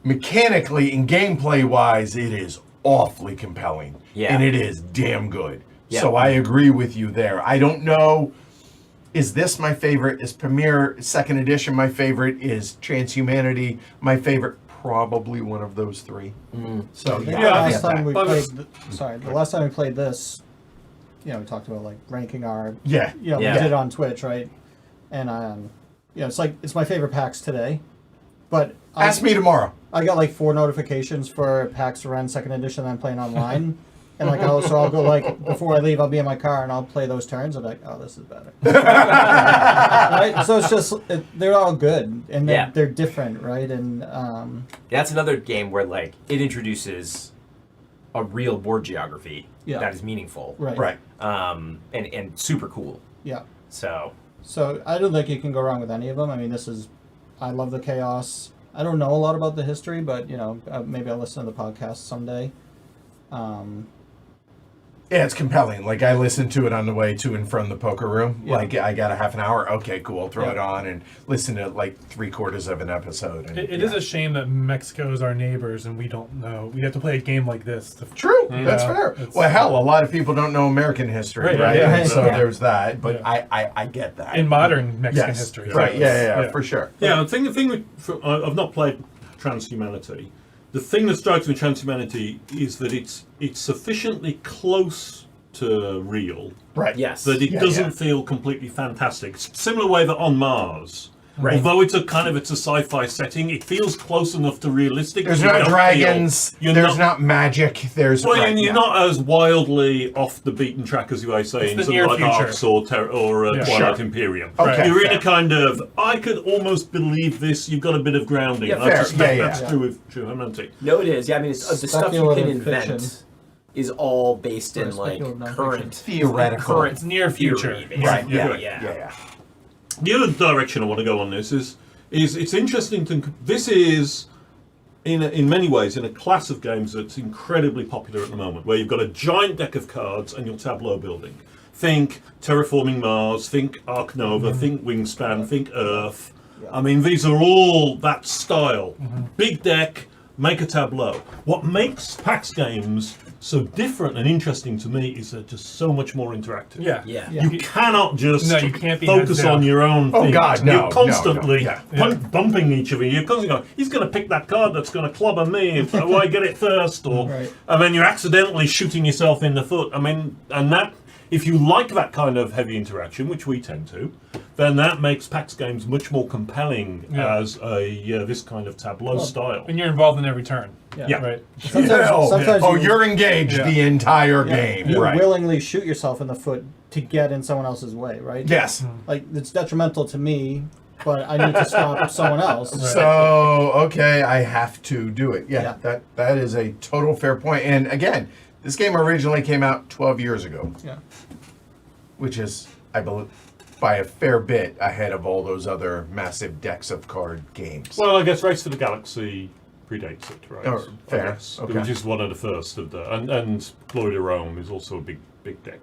mechanically and gameplay-wise, it is awfully compelling. Yeah. And it is damn good. Yeah. So I agree with you there. I don't know. Is this my favorite? Is Premier 2nd Edition my favorite? Is Transhumanity my favorite? Probably one of those three. So The yeah, I last get time that. we But played, it's- the last time we played this, we talked about like ranking our, Yeah. we Yeah. did it on Twitch, right? And it's my favorite PAX today, but Ask me tomorrow. I got like 4 notifications for PAX Ren 2nd Edition that I'm playing online. And like I'll go like before I leave, I'll be in my car and I'll play those turns. I'm like, oh, this is better. Right? So it's just they're all good and they're different, right? And That's another game where like it introduces a real board geography that is meaningful. right, Right. And super cool. yeah. So So I don't think you can go wrong with any of them. I mean, I love the chaos. I don't know a lot about the history, but maybe I'll listen to the podcast someday. Yeah, it's compelling. Like I listened to it on the way to and from the poker room. Yeah. Like I got a half an hour. Okay, cool. I'll throw Yeah. it on and listen to like 3/4 of an episode. And, It is a shame that Mexico is our neighbors and we don't know. We have to play a game like this. True. Yeah. That's fair. It's- Well, hell, a lot of people don't know American history, Right, right? yeah, And so yeah. there's that. But Yeah. I get that. In modern Mexican Yes. history. Right. So Yeah, it's- for sure. Yeah, the thing I've not played Transhumanity. The thing that strikes me with Transhumanity is that it's sufficiently close to real Right. yes. that it Yeah, doesn't yeah. feel completely fantastic. It's a similar way that on Mars, Right. although it's a sci-fi setting, it feels close enough to realistic. There's you not don't dragons. feel- There's not magic. There's Well, right, and you're yeah. not as wildly off the beaten track as you might say It's in the something near like future. Arx or Yeah. Twilight Sure. Imperium. Okay, You're in fair. a kind of, I could almost believe this, you've got a bit of grounding. Yeah, I fair. suspect Yeah, that's yeah. true with Transhumanity. No, it is. Yeah, I mean, it's, the stuff you can Speculative invent fiction. is all based Or in like speculative nonfiction. current Theoretical. current It's near future. theory, basically. Right. Yeah. Yeah. The other direction I want to go on this is it's interesting to, this is in many ways in a class of games that's incredibly popular at the moment, where you've got a giant deck of cards and your tableau building. Think Terraforming Mars, think Ark Nova, think Wingspan, think Earth. I mean, these are all that style. Big deck, make a tableau. What makes PAX games so different and interesting to me is they're just so much more interactive. Yeah. Yeah. Yeah. You cannot just No, you can't be focus heads down. on your own Oh, thing. God, no, You're constantly no, no. bumping each of you. You're constantly going, he's going to pick that card that's going to clobber me if I get it first. Or, Right. and then you're accidentally shooting yourself in the foot. I mean, and that, if you like that kind of heavy interaction, which we tend to, then that makes PAX games much more compelling Yeah. as this kind of tableau style. And you're involved in every turn. Yeah. Right. Sometimes, Oh, sometimes oh, you, you're engaged Yeah. the entire game. you Right. willingly shoot yourself in the foot to get in someone else's way, right? Yes. Like it's detrimental to me, but I need to stop someone else. So okay, I have to do it. Yeah, Yeah. that is a total fair point. And again, this game originally came out 12 years ago, Yeah. which is, I believe, by a fair bit ahead of all those other massive decks of card games. Well, I guess Race to the Galaxy predates it, right? Oh, fair. I guess, Okay. which is one of the first of the, and Glory to Rome is also a big deck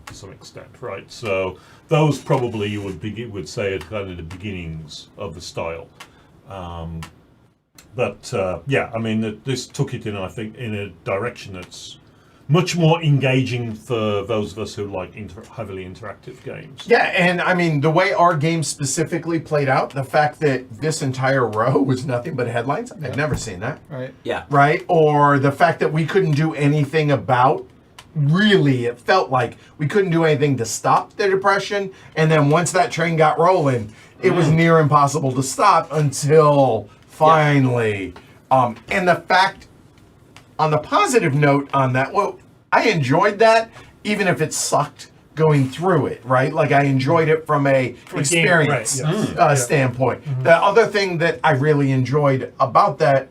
to some extent, right? So those probably you would say are kind of the beginnings of the style. Yeah, I mean, this took it in, I think, in a direction that's much more engaging for those of us who like heavily interactive games. Yeah, and I mean, the way our game specifically played out, the fact that this entire row was nothing but headlines, I've never seen that. Right. Yeah. Right? Or the fact that we couldn't do anything about really, it felt like we couldn't do anything to stop the depression. And then once that train got rolling, it was near impossible to stop until finally. And the fact, on the positive note on that, well, I enjoyed that, even if it sucked going through it, right? Like I enjoyed it from a experience standpoint. The other thing that I really enjoyed about that,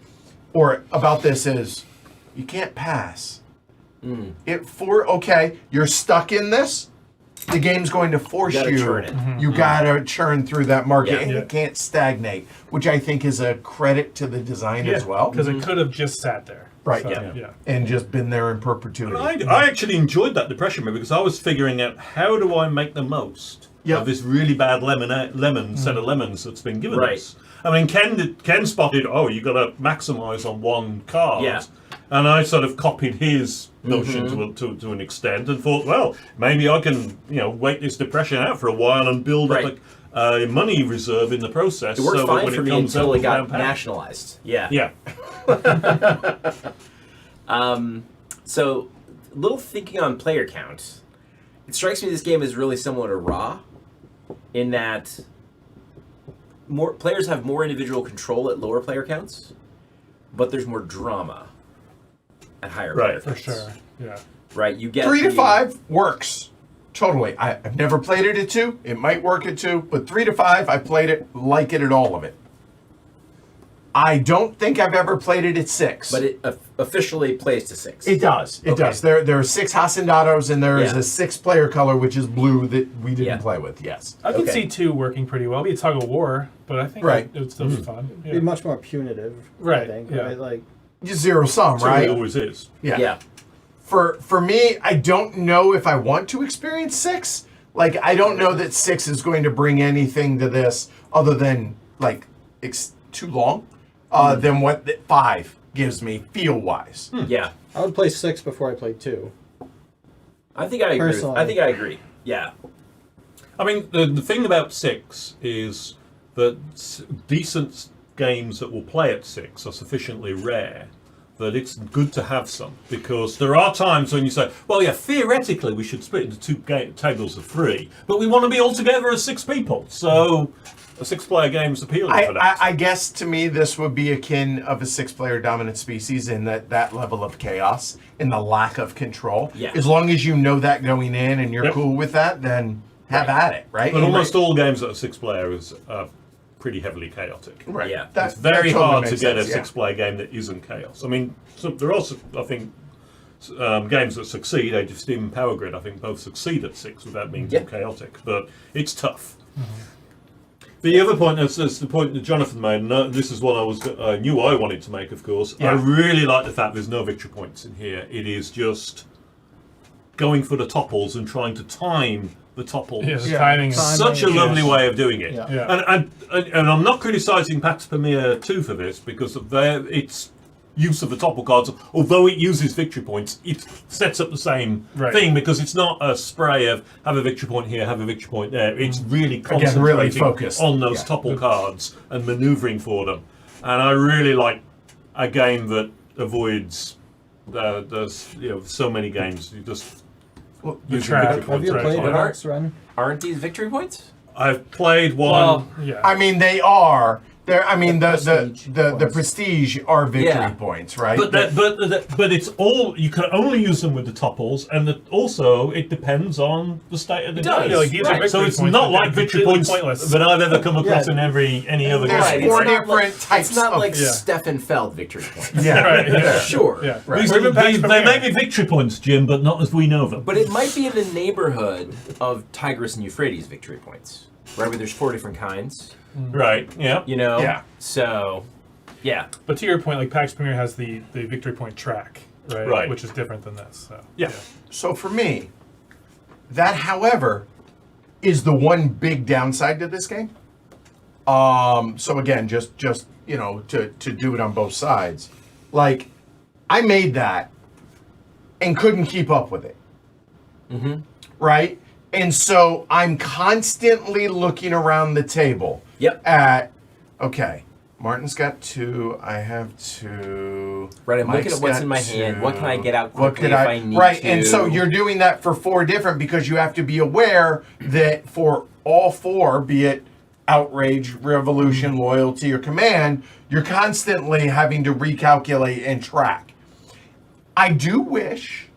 or about this, is you can't pass. You're stuck in this. The game's going to force you. Churn it. You gotta churn through that market, and Yeah. you can't stagnate, which I think is a credit to the design as well. Because it could have just sat there. Right, So, yeah. And just been there in perpetuity. I actually enjoyed that depression because I was figuring out how do I make the most of this really bad set of lemons that's been given us. I mean, Ken spotted, you got to maximize on one card. Yeah. And I sort of copied his notion to an extent and thought, well, maybe I can, wait this depression out for a while and build up a money reserve in the process. It worked so fine that when for me comes until out, it got round pack. nationalized. Yeah. Yeah. So, little thinking on player count. It strikes me this game is really similar to Raw, in that more players have more individual control at lower player counts, but there's more drama at higher player For counts. sure. Yeah. Right? You get 3 to the- 5 works. Totally. I've never played it at 2. It might work at 2, but 3 to 5, I played it, like it at all of it. I don't think I've ever played it at 6. But it officially plays to 6. It does. It does. There are 6 Hacendados, and there is a 6-player color, which is blue, that we didn't play with. Yes. I can Okay. see 2 working pretty well. It'd be a tug of war, but I think Right. it would still be fun. Be Yeah. much more punitive. Right, I think. yeah. Right? Like, Just zero sum, So right? it always is. Yeah. For me, I don't know if I want to experience 6. Like, I don't know that 6 is going to bring anything to this other than, like, it's too long than what 5 gives me feel-wise. Yeah. I would play 6 before I played 2. I think I agree. Personally. I think I agree. Yeah. I mean, the thing about 6 is that decent games that will play at 6 are sufficiently rare that it's good to have some, because there are times when you say, well, yeah, theoretically we should split into 2 tables of 3, but we want to be all together as 6 people, so a 6-player game is appealing for that. I guess to me this would be akin of a 6-player dominant species in that level of chaos, in the lack of control. Yeah. As long as you know that going in and you're Yep. cool with that, then have at it, right? But almost all games that are 6-player are pretty heavily chaotic. right. Yeah. That- It's very that totally hard to makes get sense, a yeah. 6-player game that isn't chaos. I mean, there are also, I think, games that succeed. Age of Steam and Power Grid, I think, both succeed at 6 without being too chaotic. But it's tough. The other point is the point that Jonathan made, and this is what I knew I wanted to make, of course. Yeah. I really like the fact there's no victory points in here. It is just going for the topples and trying to time the topples. Yeah, the timing is Such a lovely way of doing it. Yeah. Yeah. And I'm not criticising Pax Premier 2 for this, because of its use of the topple cards, although it uses victory points, it sets up the same thing, because it's not a spray of have a victory point here, have a victory point there. It's really concentrating really focused. on those topple cards and manoeuvring for them. And I really like a game that avoids so many games. You just using trap. victory Have you points. played But Pax, Ren? Aren't these victory points? I've played one. Well, yeah. I mean, they are. I mean, the Prestige prestige are victory Yeah. points, right? But it's all, you can only use them with the topples, and also it depends on the state of the does. game. Yeah, like these are Right. victory So it's points, not but like they're victory completely points pointless. that I've ever come across Yeah. in any other There's game. Right, four it's not different like, types It's not of- like Yeah. Stefan Feld victory points. yeah. Right, yeah. Sure. Yeah. Right. These Or are- even Pax they Premier. may be victory points, Jim, but not as we know them. But it might be in the neighborhood of Tigris and Euphrates victory points, right? Where there's 4 different kinds, Right, yeah. you know? Yeah. So, yeah. But to your point, like Pax Premier has the victory point track, right? Right. Which is different than this. So Yeah. So for me, that, however, is the one big downside to this game. So again, just to do it on both sides, like I made that and couldn't keep up with it. Right? And so I'm constantly looking around the table Yep. at, okay, Martin's got 2. I have 2. Right, I'm looking Mike's at what's got in my hand. What can I 2. get out What quickly could if I need right, to? and so you're doing that for 4 different because you have to be aware that for all 4, be it outrage, revolution, loyalty, or command, you're constantly having to recalculate and track. I do wish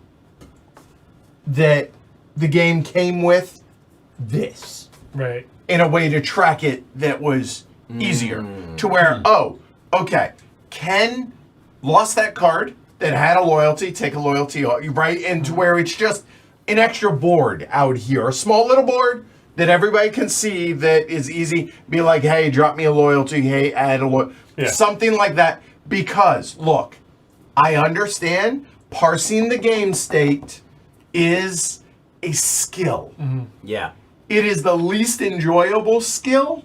that the game came with this Right. in a way to track it that was easier. To where, oh, okay, Ken lost that card that had a loyalty, take a loyalty, right? And to where it's just an extra board out here, a small little board that everybody can see that is easy. Be like, hey, drop me a loyalty, hey, add a loyalty. Yeah. Something like that. Because, look, I understand parsing the game state is a skill. Yeah. It is the least enjoyable skill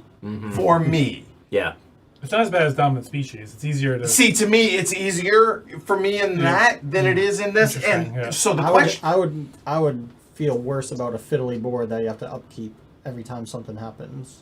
for me. Yeah. It's not as bad as Dominant Species. It's easier to. See, to me, it's easier for me in that than it is in this. And Interesting, yeah. so the I question, would feel worse about a fiddly board that you have to upkeep every time something happens.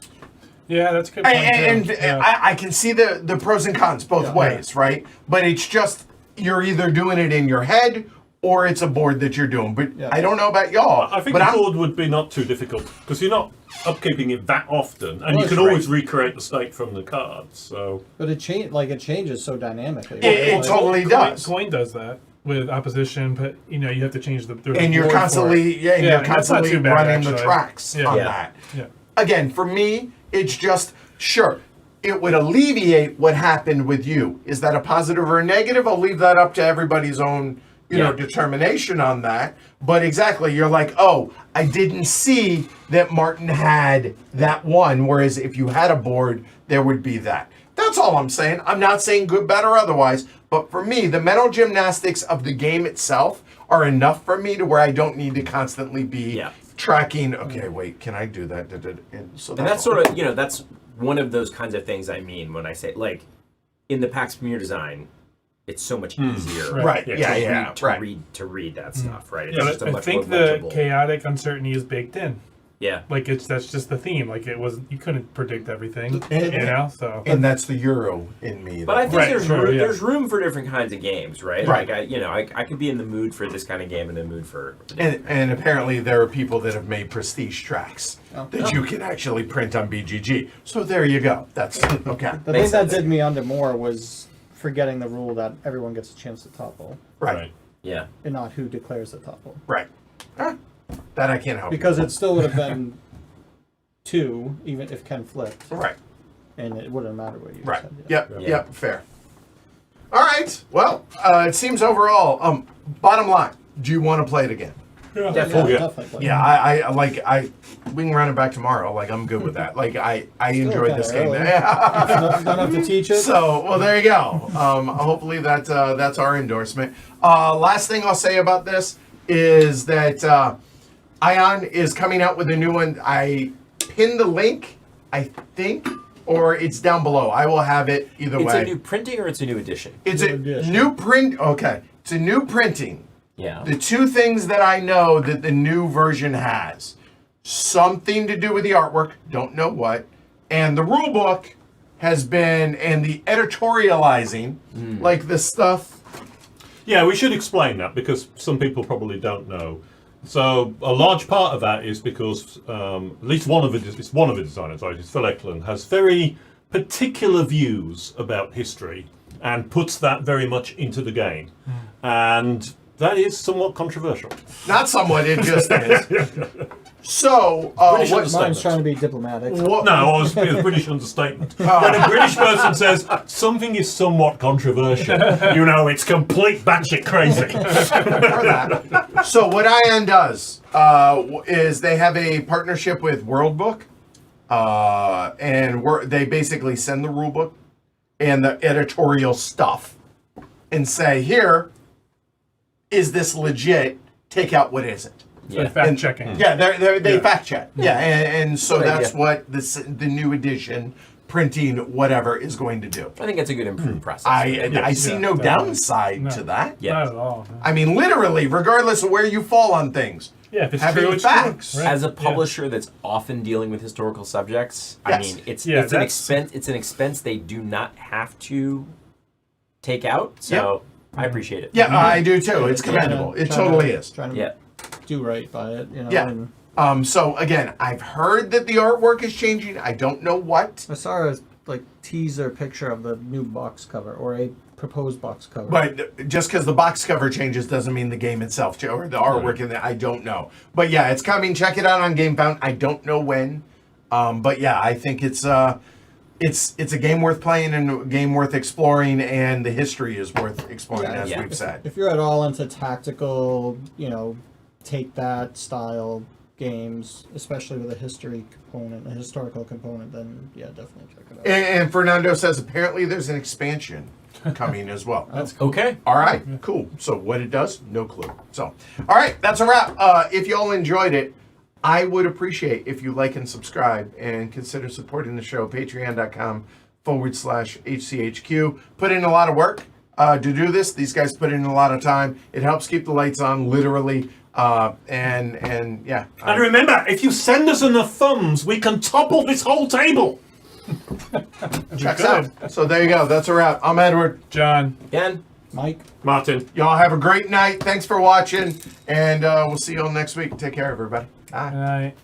Yeah, that's a good point. and too. Yeah. I can see the pros and cons both Yeah. ways, right? But it's just you're either doing it in your head or it's a board that you're doing. But Yeah. I don't know about y'all. I think but the board would be not too difficult because you're not upkeeping it that often, and you Well, can right. always recreate the state from the cards. So But it changes so dynamically. It Like, totally does. Coin does that with opposition, but you have to change the. there's a And you're board for constantly, it. yeah, and you're and that's not constantly too bad, running the actually. tracks Yeah. on Yeah. that. Yeah. Again, for me, it's just, sure, it would alleviate what happened with you. Is that a positive or a negative? I'll leave that up to everybody's own, Yeah. determination on that. But exactly, you're like, oh, I didn't see that Martin had that one, whereas if you had a board, there would be that. That's all I'm saying. I'm not saying good, bad, or otherwise, but for me, the mental gymnastics of the game itself are enough for me to where I don't need to constantly be Yeah. tracking, okay, wait, can I do that? And so And that's sort of, that's one of those kinds of things I mean when I say, like, in the Pax Premier design, it's so much easier. Right, Yeah. yeah, to right. read that stuff, right? It's Yeah, just but a I much think more the legible. chaotic uncertainty is baked in. Yeah. Like that's just the theme. Like it was, you couldn't predict everything, And- So And that's the Euro in me. But I think Right, there's sure, room, yeah. there's room for different kinds of games, right? Right. Like I could be in the mood for this kind of game and in the mood for. and apparently there are people that have made prestige tracks that you can actually print on BGG. So there you go. That's okay. The thing Makes that sense. did me under more was forgetting the rule that everyone gets a chance to topple, Right, Yeah. and not who declares the topple. right. Huh. That I can't help. Because it still would have been 2, even if Ken flipped, Right, and it wouldn't matter what you right. said. Yep, Yeah. yep. Fair. All right. Well, it seems overall. Bottom line, do you want to play it again? yeah. Definitely. yeah. Definitely. Yeah, we can run it back tomorrow. Like I'm good with that. Like I enjoyed kinda this game. early. Yeah. Don't have to teach it. So, well, there you go. Hopefully that's our endorsement. Last thing I'll say about this is that Ion is coming out with a new one. I pinned the link, I think, or it's down below. I will have it either It's way. a new printing or it's a new edition? It's New a edition. new print. Okay, it's a new printing. Yeah. The two things that I know that the new version has something to do with the artwork, don't know what, and the rule book has been, and the editorializing, like the stuff. yeah, we should explain that because some people probably don't know. So a large part of that is because at least one of the designers, right, is Phil Eklund, has very particular views about history and puts that very much into the game, and that is somewhat controversial. Not somewhat, it just is. So, British what, understand. Mine's trying to be diplomatic. what, No, it's a British understatement. When a British person says something is somewhat controversial, it's complete batshit crazy. for that. So what Ion does is they have a partnership with World Book, and they basically send the rule book and the editorial stuff and say, here, is this legit? Take out what isn't. So Yeah. fact checking. Yeah, they Yeah. fact check. Yeah, and so Good that's idea. what the new edition, printing, whatever, is going to do. I think it's a good improved process. I see yeah, no definitely. downside No. to that. Yeah. Not at all. I mean, literally, regardless of where you fall on things, Yeah, if it's having true, it's facts. true. Right. As a Yeah. publisher that's often dealing with historical subjects, I Yes. mean, it's Yeah, an that's- expense. It's an expense they do not have to take out. So I appreciate it. Yeah, I do too. It's Trying to- commendable. It trying totally to- is. Trying to Yeah. do right by it, you know. Yeah. And So again, I've heard that the artwork is changing. I don't know what, I saw a like teaser picture of the new box cover or a proposed box cover. but just because the box cover changes doesn't mean the game itself or the artwork in there. I don't know. But yeah, it's coming. Check it out on GameFound. I don't know when, but yeah, I think it's a game worth playing and a game worth exploring, and the history is worth exploring, Yeah. as Yeah. we've said. If you're at all into tactical, you know, take that style games, especially with a history component, a historical component, then yeah, definitely check it out. And Fernando says apparently there's an expansion coming as well. That's Okay. All right, cool. So what it does, no clue. So, all right, that's a wrap. If you all enjoyed it, I would appreciate if you like and subscribe and consider supporting the show. Patreon.com/HCHQ. Put in a lot of work to do this. These guys put in a lot of time. It helps keep the lights on, literally. And yeah. And remember, if you send us enough thumbs, we can topple this whole table. Checks out. So there you go. That's a wrap. I'm Edward. John. Again. Mike. Martin. Y'all have a great night. Thanks for watching. And we'll see you all next week. Take care, everybody. Bye. Good night.